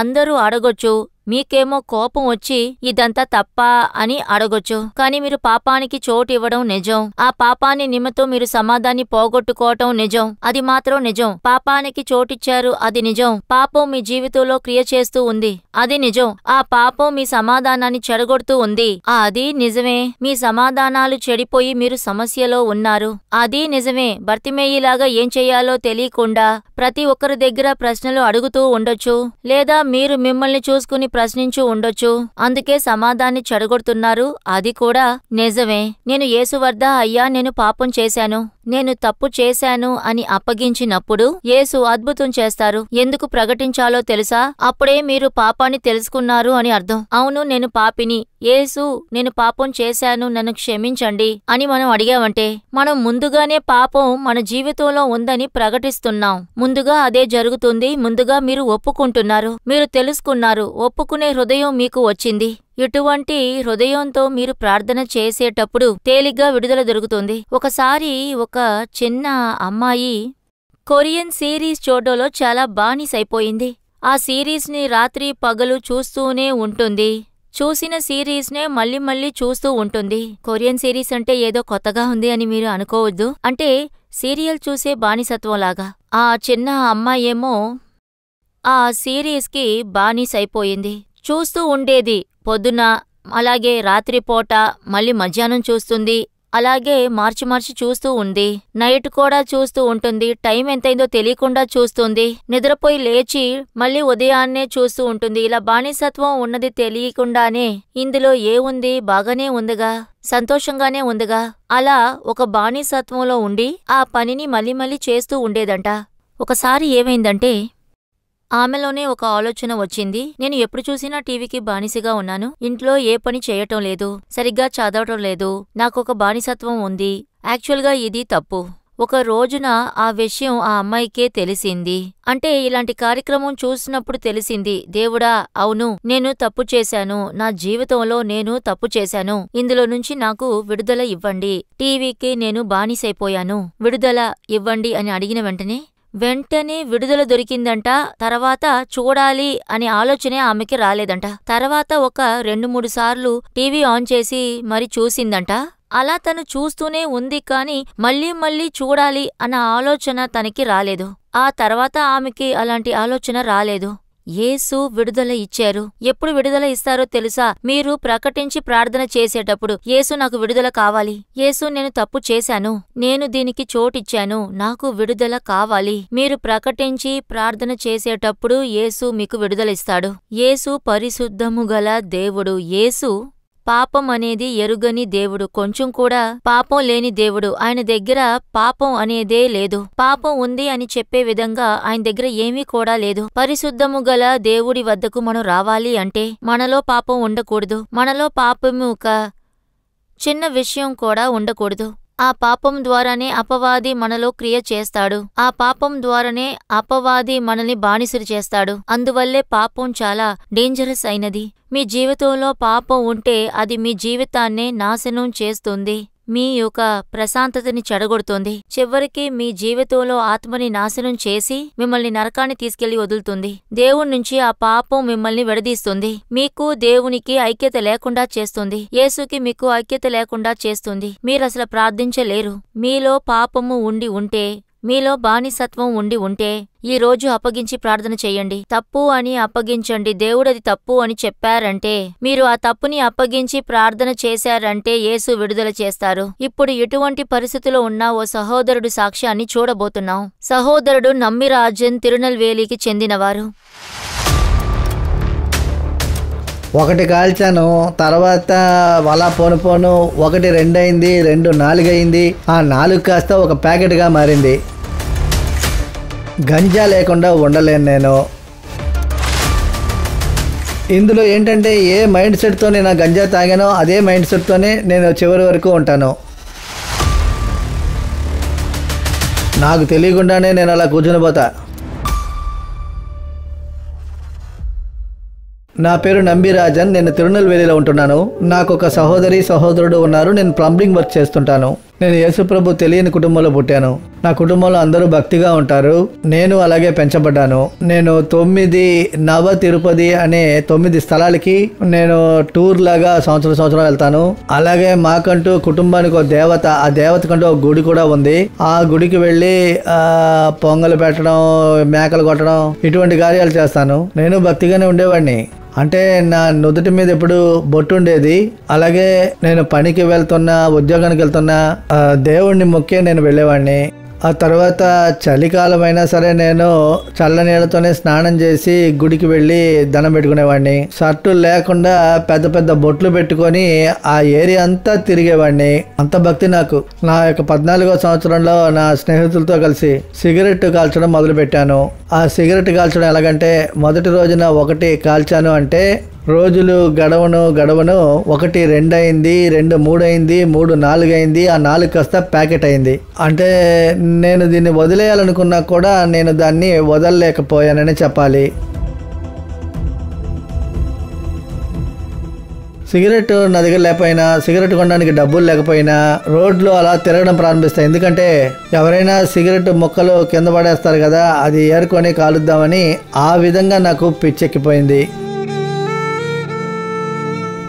అందరూ అడగొచ్చు. మీకేమో కోపం వచ్చి ఇదంతా తప్పా అని అడగొచ్చు. కాని మీరు పాపానికి చోటు ఇవ్వడం నిజం. ఆ పాపాన్ని నిమిత్తం మీరు సమాధాన్ని పోగొట్టుకోవటం నిజం. అది మాత్రం నిజం. పాపానికి చోటిచ్చారు, అది నిజం. పాపం మీ జీవితంలో క్రియ చేస్తూ ఉంది, అది నిజం. ఆ పాపం మీ సమాధానాన్ని చెడగొడుతూ ఉంది, అది నిజమే. మీ సమాధానాలు చెడిపోయి మీరు సమస్యలో ఉన్నారు, అది నిజమే. బర్తిమేయిలాగా ఏం చెయ్యాలో తెలియకుండా ప్రతి ఒక్కరి దగ్గర ప్రశ్నలు అడుగుతూ ఉండొచ్చు, లేదా మీరు మిమ్మల్ని చూసుకుని ప్రశ్నించు ఉండొచ్చు. అందుకే సమాధాన్ని చెడగొడుతున్నారు, అది కూడా నిజమే. నేను యేసు వద్ద అయ్యా నేను పాపం చేశాను, నేను తప్పు చేశాను అని అప్పగించినప్పుడు యేసు అద్భుతం చేస్తారు. ఎందుకు ప్రకటించాలో తెలుసా? అప్పుడే మీరు పాపాన్ని తెలుసుకున్నారు అని అర్థం. అవును నేను పాపిని, యేసు నేను పాపం చేశాను, నన్ను క్షమించండి అని మనం అడిగామంటే మనం ముందుగానే పాపం మన జీవితంలో ఉందని ప్రకటిస్తున్నాం. ముందుగా అదే జరుగుతుంది. ముందుగా మీరు ఒప్పుకుంటున్నారు, మీరు తెలుసుకున్నారు, ఒప్పుకునే హృదయం మీకు వచ్చింది. ఇటువంటి హృదయంతో మీరు ప్రార్థన చేసేటప్పుడు తేలిగ్గా విడుదల దొరుకుతుంది. ఒకసారి ఒక చిన్న అమ్మాయి కొరియన్ సిరీస్ చూడడంలో చాలా బానిసైపోయింది. ఆ సిరీస్ని రాత్రి పగలు చూస్తూనే ఉంటుంది. చూసిన సిరీస్నే మళ్ళీ మళ్ళీ చూస్తూ ఉంటుంది. కొరియన్ సిరీస్ అంటే ఏదో కొత్తగా ఉంది అని మీరు అనుకోవద్దు. అంటే సీరియల్ చూసే బానిసత్వంలాగా. ఆ చిన్న అమ్మాయేమో ఆ సిరీస్కి బానిసైపోయింది. చూస్తూ ఉండేది పొద్దున, అలాగే రాత్రిపూట, మళ్ళీ మధ్యాహ్నం చూస్తుంది, అలాగే మార్చి మార్చి చూస్తూ ఉంది. నైట్ కూడా చూస్తూ ఉంటుంది. టైం ఎంతైందో తెలియకుండా చూస్తుంది. నిద్రపోయి లేచి మళ్ళీ ఉదయాన్నే చూస్తూ ఉంటుంది. ఇలా బానిసత్వం ఉన్నది తెలియకుండానే ఇందులో ఏముంది, బాగానే ఉందిగా, సంతోషంగానే ఉందిగా, అలా ఒక బానిసత్వంలో ఉండి ఆ పనిని మళ్ళీ మళ్ళీ చేస్తూ ఉండేదంట. ఒకసారి ఏమైందంటే ఆమెలోనే ఒక ఆలోచన వచ్చింది. నేను ఎప్పుడు చూసినా టీవీకి బానిసగా ఉన్నాను, ఇంట్లో ఏ పని చేయటం లేదు, సరిగ్గా చదవటం లేదు, నాకొక బానిసత్వం ఉంది. యాక్చువల్గా ఇది తప్పు. ఒక రోజున ఆ విషయం ఆ అమ్మాయికే తెలిసింది. అంటే ఇలాంటి కార్యక్రమం చూసినప్పుడు తెలిసింది, దేవుడా అవును నేను తప్పు చేశాను, నా జీవితంలో నేను తప్పు చేశాను, ఇందులో నుంచి నాకు విడుదల ఇవ్వండి. టీవీకి నేను బానిసైపోయాను, విడుదల ఇవ్వండి అని అడిగిన వెంటనే విడుదల దొరికిందంట. తర్వాత చూడాలి అనే ఆలోచనే ఆమెకి రాలేదంట. తర్వాత ఒక 2-3 సార్లు టీవీ ఆన్ చేసి మరి చూసిందంట. అలా తను చూస్తూనే ఉంది, కానీ మళ్ళీ మళ్ళీ చూడాలి అన్న ఆలోచన తనకి రాలేదు. ఆ తర్వాత ఆమెకి అలాంటి ఆలోచన రాలేదు. యేసు విడుదల ఇచ్చారు. ఎప్పుడు విడుదల ఇస్తారో తెలుసా? మీరు ప్రకటించి ప్రార్థన చేసేటప్పుడు, యేసు నాకు విడుదల కావాలి, యేసు నేను తప్పు చేశాను, నేను దీనికి చోటిచ్చాను, నాకు విడుదల కావాలి. మీరు ప్రకటించి ప్రార్థన చేసేటప్పుడు యేసు మీకు విడుదల ఇస్తాడు. యేసు పరిశుద్ధము గల దేవుడు. యేసు పాపం అనేది ఎరుగని దేవుడు, కొంచెం కూడా పాపం లేని దేవుడు. ఆయన దగ్గర పాపం అనేదే లేదు. పాపం ఉంది అని చెప్పే విధంగా ఆయన దగ్గర ఏమీ కూడా లేదు. పరిశుద్ధము గల దేవుడి వద్దకు మనం రావాలి అంటే మనలో పాపం ఉండకూడదు. మనలో పాపము ఒక చిన్న విషయం కూడా ఉండకూడదు. ఆ పాపం ద్వారానే అపవాది మనలో క్రియ చేస్తాడు. ఆ పాపం ద్వారానే అపవాది మనల్ని బానిసలు చేస్తాడు. అందువల్లే పాపం చాలా డేంజరస్ అయినది. మీ జీవితంలో పాపం ఉంటే అది మీ జీవితాన్నే నాశనం చేస్తుంది, మీ యొక్క ప్రశాంతతని చెడగొడుతుంది. చివరికి మీ జీవితంలో ఆత్మని నాశనం చేసి మిమ్మల్ని నరకాన్ని తీసుకెళ్లి వదులుతుంది. దేవుడి నుంచి ఆ పాపం మిమ్మల్ని విడదీస్తుంది. మీకు దేవునికి ఐక్యత లేకుండా చేస్తుంది. యేసుకి మీకు ఐక్యత లేకుండా చేస్తుంది. మీరసలు ప్రార్థించలేరు. మీలో పాపము ఉండి ఉంటే, మీలో బానిసత్వం ఉండి ఉంటే ఈ రోజు అప్పగించి ప్రార్థన చెయ్యండి. తప్పు అని అప్పగించండి. దేవుడది తప్పు అని చెప్పారంటే, మీరు ఆ తప్పుని అప్పగించి ప్రార్థన చేశారంటే యేసు విడుదల చేస్తారు. ఇప్పుడు ఎటువంటి పరిస్థితిలో ఉన్నా ఓ సహోదరుడు సాక్ష్యాన్ని చూడబోతున్నాం. సహోదరుడు నమ్మిరాజన్ తిరునల్వేలికి చెందినవారు. ఒకటి కాల్చాను, తర్వాత అలా పోను 1 2 అయింది, 2 4 అయింది, ఆ 4 కాస్త ఒక ప్యాకెట్గా మారింది. గంజా లేకుండా ఉండలేను నేను. ఇందులో ఏంటంటే ఏ మైండ్ సెట్తో నేను ఆ గంజా తాగానో అదే మైండ్ సెట్తోనే నేను చివరి వరకు ఉంటాను. నాకు తెలియకుండానే నేను అలా కూర్చుని పోతా. నా పేరు నంబిరాజన్. నేను తిరునల్వేలిలో ఉంటున్నాను. నాకు ఒక సహోదరుడు ఉన్నారు. నేను ప్లంబింగ్ వర్క్ చేస్తుంటాను. నేను యేసుప్రభు తెలియని కుటుంబంలో పుట్టాను. నా కుటుంబంలో అందరూ భక్తిగా ఉంటారు. నేను అలాగే పెంచబడ్డాను. నేను 9 నవ తిరుపతి అనే 9 స్థలాలకి నేను టూర్ లాగా సంవత్సరం వెళ్తాను. అలాగే మాకంటూ కుటుంబానికి ఒక దేవత, ఆ దేవతకంటూ ఒక గుడి కూడా ఉంది. ఆ గుడికి వెళ్ళి పొంగలు పెట్టడం, మేకలు కొట్టడం, ఇటువంటి కార్యాలు చేస్తాను. నేను భక్తిగానే ఉండేవాడిని. అంటే నా నుదుటి మీద ఎప్పుడు బొట్టు ఉండేది. అలాగే నేను పనికి వెళ్తున్నా, ఉద్యోగానికి వెళ్తున్నా దేవుణ్ణి మొక్కే నేను వెళ్ళేవాడిని. ఆ తర్వాత చలికాలం అయినా సరే నేను చల్లనీళ్ళతోనే స్నానం చేసి గుడికి వెళ్ళి దండం పెట్టుకునేవాడిని. షర్టు లేకుండా పెద్ద పెద్ద బొట్లు పెట్టుకొని ఆ ఏరియా అంతా తిరిగేవాడిని. అంత భక్తి నాకు. నా యొక్క 14వ సంవత్సరంలో నా స్నేహితులతో కలిసి సిగరెట్ కాల్చడం మొదలు పెట్టాను. ఆ సిగరెట్ కాల్చడం ఎలాగంటే, మొదటి రోజున 1 కాల్చాను అంటే రోజులు గడవను 1 2 అయింది, 2 3 అయింది, 3 4 అయింది, ఆ 4 కాస్త ప్యాకెట్ అయింది. అంటే నేను దీన్ని వదిలేయాలనుకున్నా కూడా నేను దాన్ని వదలలేకపోయానని చెప్పాలి. సిగరెట్ నా దగ్గర లేకపోయినా, సిగరెట్ కొనడానికి డబ్బులు లేకపోయినా రోడ్లో అలా తిరగడం ప్రారంభిస్తాయి. ఎందుకంటే ఎవరైనా సిగరెట్ ముక్కలు కింద పడేస్తారు కదా, అది ఏరుకొని కాలుద్దామని. ఆ విధంగా నాకు పిచ్చెక్కిపోయింది.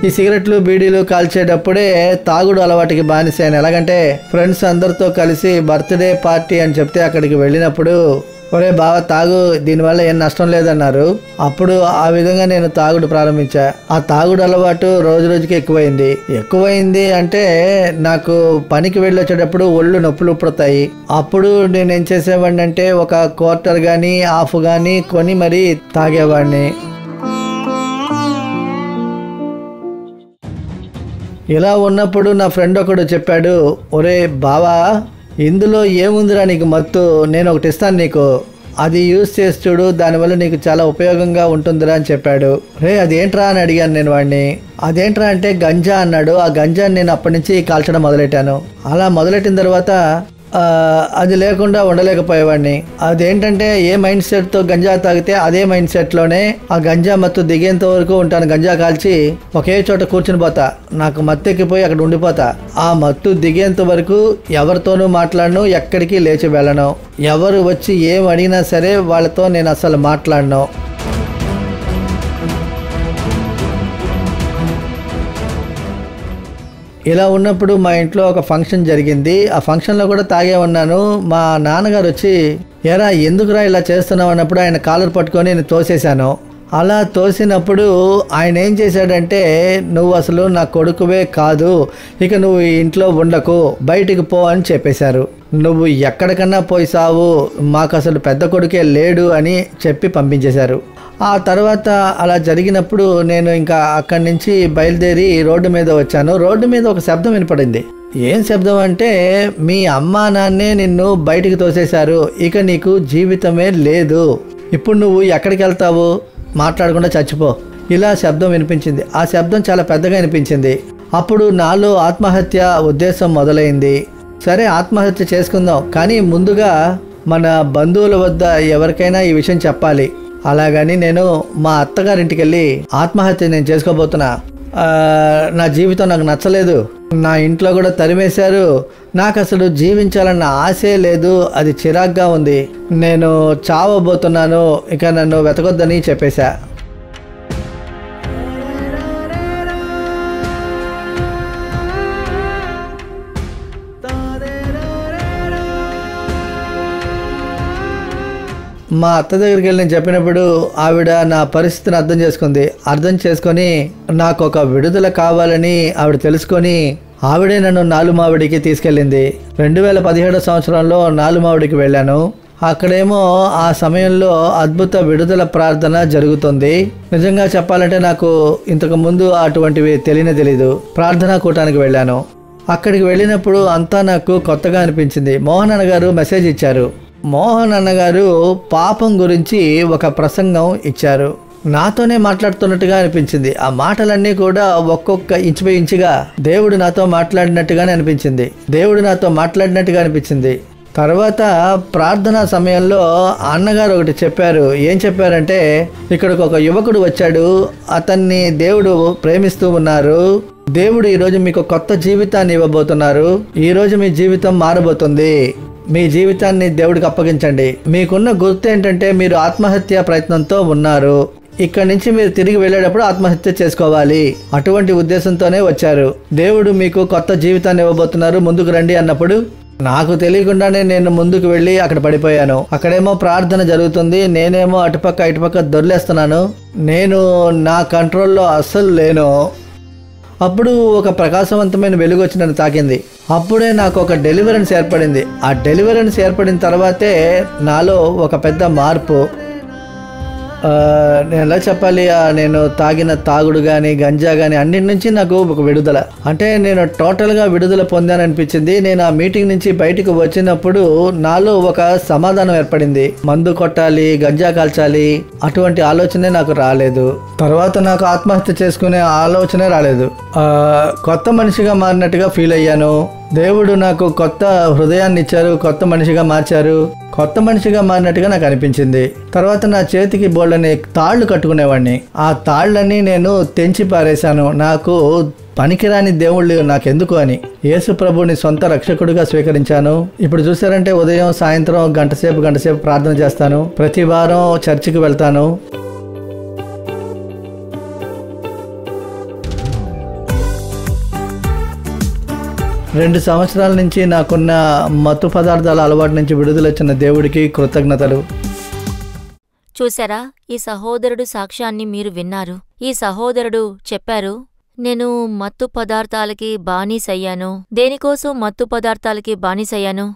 ఈ సిగరెట్లు బీడీలు కాల్చేటప్పుడే తాగుడు అలవాటుకి బానిసాను. ఎలాగంటే ఫ్రెండ్స్ అందరితో కలిసి బర్త్డే పార్టీ అని చెప్తే అక్కడికి వెళ్ళినప్పుడు, ఒరే బావ తాగు, దీనివల్ల ఏం నష్టం లేదన్నారు. అప్పుడు ఆ విధంగా నేను తాగుడు ప్రారంభించా. ఆ తాగుడు అలవాటు రోజు రోజుకి ఎక్కువైంది అంటే నాకు పనికి వెళ్ళి వచ్చేటప్పుడు ఒళ్ళు నొప్పులు పుడతాయి. అప్పుడు నేను ఏం చేసేవాడిని అంటే ఒక క్వార్టర్ కానీ హాఫ్ కానీ కొని మరీ తాగేవాడిని. ఇలా ఉన్నప్పుడు నా ఫ్రెండ్ ఒకడు చెప్పాడు, ఒరే బావా, ఇందులో ఏముందిరా నీకు మత్తు, నేను ఒకటి ఇస్తాను నీకు, అది యూజ్ చేసి చూడు, దానివల్ల నీకు చాలా ఉపయోగంగా ఉంటుందిరా అని చెప్పాడు. రే అదేంట్రా అని అడిగాను నేను వాడిని. అదేంట్రా అంటే గంజా అన్నాడు. ఆ గంజాని నేను అప్పటి నుంచి కాల్చడం మొదలెట్టాను. అలా మొదలెట్టిన తర్వాత అది లేకుండా ఉండలేకపోయేవాడిని. అదేంటంటే ఏ మైండ్ సెట్తో గంజా తాగితే అదే మైండ్ సెట్లోనే ఆ గంజా మత్తు దిగేంత వరకు ఉంటాను. గంజా కాల్చి ఒకే చోట కూర్చుని పోతా. నాకు మత్తు ఎక్కిపోయి అక్కడ ఉండిపోతా. ఆ మత్తు దిగేంత వరకు ఎవరితోనూ మాట్లాడను, ఎక్కడికి లేచి వెళ్ళను. ఎవరు వచ్చి ఏం అడిగినా సరే వాళ్ళతో నేను అసలు మాట్లాడను. ఇలా ఉన్నప్పుడు మా ఇంట్లో ఒక ఫంక్షన్ జరిగింది. ఆ ఫంక్షన్లో కూడా తాగే ఉన్నాను. మా నాన్నగారు వచ్చి, ఎరా ఎందుకురా ఇలా చేస్తున్నావు అన్నప్పుడు ఆయన కాలర్ పట్టుకొని నేను తోసేశాను. అలా తోసినప్పుడు ఆయన ఏం చేశాడంటే, నువ్వు అసలు నా కొడుకువే కాదు, ఇక నువ్వు ఇంట్లో ఉండకు, బయటికి పో అని చెప్పేశారు. నువ్వు ఎక్కడికన్నా పోయి సావు, మాకు అసలు పెద్ద కొడుకే లేడు అని చెప్పి పంపించేశారు. ఆ తర్వాత అలా జరిగినప్పుడు నేను ఇంకా అక్కడి నుంచి బయలుదేరి రోడ్డు మీద వచ్చాను. రోడ్డు మీద ఒక శబ్దం వినపడింది. ఏం శబ్దం అంటే, మీ అమ్మా నాన్నే నిన్ను బయటికి తోసేశారు, ఇక నీకు జీవితమే లేదు, ఇప్పుడు నువ్వు ఎక్కడికి వెళ్తావు, మాట్లాడకుండా చచ్చిపో, ఇలా శబ్దం వినిపించింది. ఆ శబ్దం చాలా పెద్దగా వినిపించింది. అప్పుడు నాలో ఆత్మహత్య ఉద్దేశం మొదలైంది. సరే ఆత్మహత్య చేసుకుందాం, కానీ ముందుగా మన బంధువుల వద్ద ఎవరికైనా ఈ విషయం చెప్పాలి. అలాగని నేను మా అత్తగారింటికి వెళ్ళి ఆత్మహత్య నేను చేసుకోబోతున్నా, నా జీవితం నాకు నచ్చలేదు, నా ఇంట్లో కూడా తరిమేశారు, నాకు అసలు జీవించాలన్న ఆశే లేదు, అది చిరాగ్గా ఉంది, నేను చావబోతున్నాను, ఇక నన్ను వెతకొద్దని చెప్పేశా. మా అత్త దగ్గరికి వెళ్ళి నేను చెప్పినప్పుడు ఆవిడ నా పరిస్థితిని అర్థం చేసుకొని నాకు ఒక విడుదల కావాలని ఆవిడ తెలుసుకొని ఆవిడే నన్ను నాలుమావిడికి తీసుకెళ్ళింది. 2017 సంవత్సరంలో నాలుమావిడికి వెళ్ళాను. అక్కడేమో ఆ సమయంలో అద్భుత విడుదల ప్రార్థన జరుగుతుంది. నిజంగా చెప్పాలంటే నాకు ఇంతకు ముందు అటువంటివి తెలీదు. ప్రార్థనా కూటానికి వెళ్ళాను. అక్కడికి వెళ్ళినప్పుడు అంతా నాకు కొత్తగా అనిపించింది. మోహన్ అన్నగారు మెసేజ్ ఇచ్చారు. మోహన్ అన్నగారు పాపం గురించి ఒక ప్రసంగం ఇచ్చారు. నాతోనే మాట్లాడుతున్నట్టుగా అనిపించింది. ఆ మాటలన్నీ కూడా ఒక్కొక్క ఇంచు బై ఇంచుగా దేవుడు నాతో మాట్లాడినట్టుగానే అనిపించింది. తర్వాత ప్రార్థనా సమయంలో అన్నగారు ఒకటి చెప్పారు. ఏం చెప్పారంటే, ఇక్కడికి ఒక యువకుడు వచ్చాడు, అతన్ని దేవుడు ప్రేమిస్తూ ఉన్నారు, దేవుడు ఈరోజు మీకు కొత్త జీవితాన్ని ఇవ్వబోతున్నారు, ఈరోజు మీ జీవితం మారబోతుంది, మీ జీవితాన్ని దేవుడికి అప్పగించండి, మీకున్న గుర్తు ఏంటంటే మీరు ఆత్మహత్య ప్రయత్నంతో ఉన్నారు, ఇక్కడి నుంచి మీరు తిరిగి వెళ్ళేటప్పుడు ఆత్మహత్య చేసుకోవాలి, అటువంటి ఉద్దేశంతోనే వచ్చారు, దేవుడు మీకు కొత్త జీవితాన్ని ఇవ్వబోతున్నారు, ముందుకు రండి అన్నప్పుడు నాకు తెలియకుండానే నేను ముందుకు వెళ్ళి అక్కడ పడిపోయాను. అక్కడేమో ప్రార్థన జరుగుతుంది, నేనేమో అటుపక్క ఇటుపక్క దొర్లేస్తున్నాను, నేను నా కంట్రోల్లో అస్సలు లేను. అప్పుడు ఒక ప్రకాశవంతమైన వెలుగు వచ్చి నన్ను తాకింది. అప్పుడే నాకు ఒక డెలివరెన్స్ ఏర్పడింది. ఆ డెలివరెన్స్ ఏర్పడిన తర్వాతే నాలో ఒక పెద్ద మార్పు. నేను ఎలా చెప్పాలి, నేను తాగిన తాగుడు కానీ గంజా కానీ అన్నిటి నుంచి నాకు ఒక విడుదల, అంటే నేను టోటల్గా విడుదల పొందాననిపించింది. నేను ఆ మీటింగ్ నుంచి బయటకు వచ్చినప్పుడు నాలో ఒక సమాధానం ఏర్పడింది. మందు కొట్టాలి, గంజా కాల్చాలి అటువంటి ఆలోచనే నాకు రాలేదు. తర్వాత నాకు ఆత్మహత్య చేసుకునే ఆలోచనే రాలేదు. కొత్త మనిషిగా మారినట్టుగా ఫీల్ అయ్యాను. దేవుడు నాకు కొత్త హృదయాన్ని ఇచ్చారు, కొత్త మనిషిగా మార్చారు, కొత్త మనిషిగా మారినట్టుగా నాకు అనిపించింది. తర్వాత నా చేతికి బోళ్ళని తాళ్లు కట్టుకునేవాడిని. ఆ తాళ్ళని నేను తెంచి పారేశాను. నాకు పనికిరాని దేవుళ్ళు నాకెందుకు అని యేసు ప్రభుని సొంత రక్షకుడిగా స్వీకరించాను. ఇప్పుడు చూసారంటే ఉదయం సాయంత్రం గంట సేపు ప్రార్థన చేస్తాను. ప్రతి వారం చర్చికి వెళ్తాను. రెండు సంవత్సరాల నుంచి నాకున్న మత్తు పదార్థాల అలవాటు నుంచి విడుదలొచ్చిన దేవుడికి కృతజ్ఞతలు. చూసారా, ఈ సహోదరుడు సాక్ష్యాన్ని మీరు విన్నారు. ఈ సహోదరుడు చెప్పారు, నేను మత్తు పదార్థాలకి బానిసయ్యాను. దేనికోసం మత్తు పదార్థాలకి బానిసయ్యాను?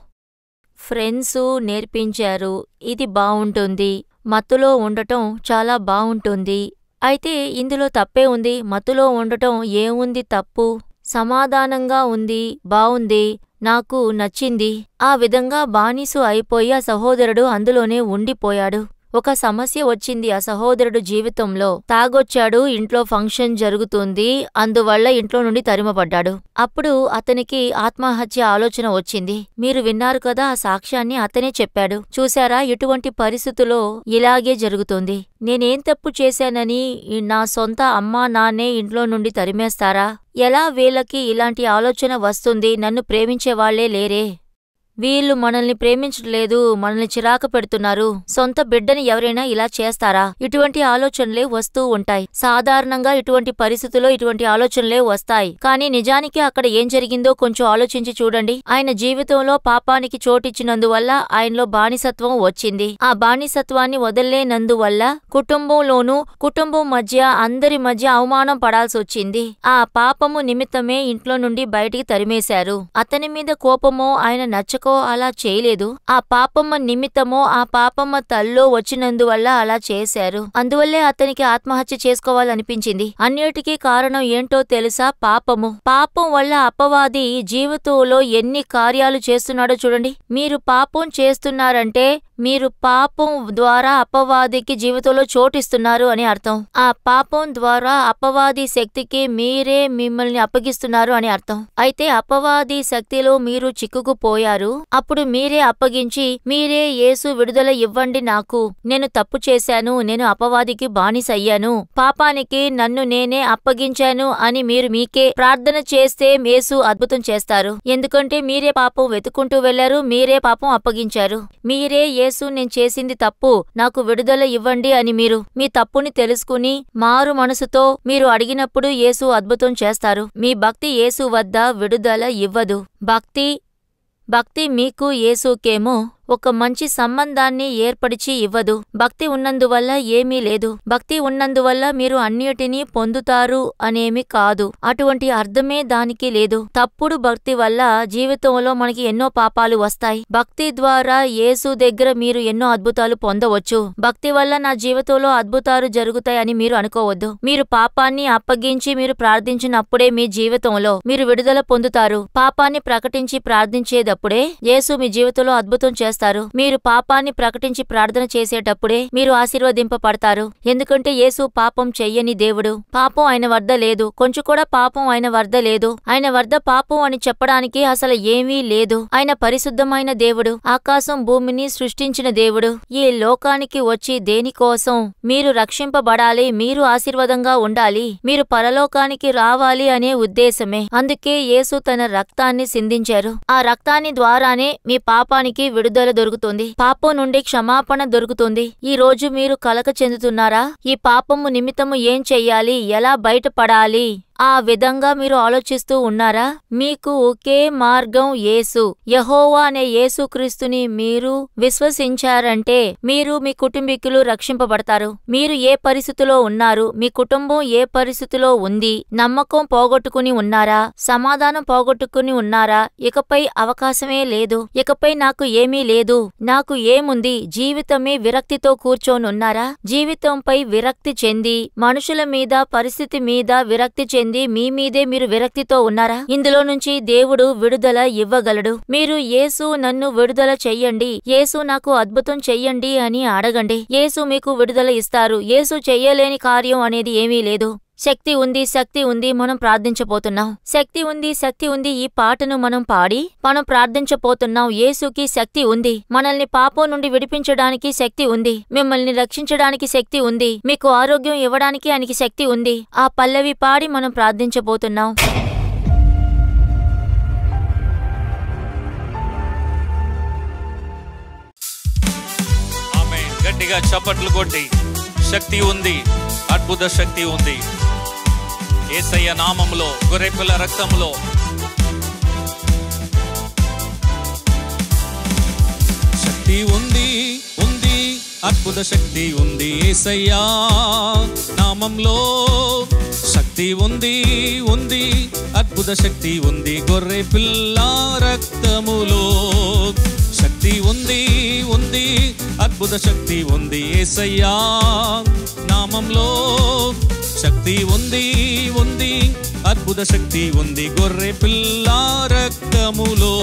ఫ్రెండ్సు నేర్పించారు, ఇది బావుంటుంది, మత్తులో ఉండటం చాలా బావుంటుంది. అయితే ఇందులో తప్పే ఉంది, మత్తులో ఉండటం ఏముంది తప్పు? సమాధానంగా ఉంది, బావుంది, నాకు నచ్చింది. ఆ విధంగా బానిసు అయిపోయి ఆ సహోదరుడు అందులోనే ఉండిపోయాడు. ఒక సమస్య వచ్చింది ఆ సహోదరుడు జీవితంలో. తాగొచ్చాడు, ఇంట్లో ఫంక్షన్ జరుగుతుంది, అందువల్ల ఇంట్లో నుండి తరిమపడ్డాడు. అప్పుడు అతనికి ఆత్మహత్య ఆలోచన వచ్చింది. మీరు విన్నారు కదా, ఆ సాక్ష్యాన్ని అతనే చెప్పాడు. చూశారా, ఇటువంటి పరిస్థితుల్లో ఇలాగే జరుగుతుంది. నేనేం తప్పు చేశానని నా సొంత అమ్మా నాన్నే ఇంట్లో నుండి తరిమేస్తారా? ఎలా వీళ్ళకి ఇలాంటి ఆలోచన వస్తుంది? నన్ను ప్రేమించేవాళ్లే లేరే, వీళ్ళు మనల్ని ప్రేమించట్లేదు, మనల్ని చిరాకు పెడుతున్నారు, సొంత బిడ్డని ఎవరైనా ఇలా చేస్తారా? ఇటువంటి ఆలోచనలే వస్తూ ఉంటాయి. సాధారణంగా ఇటువంటి పరిస్థితుల్లో ఇటువంటి ఆలోచనలే వస్తాయి. కానీ నిజానికి అక్కడ ఏం జరిగిందో కొంచెం ఆలోచించి చూడండి. ఆయన జీవితంలో పాపానికి చోటిచ్చినందువల్ల ఆయనలో బానిసత్వం వచ్చింది. ఆ బానిసత్వాన్ని వదిలేనందువల్ల కుటుంబం మధ్య అందరి మధ్య అవమానం పడాల్సొచ్చింది. ఆ పాపము నిమిత్తమే ఇంట్లో నుండి బయటికి తరిమేశారు. అతని మీద కోపమో ఆయన నచ్చక తెలియకో అలా చేయలేదు. ఆ పాపమ్మ నిమిత్తమో ఆ పాపమ్మ తల్లో వచ్చినందువల్ల అలా చేశారు. అందువల్లే అతనికి ఆత్మహత్య చేసుకోవాలనిపించింది. అన్నిటికీ కారణం ఏంటో తెలుసా? పాపము. పాపం వల్ల అపవాది జీవితంలో ఎన్ని కార్యాలు చేస్తున్నాడో చూడండి. మీరు పాపం చేస్తున్నారంటే మీరు పాపం ద్వారా అపవాదికి జీవితంలో చోటిస్తున్నారు అని అర్థం. ఆ పాపం ద్వారా అపవాది శక్తికి మీరే మిమ్మల్ని అప్పగిస్తున్నారు అని అర్థం. అయితే అపవాది శక్తిలో మీరు చిక్కుకుపోయారు. అప్పుడు మీరే అప్పగించి మీరే యేసు విడుదల ఇవ్వండి నాకు, నేను తప్పు చేశాను, నేను అపవాదికి బానిసయ్యాను, పాపానికి నన్ను నేనే అప్పగించాను అని మీరు మీకే ప్రార్థన చేస్తే యేసు అద్భుతం చేస్తారు. ఎందుకంటే మీరే పాపం వెతుకుంటూ వెళ్లారు, మీరే పాపం అప్పగించారు. మీరే యేసు నేను చేసింది తప్పు, నాకు విడుదల ఇవ్వండి అని మీరు మీ తప్పుని తెలుసుకుని మారు మనసుతో మీరు అడిగినప్పుడు యేసు అద్భుతం చేస్తారు. మీ భక్తి యేసు వద్ద విడుదల ఇవ్వదు. భక్తి మీకు యేసుకేమో ఒక మంచి సంబంధాన్ని ఏర్పరిచి ఇవ్వదు. భక్తి ఉన్నందువల్ల ఏమీ లేదు. భక్తి ఉన్నందువల్ల మీరు అన్నిటినీ పొందుతారు అనేమి కాదు. అటువంటి అర్థమే దానికి లేదు. తప్పుడు భక్తి వల్ల జీవితంలో మనకి ఎన్నో పాపాలు వస్తాయి. భక్తి ద్వారా యేసు దగ్గర మీరు ఎన్నో అద్భుతాలు పొందవచ్చు. భక్తి వల్ల నా జీవితంలో అద్భుతాలు జరుగుతాయని మీరు అనుకోవద్దు. మీరు పాపాన్ని అప్పగించి మీరు ప్రార్థించినప్పుడే మీ జీవితంలో మీరు విడుదల పొందుతారు. పాపాన్ని ప్రకటించి ప్రార్థించేటప్పుడే యేసు మీ జీవితంలో అద్భుతం చేస్తారు. మీరు పాపాన్ని ప్రకటించి ప్రార్థన చేసేటప్పుడే మీరు ఆశీర్వదింపబడతారు. ఎందుకంటే యేసు పాపం చెయ్యని దేవుడు. పాపం ఆయన వద్ద లేదు. కొంచెం కూడా పాపం ఆయన వద్ద లేదు. ఆయన వద్ద పాపం అని చెప్పడానికి అసలు ఏమీ లేదు. ఆయన పరిశుద్ధమైన దేవుడు. ఆకాశం భూమిని సృష్టించిన దేవుడు. ఈ లోకానికి వచ్చి దేనికోసం? మీరు రక్షింపబడాలి, మీరు ఆశీర్వాదంగా ఉండాలి, మీరు పరలోకానికి రావాలి అనే ఉద్దేశమే. అందుకే యేసు తన రక్తాన్ని సిందించారు. ఆ రక్తాన్ని ద్వారానే మీ పాపానికి విడుదల దొరుకుతుంది. పాపం నుండి క్షమాపణ దొరుకుతుంది. ఈ రోజు మీరు కలక చెందుతున్నారా? ఈ పాపము నిమిత్తము ఏం చెయ్యాలి, ఎలా బయటపడాలి? ఆ విధంగా మీరు ఆలోచిస్తూ ఉన్నారా? మీకు ఒకే మార్గం యేసు. యెహోవా అనే యేసుక్రీస్తుని మీరు విశ్వసించారంటే మీరు మీ కుటుంబీకులు రక్షింపబడతారు. మీరు ఏ పరిస్థితిలో ఉన్నారు, మీ కుటుంబం ఏ పరిస్థితిలో ఉంది, నమ్మకం పోగొట్టుకుని ఉన్నారా, సమాధానం పోగొట్టుకుని ఉన్నారా? ఇకపై అవకాశమే లేదు. ఇకపై నాకు ఏమీ లేదు, నాకు ఏముంది, జీవితమే విరక్తితో కూర్చోనున్నారా? జీవితంపై విరక్తి చెంది, మనుషుల మీద, పరిస్థితి మీద విరక్తి చెంది మీ మీదే మీరు విరక్తితో ఉన్నారా? ఇందులో నుంచి దేవుడు విడుదల ఇవ్వగలడు. మీరు యేసు నన్ను విడుదల చెయ్యండి, యేసు నాకు అద్భుతం చెయ్యండి అని అడగండి. యేసు మీకు విడుదల ఇస్తారు. యేసు చెయ్యలేని కార్యం అనేది ఏమీ లేదు. శక్తి ఉంది, శక్తి ఉంది, మనం ప్రార్థించబోతున్నాం. శక్తి ఉంది, శక్తి ఉంది, ఈ పాటను మనం పాడి మనం ప్రార్థించబోతున్నాం. యేసుకి శక్తి ఉంది. మనల్ని పాపం నుండి విడిపించడానికి శక్తి ఉంది. మిమ్మల్ని రక్షించడానికి శక్తి ఉంది. మీకు ఆరోగ్యం ఇవ్వడానికి ఆయనకి శక్తి ఉంది. ఆ పల్లవి పాడి మనం ప్రార్థించబోతున్నాం. ఆమేన్. గట్టిగా చప్పట్లు కొట్టి శక్తి ఉంది, అద్భుత శక్తి ఉంది. యేసయ్య నామములో, గొర్రెపిల్ల రక్తములో శక్తి ఉంది, ఉంది, అద్భుత శక్తి ఉంది. యేసయ్య నామంలో శక్తి ఉంది, ఉంది, అద్భుత శక్తి ఉంది. గొర్రెపిల్ల రక్తములో శక్తి ఉంది, ఉంది, అద్భుత శక్తి ఉంది. యేసయ్య నామంలో శక్తి ఉంది, ఉంది, అద్భుత శక్తి ఉంది. గొర్రెపిల్ల రక్తములో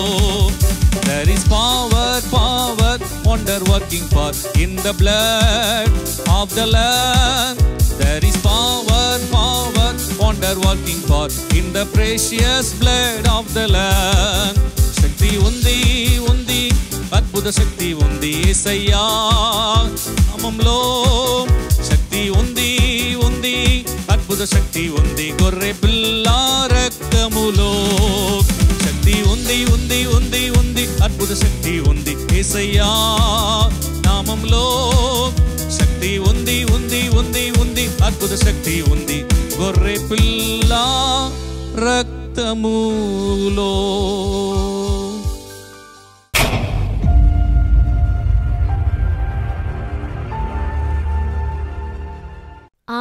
there is power, power, wonder working power in the blood of the Lamb. There is power, power, wonder working power in the precious blood of the Lamb. శక్తి ఉంది, ఉంది, అద్భుత శక్తి ఉంది. యేసయ్య నామములో శక్తి ఉంది, ఉంది, అద్భుత శక్తి ఉంది. గొర్రెపిల్ల రక్తములో శక్తి ఉంది, ఉంది, ఉంది, ఉంది, అద్భుత శక్తి ఉంది. యేసయ్య నామములో శక్తి ఉంది, ఉంది, ఉంది, ఉంది, అద్భుత శక్తి ఉంది. గొర్రెపిల్ల రక్తములో.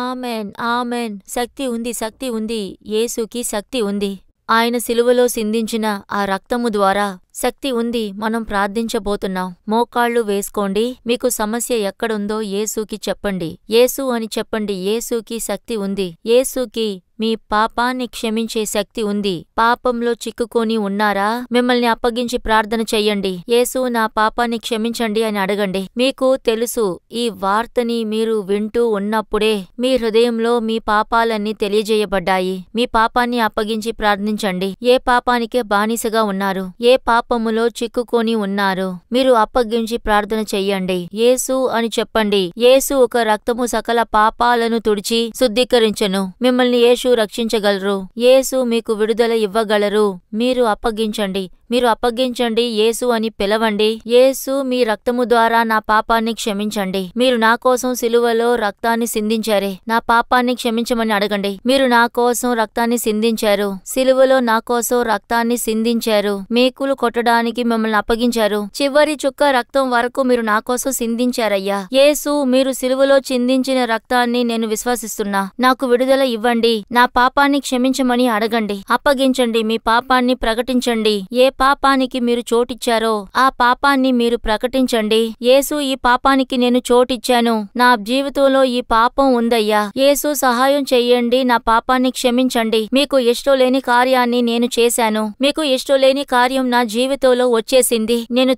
Amen, amen. శక్తి ఉంది, శక్తి ఉంది. యేసుకి శక్తి ఉంది. ఆయన సిలువలో సిందించిన ఆ రక్తము ద్వారా శక్తి ఉంది. మనం ప్రార్థించబోతున్నాం. మోకాళ్ళు వేసుకోండి. మీకు సమస్య ఎక్కడుందో యేసుకి చెప్పండి. యేసు అని చెప్పండి. యేసుకి శక్తి ఉంది. యేసుకి మీ పాపాన్ని క్షమించే శక్తి ఉంది. పాపంలో చిక్కుకొని ఉన్నారా? మిమ్మల్ని అప్పగించి ప్రార్థన చెయ్యండి. యేసు నా పాపాన్ని క్షమించండి అని అడగండి. మీకు తెలుసు, ఈ వార్తని మీరు వింటూ ఉన్నప్పుడే మీ హృదయంలో మీ పాపాలన్నీ తెలియజేయబడ్డాయి. మీ పాపాన్ని అప్పగించి ప్రార్థించండి. ఏ పాపానికే బానిసగా ఉన్నారు? ఏ పాపములో చిక్కుకొని ఉన్నారు? మీరు అప్పగించి ప్రార్థన చెయ్యండి. యేసు అని చెప్పండి. యేసు ఒక రక్తము సకల పాపాలను తుడిచి శుద్ధీకరించెను. మిమ్మల్ని యేసు రక్షించగలరు. యేసు మీకు విడుదల ఇవ్వగలరు. మీరు అప్పగించండి. మీరు అప్పగించండి. యేసు అని పిలవండి. యేసు, మీ రక్తము ద్వారా నా పాపాన్ని క్షమించండి. మీరు నా కోసం సిలువలో రక్తాన్ని సిందించారే, నా పాపాన్ని క్షమించమని అడగండి. మీరు నా కోసం రక్తాన్ని సిందించారు. సిలువలో నా కోసం రక్తాన్ని సిందించారు. మేకులు కొట్టడానికి మిమ్మల్ని అప్పగించారు. చివరి చుక్క రక్తం వరకు మీరు నా కోసం సిందించారయ్యా. యేసు, మీరు సిలువలో చిందించిన రక్తాన్ని నేను విశ్వసిస్తున్నా. నాకు విడుదల ఇవ్వండి. నా పాపాన్ని క్షమించమని అడగండి. అప్పగించండి. మీ పాపాన్ని ప్రకటించండి. ఏ పాపానికి మీరు చోటిచ్చారో ఆ పాపాన్ని మీరు ప్రకటించండి. యేసు, ఈ పాపానికి నేను చోటిచ్చాను. నా జీవితంలో ఈ పాపం ఉందయ్యా. యేసు, సహాయం చెయ్యండి. నా పాపాన్ని క్షమించండి. మీకు ఇష్టం లేని కార్యాన్ని నేను చేశాను. మీకు ఇష్టం లేని కార్యం నా జీవితంలో వచ్చేసింది. నేను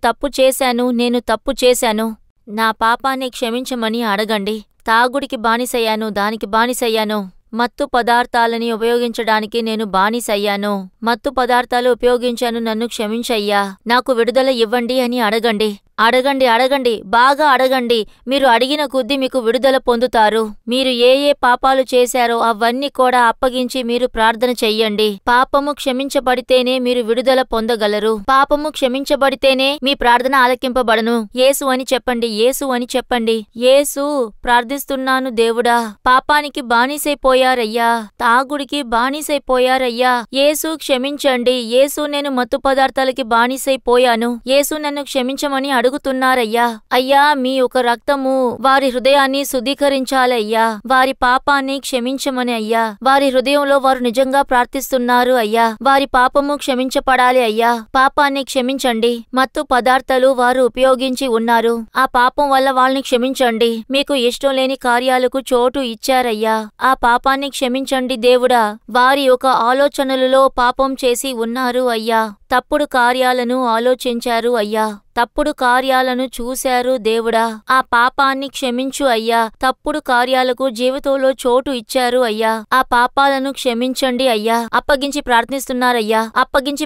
తప్పు చేశాను. నా పాపాన్ని క్షమించమని అడగండి. తాగుడికి బానిసయ్యాను, దానికి బానిసయ్యాను. మత్తు పదార్థాలని ఉపయోగించడానికి నేను బానిసయ్యాను. మత్తు పదార్థాలు ఉపయోగించాను, నన్ను క్షమించయ్యా. నాకు విడుదల ఇవ్వండి అని అడగండి. అడగండి. బాగా అడగండి. మీరు అడిగిన కొద్దీ మీకు విడుదల పొందుతారు. మీరు ఏ పాపాలు చేశారో అవన్నీ కూడా అప్పగించి మీరు ప్రార్థన చెయ్యండి. పాపము క్షమించబడితేనే మీరు విడుదల పొందగలరు. పాపము క్షమించబడితేనే మీ ప్రార్థన ఆలకింపబడను. యేసు అని చెప్పండి. యేసు అని చెప్పండి. యేసు, ప్రార్థిస్తున్నాను దేవుడా. పాపానికి బానిసైపోయారయ్యా. తాగుడికి బానిసైపోయారయ్యా. యేసు, క్షమించండి. యేసు, నేను మత్తు పదార్థాలకి బానిసైపోయాను. యేసు, నన్ను క్షమించమని అడుగుతున్నారయ్యా. అయ్యా, మీ ఒక రక్తము వారి హృదయాన్ని శుద్ధీకరించాలయ్యా. వారి పాపాన్ని క్షమించమని అయ్యా. వారి హృదయంలో వారు నిజంగా ప్రార్థిస్తున్నారు అయ్యా. వారి పాపము క్షమించపడాలి అయ్యా. పాపాన్ని క్షమించండి. మత్తు పదార్థాలు వారు ఉపయోగించి ఉన్నారు. ఆ పాపం వల్ల వాళ్ళని క్షమించండి. మీకు ఇష్టం లేని కార్యాలకు చోటు ఇచ్చారయ్యా. ఆ పాపాన్ని క్షమించండి దేవుడా. వారి యొక్క ఆలోచనలలో పాపం చేసి ఉన్నారు అయ్యా. తప్పుడు కార్యాలను ఆలోచించారు అయ్యా. తప్పుడు కార్యాలను చూశారు దేవుడా. ఆ పాపాన్ని క్షమించు అయ్యా. తప్పుడు కార్యాలకు జీవితంలో చోటు ఇచ్చారు అయ్యా. ఆ పాపాలను క్షమించండి అయ్యా. అప్పగించి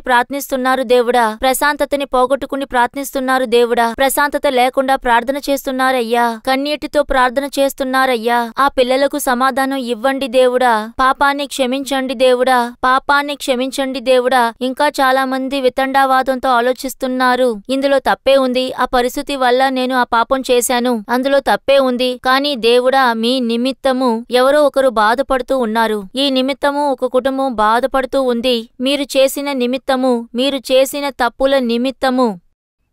ప్రార్థిస్తున్నారు దేవుడా. ప్రశాంతతని పోగొట్టుకుని ప్రార్థిస్తున్నారు దేవుడా. ప్రశాంతత లేకుండా ప్రార్థన చేస్తున్నారయ్యా. కన్నీటితో ప్రార్థన చేస్తున్నారయ్యా. ఆ పిల్లలకు సమాధానం ఇవ్వండి దేవుడా. పాపాన్ని క్షమించండి దేవుడా. ఇంకా చాలా మంది వితండావాదంతో ఆలోచిస్తున్నారు. ఇందులో తప్పే ఉంది. ఆ పరిస్థితి వల్ల నేను ఆ పాపం చేశాను. అందులో తప్పే ఉంది. కానీ దేవుడా, మీ నిమిత్తము ఎవరో ఒకరు బాధపడుతూ ఉన్నారు. ఈ నిమిత్తము ఒక కుటుంబం బాధపడుతూ ఉంది. మీరు చేసిన నిమిత్తము, మీరు చేసిన తప్పుల నిమిత్తము,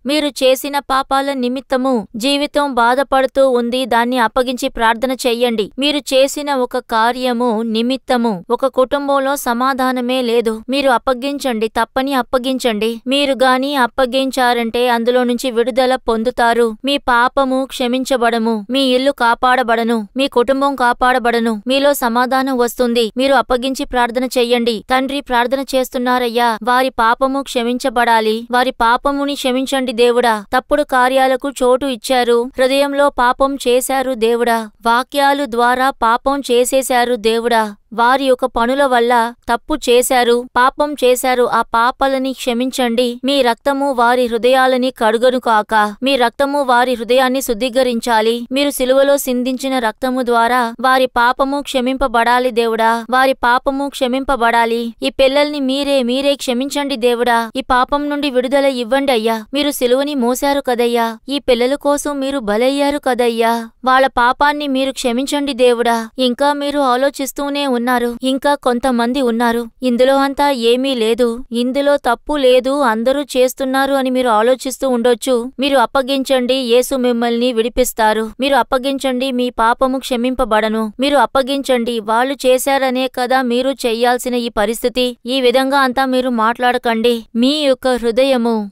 మీరు చేసిన పాపాల నిమిత్తము జీవితం బాధపడుతూ ఉంది. దాన్ని అప్పగించి ప్రార్థన చెయ్యండి. మీరు చేసిన ఒక కార్యము నిమిత్తము ఒక కుటుంబంలో సమాధానమే లేదు. మీరు అప్పగించండి. తప్పని అప్పగించండి. మీరు గాని అప్పగించారంటే అందులో నుంచి విడుదల పొందుతారు. మీ పాపము క్షమించబడము. మీ ఇల్లు కాపాడబడను. మీ కుటుంబం కాపాడబడను. మీలో సమాధానం వస్తుంది. మీరు అప్పగించి ప్రార్థన చెయ్యండి. తండ్రి, ప్రార్థన చేస్తున్నారయ్యా. వారి పాపము క్షమించబడాలి. వారి పాపముని క్షమించండి దేవుడా. తప్పుడు కార్యాలకు చోటు ఇచ్చారు. హృదయంలో పాపం చేశారు దేవుడా. వాక్యాలు ద్వారా పాపం చేసేశారు దేవుడా. వారి యొక్క పనుల వల్ల తప్పు చేశారు, పాపం చేశారు. ఆ పాపాలని క్షమించండి. మీ రక్తము వారి హృదయాలని కడుగను కాక. మీ రక్తము వారి హృదయాన్ని శుద్ధీకరించాలి. మీరు సిలువలో సిందించిన రక్తము ద్వారా వారి పాపము క్షమింపబడాలి దేవుడా. వారి పాపము క్షమింపబడాలి. ఈ పిల్లల్ని మీరే క్షమించండి దేవుడా. ఈ పాపం నుండి విడుదల ఇవ్వండి అయ్యా. మీరు సిలువని మోశారు కదయ్యా. ఈ పిల్లల కోసం మీరు బలయ్యారు కదయ్యా. వాళ్ళ పాపాన్ని మీరు క్షమించండి దేవుడా. ఇంకా మీరు ఆలోచిస్తూనే ఉన్నారు. ఇంకా కొంతమంది ఉన్నారు, ఇందులో అంతా ఏమీ లేదు, ఇందులో తప్పు లేదు, అందరూ చేస్తున్నారు అని మీరు ఆలోచిస్తూ ఉండొచ్చు. మీరు అప్పగించండి. యేసు మిమ్మల్ని విడిపిస్తారు. మీరు అప్పగించండి. మీ పాపము క్షమింపబడను. మీరు అప్పగించండి. వాళ్ళు చేశారనే కదా మీరు చెయ్యాల్సిన ఈ పరిస్థితి. ఈ విధంగా అంతా మీరు మాట్లాడకండి. మీ యొక్క హృదయము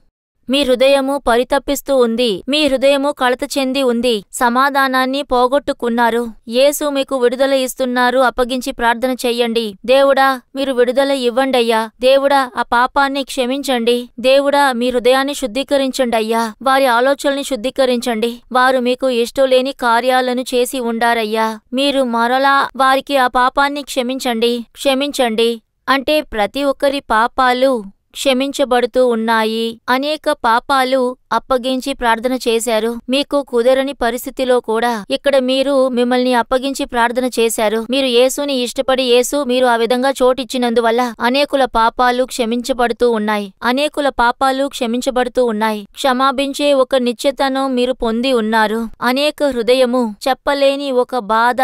మీ హృదయము పరితపిస్తూ ఉంది. మీ హృదయము కలత చెంది ఉంది. సమాధానాన్ని పోగొట్టుకున్నారు. యేసు మీకు విడుదల ఇస్తున్నారు. అప్పగించి ప్రార్థన చెయ్యండి. దేవుడా, మీరు విడుదల ఇవ్వండయ్యా. దేవుడా, ఆ పాపాన్ని క్షమించండి. దేవుడా, మీ హృదయాన్ని శుద్ధీకరించండి అయ్యా. వారి ఆలోచనల్ని శుద్ధీకరించండి. వారు మీకు ఇష్టం లేని కార్యాలను చేసి ఉండారయ్యా. మీరు మరలా వారికి ఆ పాపాన్ని క్షమించండి అంటే ప్రతి ఒక్కరి పాపాలు క్షమించబడుతూ ఉన్నాయి. అనేక పాపాలు అప్పగించి ప్రార్థన చేశారు. మీకు కుదరని పరిస్థితిలో కూడా ఇక్కడ మీరు మిమ్మల్ని అప్పగించి ప్రార్థన చేశారు. మీరు యేసుని ఇష్టపడి మీరు ఆ విధంగా చోటిచ్చినందువల్ల అనేకుల పాపాలు క్షమించబడుతూ ఉన్నాయి. క్షమాభించే ఒక నిశ్చయతను మీరు పొంది ఉన్నారు. అనేక హృదయము చెప్పలేని ఒక బాధ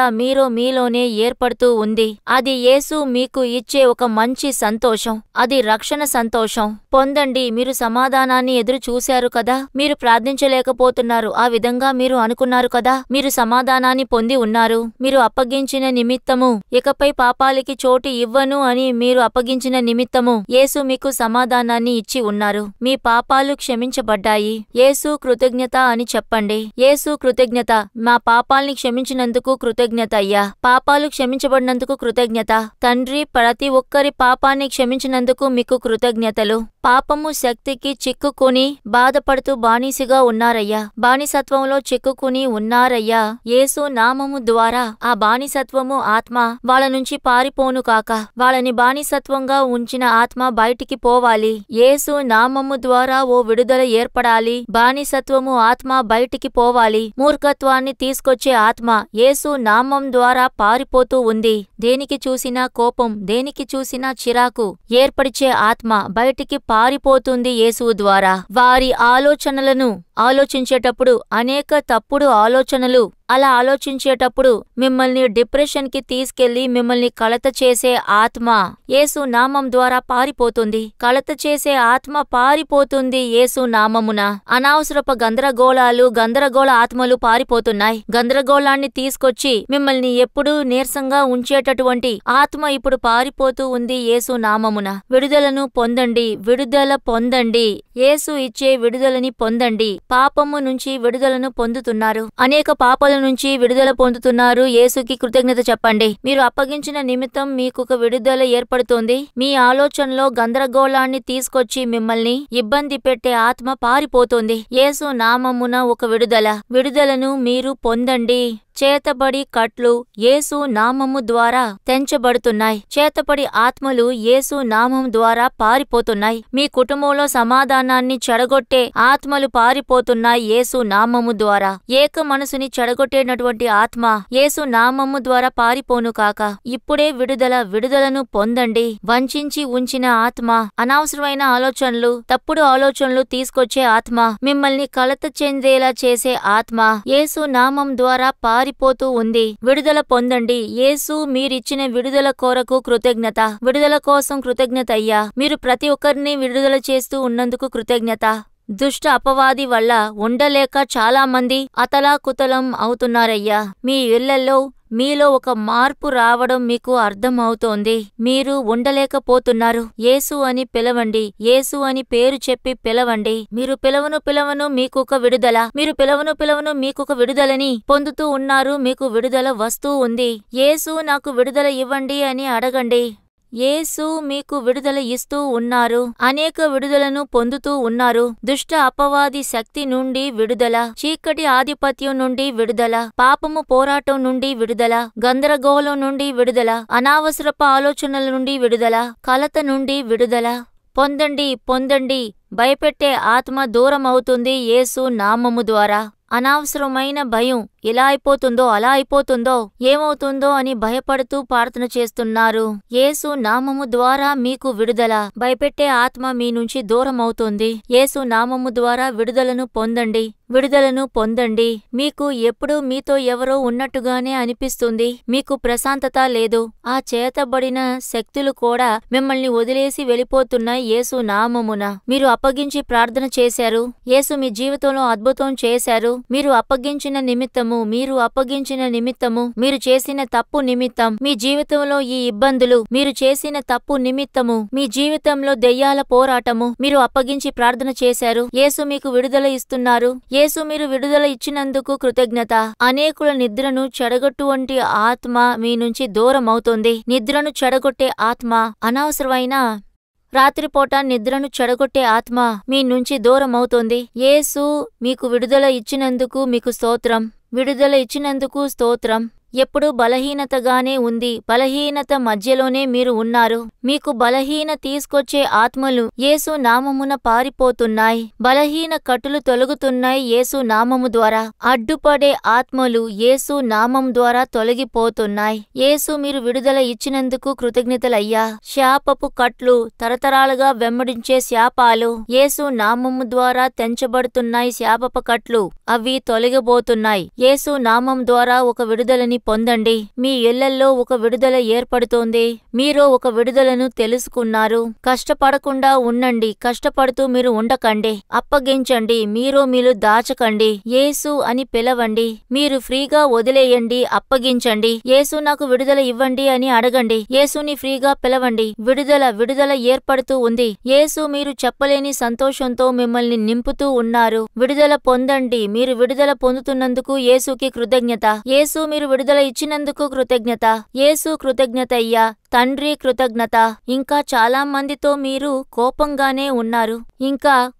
మీలోనే ఏర్పడుతూ ఉంది. అది యేసు మీకు ఇచ్చే ఒక మంచి సంతోషం. అది రక్షణ సంతోషం. పొందండి. మీరు సమాధానాన్ని ఎదురు చూశారు కదా. మీరు ప్రార్థించలేకపోతున్నారు. ఆ విధంగా మీరు అనుకున్నారు కదా. మీరు సమాధానాన్ని పొంది ఉన్నారు. మీరు అప్పగించిన నిమిత్తము ఇకపై పాపాలకి చోటు ఇవ్వను అని మీరు అప్పగించిన నిమిత్తము యేసు మీకు సమాధానాన్ని ఇచ్చి ఉన్నారు. మీ పాపాలు క్షమించబడ్డాయి. యేసు కృతజ్ఞత అని చెప్పండి. యేసు కృతజ్ఞత. మా పాపాల్ని క్షమించినందుకు కృతజ్ఞత అయ్యా. పాపాలు క్షమించబడినందుకు కృతజ్ఞత. తండ్రి, ప్రతి ఒక్కరి పాపాన్ని క్షమించినందుకు మీకు కృతజ్ఞతలు. పాపము శక్తికి చిక్కుకుని బాధపడుతూ బానిసగా ఉన్నారయ్యా. బానిసత్వంలో చిక్కుకుని ఉన్నారయ్యా. యేసు నామము ద్వారా ఆ బానిసత్వము ఆత్మ వాళ్ళ నుంచి పారిపోను కాక. వాళ్ళని బానిసత్వంగా ఉంచిన ఆత్మ బయటికి పోవాలి. యేసు నామము ద్వారా ఓ విడుదల ఏర్పడాలి. బానిసత్వము ఆత్మ బయటికి పోవాలి. మూర్ఖత్వాన్ని తీసుకొచ్చే ఆత్మ యేసు నామం ద్వారా పారిపోతూ ఉంది. దేనికి చూసినా కోపం, దేనికి చూసినా చిరాకు ఏర్పరిచే ఆత్మ బయటికి పారిపోతుంది యేసు ద్వారా. వారి ఆలోచనలను ఆలోచించేటప్పుడు అనేక తప్పుడు ఆలోచనలు అలా ఆలోచించేటప్పుడు మిమ్మల్ని డిప్రెషన్ కి తీసుకెళ్లి మిమ్మల్ని కలత చేసే ఆత్మ యేసు నామం ద్వారా పారిపోతుంది. కలత చేసే ఆత్మ పారిపోతుంది యేసు నామమున. అనవసరపు గందరగోళ ఆత్మలు పారిపోతున్నాయి. గందరగోళాన్ని తీసుకొచ్చి మిమ్మల్ని ఎప్పుడూ నీరసంగా ఉంచేటటువంటి ఆత్మ ఇప్పుడు పారిపోతూ ఉంది యేసు నామమున. విడుదలను పొందండి. విడుదల పొందండి. యేసు ఇచ్చే విడుదలని పొందండి. పాపము నుంచి విడుదలను పొందుతున్నారు. అనేక పాపాల నుంచి విడుదల పొందుతున్నారు. యేసుకి కృతజ్ఞత చెప్పండి. మీరు అప్పగించిన నిమిత్తం మీకొక విడుదల ఏర్పడుతోంది. మీ ఆలోచనలో గందరగోళాన్ని తీసుకొచ్చి మిమ్మల్ని ఇబ్బంది పెట్టే ఆత్మ పారిపోతుంది. యేసు నామమున ఒక విడుదలను మీరు పొందండి. చేతబడి కట్లు యేసు నామము ద్వారా తెంచబడుతున్నాయి. చేతబడి ఆత్మలు యేసు నామం ద్వారా పారిపోతున్నాయి. మీ కుటుంబంలో సమాధానాన్ని చెడగొట్టే ఆత్మలు పారిపోతున్నాయి యేసు నామము ద్వారా. ఏక మనసుని చెడగొట్టేటటువంటి ఆత్మ యేసు నామము ద్వారా పారిపోను కాక. ఇప్పుడే విడుదలను పొందండి. వంచించి ఉంచిన ఆత్మ, అనవసరమైన ఆలోచనలు, తప్పుడు ఆలోచనలు తీసుకొచ్చే ఆత్మ, మిమ్మల్ని కలత చెందేలా చేసే ఆత్మ యేసు నామం ద్వారా పారిపోతూ ఉంది. విడుదల పొందండి. యేసు మీరిచ్చిన విడుదల కొరకు కృతజ్ఞత. విడుదల కోసం కృతజ్ఞత అయ్యా. మీరు ప్రతి ఒక్కరిని విడుదల చేస్తూ ఉన్నందుకు కృతజ్ఞత. దుష్ట అపవాది వల్ల ఉండలేక చాలా మంది అతలాకుతలం అవుతున్నారయ్యా. మీ ఇళ్లలో మీలో ఒక మార్పు రావడం మీకు అర్థం అవుతోంది. మీరు ఉండలేకపోతున్నారు. యేసు అని పిలవండి. యేసు అని పేరు చెప్పి పిలవండి. మీరు పిలవను మీకొక విడుదల. మీరు పిలవను మీకొక విడుదలని పొందుతూ ఉన్నారు. మీకు విడుదల వస్తూ ఉంది. యేసు నాకు విడుదల ఇవ్వండి అని అడగండి. యేసు మీకు విడుదల ఇస్తూ ఉన్నారు. అనేక విడుదలను పొందుతూ ఉన్నారు. దుష్ట అపవాది శక్తి నుండి విడుదల, చీకటి ఆధిపత్యం నుండి విడుదల, పాపము పోరాటం నుండి విడుదల, గందరగోళం నుండి విడుదల, అనవసరపు ఆలోచనల నుండి విడుదల, కలత నుండి విడుదల. పొందండి. భయపెట్టే ఆత్మ దూరం అవుతుంది యేసు నామము ద్వారా. అనవసరమైన భయం, ఇలా అయిపోతుందో అలా అయిపోతుందో ఏమవుతుందో అని భయపడుతూ ప్రార్థన చేస్తున్నారు. యేసు నామము ద్వారా మీకు విడుదల. భయపెట్టే ఆత్మ మీ నుంచి దూరం అవుతుంది. యేసు నామము ద్వారా విడుదలను పొందండి. మీకు ఎప్పుడూ మీతో ఎవరో ఉన్నట్టుగానే అనిపిస్తుంది. మీకు ప్రశాంతత లేదు. ఆ చేతబడిన శక్తులు కూడా మిమ్మల్ని వదిలేసి వెళ్ళిపోతున్నాయి యేసు నామమున. మీరు అప్పగించి ప్రార్థన చేశారు. యేసు మీ జీవితంలో అద్భుతం చేశారు. మీరు అప్పగించిన నిమిత్తము నిమిత్తము, మీరు అప్పగించిన నిమిత్తము, మీరు చేసిన తప్పు నిమిత్తం, మీ జీవితంలో ఈ ఇబ్బందులు, మీరు చేసిన తప్పు నిమిత్తము, మీ జీవితంలో దెయ్యాల పోరాటము, మీరు అప్పగించి ప్రార్థన చేశారు. యేసు మీకు విడుదల ఇస్తున్నారు. యేసు మీరు విడుదల ఇచ్చినందుకు కృతజ్ఞత. అనేకుల నిద్రను చెడగొట్టువంటి ఆత్మ మీ నుంచి దూరం అవుతుంది. నిద్రను చెడగొట్టే ఆత్మ, అనవసరమైన రాత్రిపూట నిద్రను చెడగొట్టే ఆత్మ మీ నుంచి దూరమవుతోంది. యేసు మీకు విడుదల ఇచ్చినందుకు మీకు స్తోత్రం. విడుదల ఇచ్చినందుకు స్తోత్రం. ఎప్పుడూ బలహీనతగానే ఉంది. బలహీనత మధ్యలోనే మీరు ఉన్నారు. మీకు బలహీన తీసుకొచ్చే ఆత్మలు యేసు నామమున పారిపోతున్నాయి. బలహీన కట్టులు తొలగుతున్నాయి యేసు నామము ద్వారా. అడ్డుపడే ఆత్మలు యేసు నామం ద్వారా తొలగిపోతున్నాయి. యేసు మీరు విడుదల ఇచ్చినందుకు కృతజ్ఞతలయ్యా. శాపపు కట్లు, తరతరాలుగా వెంబడించే శాపాలు యేసు నామము ద్వారా తెంచబడుతున్నాయి. శాపపు కట్లు అవి తొలగిపోతున్నాయి. యేసు నామం ద్వారా ఒక విడుదలని పొందండి. మీ ఇళ్లల్లో ఒక విడుదల ఏర్పడుతోంది. మీరు ఒక విడుదలను తెలుసుకున్నారు. కష్టపడకుండా ఉండండి. కష్టపడుతూ మీరు ఉండకండి. అప్పగించండి. మీరు దాచకండి. యేసు అని పిలవండి. మీరు ఫ్రీగా వదిలేయండి. అప్పగించండి. యేసు నాకు విడుదల ఇవ్వండి అని అడగండి. యేసుని ఫ్రీగా పిలవండి. విడుదల ఏర్పడుతూ ఉంది. యేసు మీరు చెప్పలేని సంతోషంతో మిమ్మల్ని నింపుతూ ఉన్నారు. విడుదల పొందండి. మీరు విడుదల పొందుతున్నందుకు యేసుకి కృతజ్ఞత. యేసు మీరు విడుదల ఇచ్చినందుకు కృతజ్ఞత. యేసు కృతజ్ఞత అయ్యా. తండ్రి కృతజ్ఞత. ఇంకా చాలా మందితో మీరు కోపంగానే ఉన్నారు. ఇంకా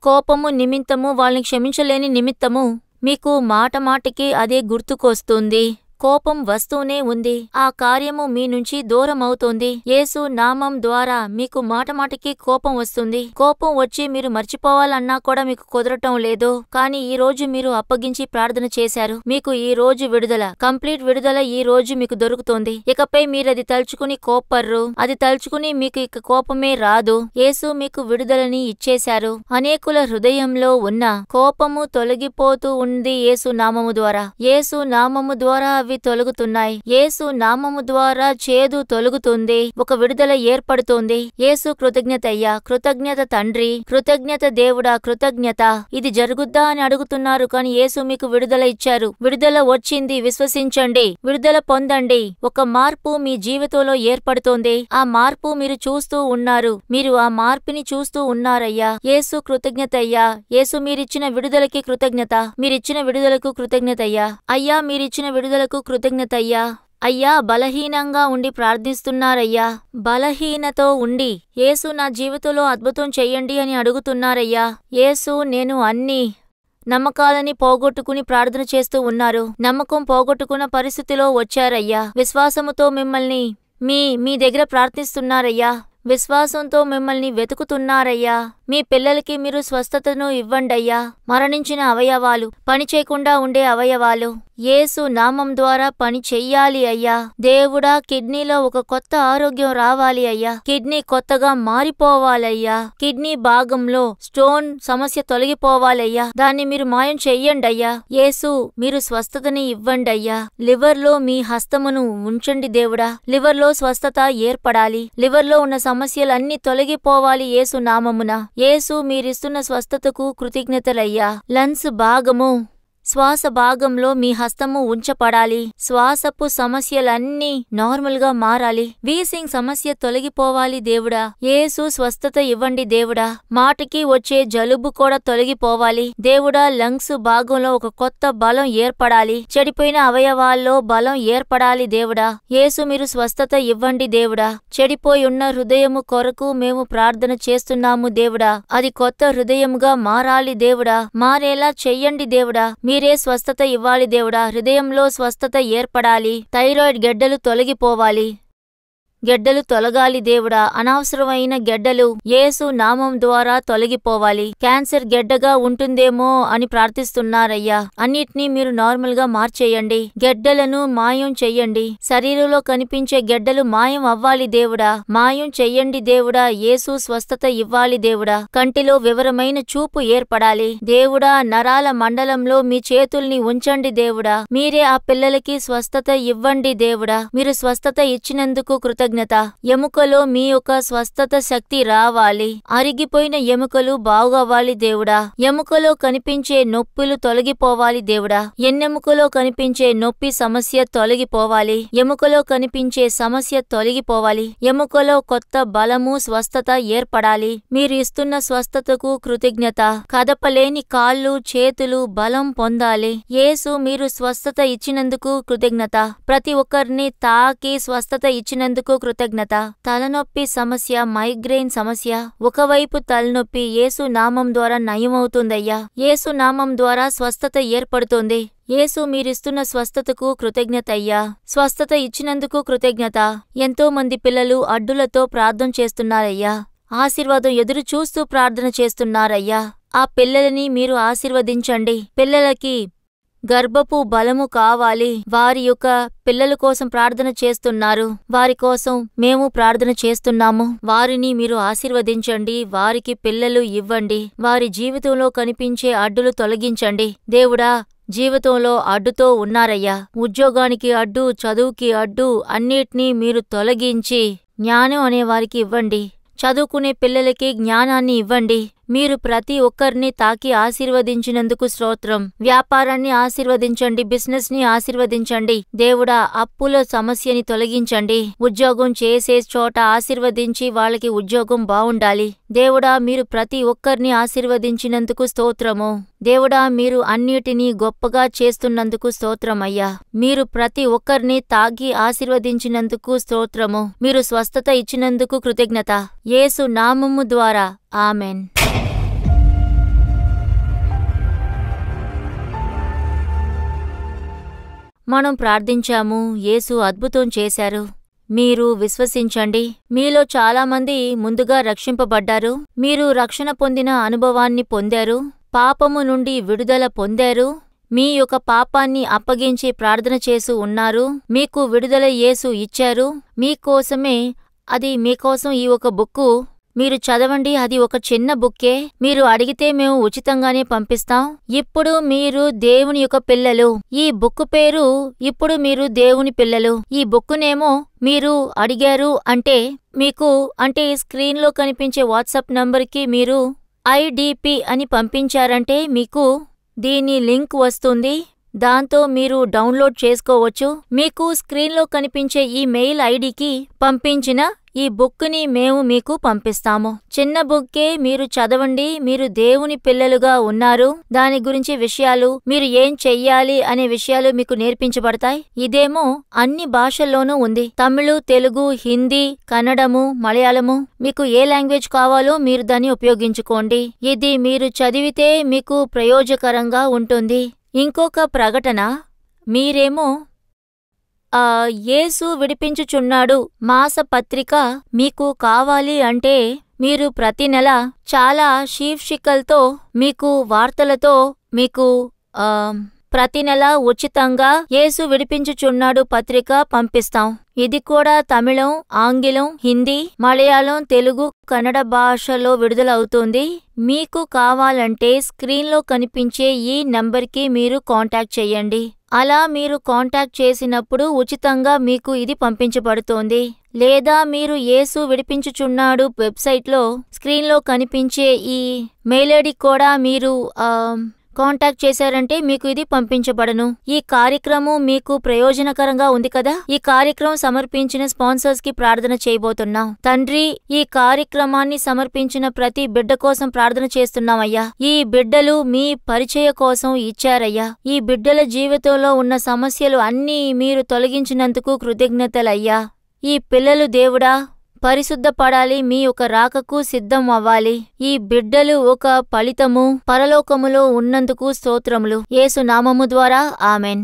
కోపము నిమిత్తము, వాళ్ళని క్షమించలేని నిమిత్తము మీకు మాటమాటికి అదే గుర్తుకొస్తుంది. కోపం వస్తూనే ఉంది. ఆ కార్యము మీ నుంచి దూరమవుతోంది. యేసు నామం ద్వారా మీకు మాటమాటికి కోపం వస్తుంది. కోపం వచ్చి మీరు మర్చిపోవాలన్నా కూడా మీకు కుదరటం లేదు. కానీ ఈ రోజు మీరు అప్పగించి ప్రార్థన చేశారు. మీకు ఈ రోజు విడుదల, కంప్లీట్ విడుదల ఈ రోజు మీకు దొరుకుతోంది. ఇకపై మీరది తలుచుకుని కోప్పర్రు. అది తలుచుకుని మీకు ఇక కోపమే రాదు. యేసు మీకు విడుదలని ఇచ్చేశారు. అనేకుల హృదయంలో ఉన్న కోపము తొలగిపోతూ ఉంది యేసు నామము ద్వారా. యేసు నామము ద్వారా తొలగుతున్నాయి. యేసు నామము ద్వారా చేదు తొలగుతుంది. ఒక విడుదల ఏర్పడుతోంది. యేసు కృతజ్ఞత అయ్యా. కృతజ్ఞత తండ్రి. కృతజ్ఞత దేవుడా. కృతజ్ఞత. ఇది జరుగుద్దా అని అడుగుతున్నారు, కానీ యేసు మీకు విడుదల ఇచ్చారు. విడుదల వచ్చింది. విశ్వసించండి. విడుదల పొందండి. ఒక మార్పు మీ జీవితంలో ఏర్పడుతోంది. ఆ మార్పు మీరు చూస్తూ ఉన్నారు. మీరు ఆ మార్పుని చూస్తూ ఉన్నారయ్యా. యేసు కృతజ్ఞత అయ్యా. యేసు మీరిచ్చిన విడుదలకి కృతజ్ఞత. మీరిచ్చిన విడుదలకు కృతజ్ఞత అయ్యా. అయ్యా మీరిచ్చిన విడుదలకు కృతజ్ఞత అయ్యా. అయ్యా బలహీనంగా ఉండి ప్రార్థిస్తున్నారయ్యా. బలహీనతో ఉండి యేసు నా జీవితంలో అద్భుతం చెయ్యండి అని అడుగుతున్నారయ్యా. యేసు నేను అన్ని నమ్మకాలని పోగొట్టుకుని ప్రార్థన చేస్తూ ఉన్నారు. నమ్మకం పోగొట్టుకున్న పరిస్థితిలో వచ్చారయ్యా. విశ్వాసముతో మిమ్మల్ని మీ దగ్గర ప్రార్థిస్తున్నారయ్యా. విశ్వాసంతో మిమ్మల్ని వెతుకుతున్నారయ్యా. మీ పిల్లలకి మీరు స్వస్థతను ఇవ్వండయ్యా. మరణించిన అవయవాలు, పని చేయకుండా ఉండే అవయవాలు యేసు నామం ద్వారా పని చెయ్యాలి అయ్యా. దేవుడా, కిడ్నీలో ఒక కొత్త ఆరోగ్యం రావాలి అయ్యా. కిడ్నీ కొత్తగా మారిపోవాలయ్యా. కిడ్నీ భాగంలో స్టోన్ సమస్య తొలగిపోవాలయ్యా. దాన్ని మీరు మాయం చెయ్యండయ్యా. యేసు మీరు స్వస్థతని ఇవ్వండయ్యా. లివర్ లో మీ హస్తమును ఉంచండి దేవుడా. లివర్ లో స్వస్థత ఏర్పడాలి. లివర్ లో ఉన్న సమస్యలన్నీ తొలగిపోవాలి యేసు నామమున. యేసు మీరిస్తున్న స్వస్థతకు కృతజ్ఞతలయ్యా. లంగ్స్ భాగము, శ్వాస భాగంలో మీ హస్తము ఉంచపడాలి. శ్వాసపు సమస్యలన్నీ నార్మల్ గా మారాలి. వీసింగ్ సమస్య తొలగిపోవాలి దేవుడా. యేసు స్వస్థత ఇవ్వండి దేవుడా. మాటికి వచ్చే జలుబు కూడా తొలగిపోవాలి దేవుడా. లంగ్స్ భాగంలో ఒక కొత్త బలం ఏర్పడాలి. చెడిపోయిన అవయవాల్లో బలం ఏర్పడాలి దేవుడా. యేసు మీరు స్వస్థత ఇవ్వండి దేవుడా. చెడిపోయి ఉన్న హృదయము కొరకు మేము ప్రార్థన చేస్తున్నాము దేవుడా. అది కొత్త హృదయముగా మారాలి దేవుడా. మారేలా చెయ్యండి దేవుడా. మీరే స్వస్థత ఇవ్వాలి దేవుడా. హృదయంలో స్వస్థత ఏర్పడాలి. థైరాయిడ్ గెడ్డలు తొలగిపోవాలి. గెడ్డలు తొలగాలి దేవుడా. అనవసరమైన గెడ్డలు యేసు నామం ద్వారా తొలగిపోవాలి. క్యాన్సర్ గెడ్డగా ఉంటుందేమో అని ప్రార్థిస్తున్నారయ్యా. అన్నిటినీ మీరు నార్మల్ గా మార్చేయండి. గెడ్డలను మాయం చెయ్యండి. శరీరంలో కనిపించే గెడ్డలు మాయం అవ్వాలి దేవుడా. మాయం చెయ్యండి దేవుడా. యేసు స్వస్థత ఇవ్వాలి దేవుడా. కంటిలో వివరమైన చూపు ఏర్పడాలి దేవుడా. నరాల మండలంలో మీ చేతుల్ని ఉంచండి దేవుడా. మీరే ఆ పిల్లలకి స్వస్థత ఇవ్వండి దేవుడా. మీరు స్వస్థత ఇచ్చినందుకు కృతజ్ఞత కృతజ్ఞత. ఎముకలో మీ యొక్క స్వస్థత శక్తి రావాలి. అరిగిపోయిన ఎముకలు బాగవ్వాలి దేవుడా. ఎముకలో కనిపించే నొప్పులు తొలగిపోవాలి దేవుడా. ఎన్నెముకలో కనిపించే నొప్పి సమస్య తొలగిపోవాలి. ఎముకలో కనిపించే సమస్య తొలగిపోవాలి. ఎముకలో కొత్త బలము స్వస్థత ఏర్పడాలి. మీరు ఇస్తున్న స్వస్థతకు కృతజ్ఞత. కదపలేని కాళ్ళు చేతులు బలం పొందాలి. యేసు మీరు స్వస్థత ఇచ్చినందుకు కృతజ్ఞత. ప్రతి ఒక్కరిని తాకి స్వస్థత ఇచ్చినందుకు కృతజ్ఞత. తలనొప్పి సమస్య, మైగ్రేన్ సమస్య, ఒకవైపు తలనొప్పి యేసు నామం ద్వారా నయమవుతుందయ్యా. యేసు నామం ద్వారా స్వస్థత ఏర్పడుతుంది. యేసు మీరిస్తున్న స్వస్థతకు కృతజ్ఞత అయ్యా. స్వస్థత ఇచ్చినందుకు కృతజ్ఞత. ఎంతో మంది పిల్లలు అడ్డులతో ప్రార్థన చేస్తున్నారయ్యా. ఆశీర్వాదం ఎదురు చూస్తూ ప్రార్థన చేస్తున్నారయ్యా. ఆ పిల్లలని మీరు ఆశీర్వదించండి. పిల్లలకి గర్భపు బలము కావాలి. వారి యొక్క పిల్లల కోసం ప్రార్థన చేస్తున్నారు. వారి కోసం మేము ప్రార్థన చేస్తున్నాము. వారిని మీరు ఆశీర్వదించండి. వారికి పిల్లలు ఇవ్వండి. వారి జీవితంలో కనిపించే అడ్డులు తొలగించండి. దేవుడా, జీవితంలో అడ్డుతో ఉన్నారయ్యా. ఉద్యోగానికి అడ్డు, చదువుకి అడ్డు, అన్నిటినీ మీరు తొలగించి జ్ఞానం అనే వారికి ఇవ్వండి. చదువుకునే పిల్లలకి జ్ఞానాన్ని ఇవ్వండి. మీరు ప్రతి ఒక్కరిని తాకి ఆశీర్వదించినందుకు స్తోత్రం. వ్యాపారాన్ని ఆశీర్వదించండి. బిజినెస్ ని ఆశీర్వదించండి. దేవుడా, అప్పుల సమస్యని తొలగించండి. ఉద్యోగం చేసే చోట ఆశీర్వదించి వాళ్ళకి ఉద్యోగం బావుండాలి. దేవుడా, మీరు ప్రతి ఒక్కరిని ఆశీర్వదించినందుకు స్తోత్రము. దేవుడా, మీరు అన్నిటినీ గొప్పగా చేస్తున్నందుకు స్తోత్రమయ్యా. మీరు ప్రతి ఒక్కరిని తాకి ఆశీర్వదించినందుకు స్తోత్రము. మీరు స్వస్థత ఇచ్చినందుకు కృతజ్ఞత. యేసు నామము ద్వారా ఆమెన్. మనం ప్రార్థించాము. యేసు అద్భుతం చేశారు. మీరు విశ్వసించండి. మీలో చాలామంది ముందుగా రక్షింపబడ్డారు. మీరు రక్షణ పొందిన అనుభవాన్ని పొందారు. పాపము నుండి విడుదల పొందారు. మీ యొక్క పాపాన్ని అప్పగించి ప్రార్థన చేసి ఉన్నారు. మీకు విడుదల యేసు ఇచ్చారు. మీకోసమే మీకోసం ఈ ఒక బుక్కు మీరు చదవండి. అది ఒక చిన్న బుక్కే. మీరు అడిగితే మేము ఉచితంగానే పంపిస్తాం. ఇప్పుడు మీరు దేవుని యొక్క పిల్లలు. ఈ బుక్ పేరు ఇప్పుడు మీరు దేవుని పిల్లలు. ఈ బుక్కునేమో మీరు అడిగారు అంటే మీకు స్క్రీన్లో కనిపించే వాట్సాప్ నంబర్కి మీరు IDP అని పంపించారంటే మీకు దీని లింక్ వస్తుంది. దాంతో మీరు డౌన్లోడ్ చేసుకోవచ్చు. మీకు స్క్రీన్లో కనిపించే ఈ మెయిల్ ఐడికి పంపించిన ఈ బుక్ని మేము మీకు పంపిస్తాము. చిన్న బుక్కే. మీరు చదవండి. మీరు దేవుని పిల్లలుగా ఉన్నారు. దాని గురించి విషయాలు, మీరు ఏం చెయ్యాలి అనే విషయాలు మీకు నేర్పించబడతాయి. ఇదేమో అన్ని భాషల్లోనూ ఉంది. తమిళు, తెలుగు, హిందీ, కన్నడము, మలయాళము, మీకు ఏ లాంగ్వేజ్ కావాలో మీరు దాన్ని ఉపయోగించుకోండి. ఇది మీరు చదివితే మీకు ప్రయోజకరంగా ఉంటుంది. ఇంకొక ప్రకటన, మీరేమో యేసు విడిపించుచున్నాడు మాసపత్రిక మీకు కావాలి అంటే మీరు ప్రతి నెల చాలా శీర్షికలతో మీకు వార్తలతో మీకు ప్రతి నెల ఉచితంగా యేసు విడిపించుచున్నాడు పత్రిక పంపిస్తాం. ఇది కూడా తమిళం, ఆంగ్లం, హిందీ, మలయాళం, తెలుగు, కన్నడ భాషలో విడుదల అవుతుంది. మీకు కావాలంటే స్క్రీన్లో కనిపించే ఈ నంబర్కి మీరు కాంటాక్ట్ చేయండి. అలా మీరు కాంటాక్ట్ చేసినప్పుడు ఉచితంగా మీకు ఇది పంపించబడుతోంది. లేదా మీరు యేసు విడిపించుచున్నాడు వెబ్సైట్లో స్క్రీన్లో కనిపించే ఈ మెయిల్ ఐడి కూడా మీరు కాంటాక్ట్ చేశారంటే మీకు ఇది పంపించబడను. ఈ కార్యక్రమం మీకు ప్రయోజనకరంగా ఉంది కదా. ఈ కార్యక్రమం సమర్పించిన స్పాన్సర్స్ కి ప్రార్థన చేయబోతున్నాం. తండ్రి, ఈ కార్యక్రమాన్ని సమర్పించిన ప్రతి బిడ్డ కోసం ప్రార్థన చేస్తున్నామయ్యా. ఈ బిడ్డలు మీ పరిచయ కోసం ఇచ్చారయ్యా. ఈ బిడ్డల జీవితంలో ఉన్న సమస్యలు అన్నీ మీరు తొలగించినందుకు కృతజ్ఞతలయ్యా. ఈ పిల్లలు దేవుడా పరిశుద్ధపడాలి. మీ యొక్క రాకకు సిద్ధం అవ్వాలి. ఈ బిడ్డలు ఒక ఫలితము పరలోకములో ఉన్నందుకు స్తోత్రములు. యేసు నామము ద్వారా ఆమెన్.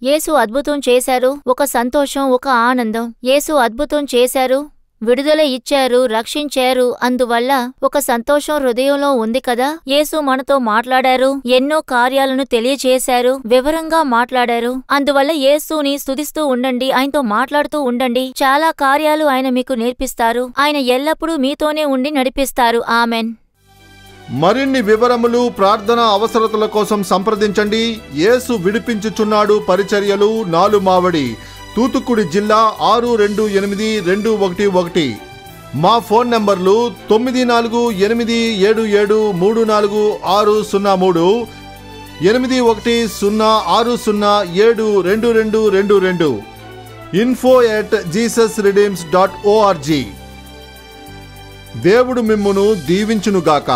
యేసు అద్భుతం చేశారు. ఒక సంతోషం, ఒక ఆనందం. యేసు అద్భుతం చేశారు, విడుదల ఇచ్చారు, రక్షించారు. అందువల్ల ఒక సంతోషం హృదయంలో ఉంది కదా. యేసు మనతో మాట్లాడారు, ఎన్నో కార్యాలను తెలియచేశారు, వివరంగా మాట్లాడారు. అందువల్ల యేసుని స్తుతిస్తూ ఉండండి, ఆయనతో మాట్లాడుతూ ఉండండి. చాలా కార్యాలు ఆయన మీకు నేర్పిస్తారు. ఆయన ఎల్లప్పుడూ మీతోనే ఉండి నడిపిస్తారు. ఆమెన్. మరిన్ని వివరములు, ప్రార్థన అవసరతల కోసం సంప్రదించండి. యేసు విడిపించుచున్నాడు పరిచర్యలు, 4 మావడి. తూతుక్కుడి జిల్లా 628211. మా ఫోన్ నంబర్లు 9487734603, 8106072222, info@jesusredeems.org. దేవుడు మిమ్మును దీవించునుగాక.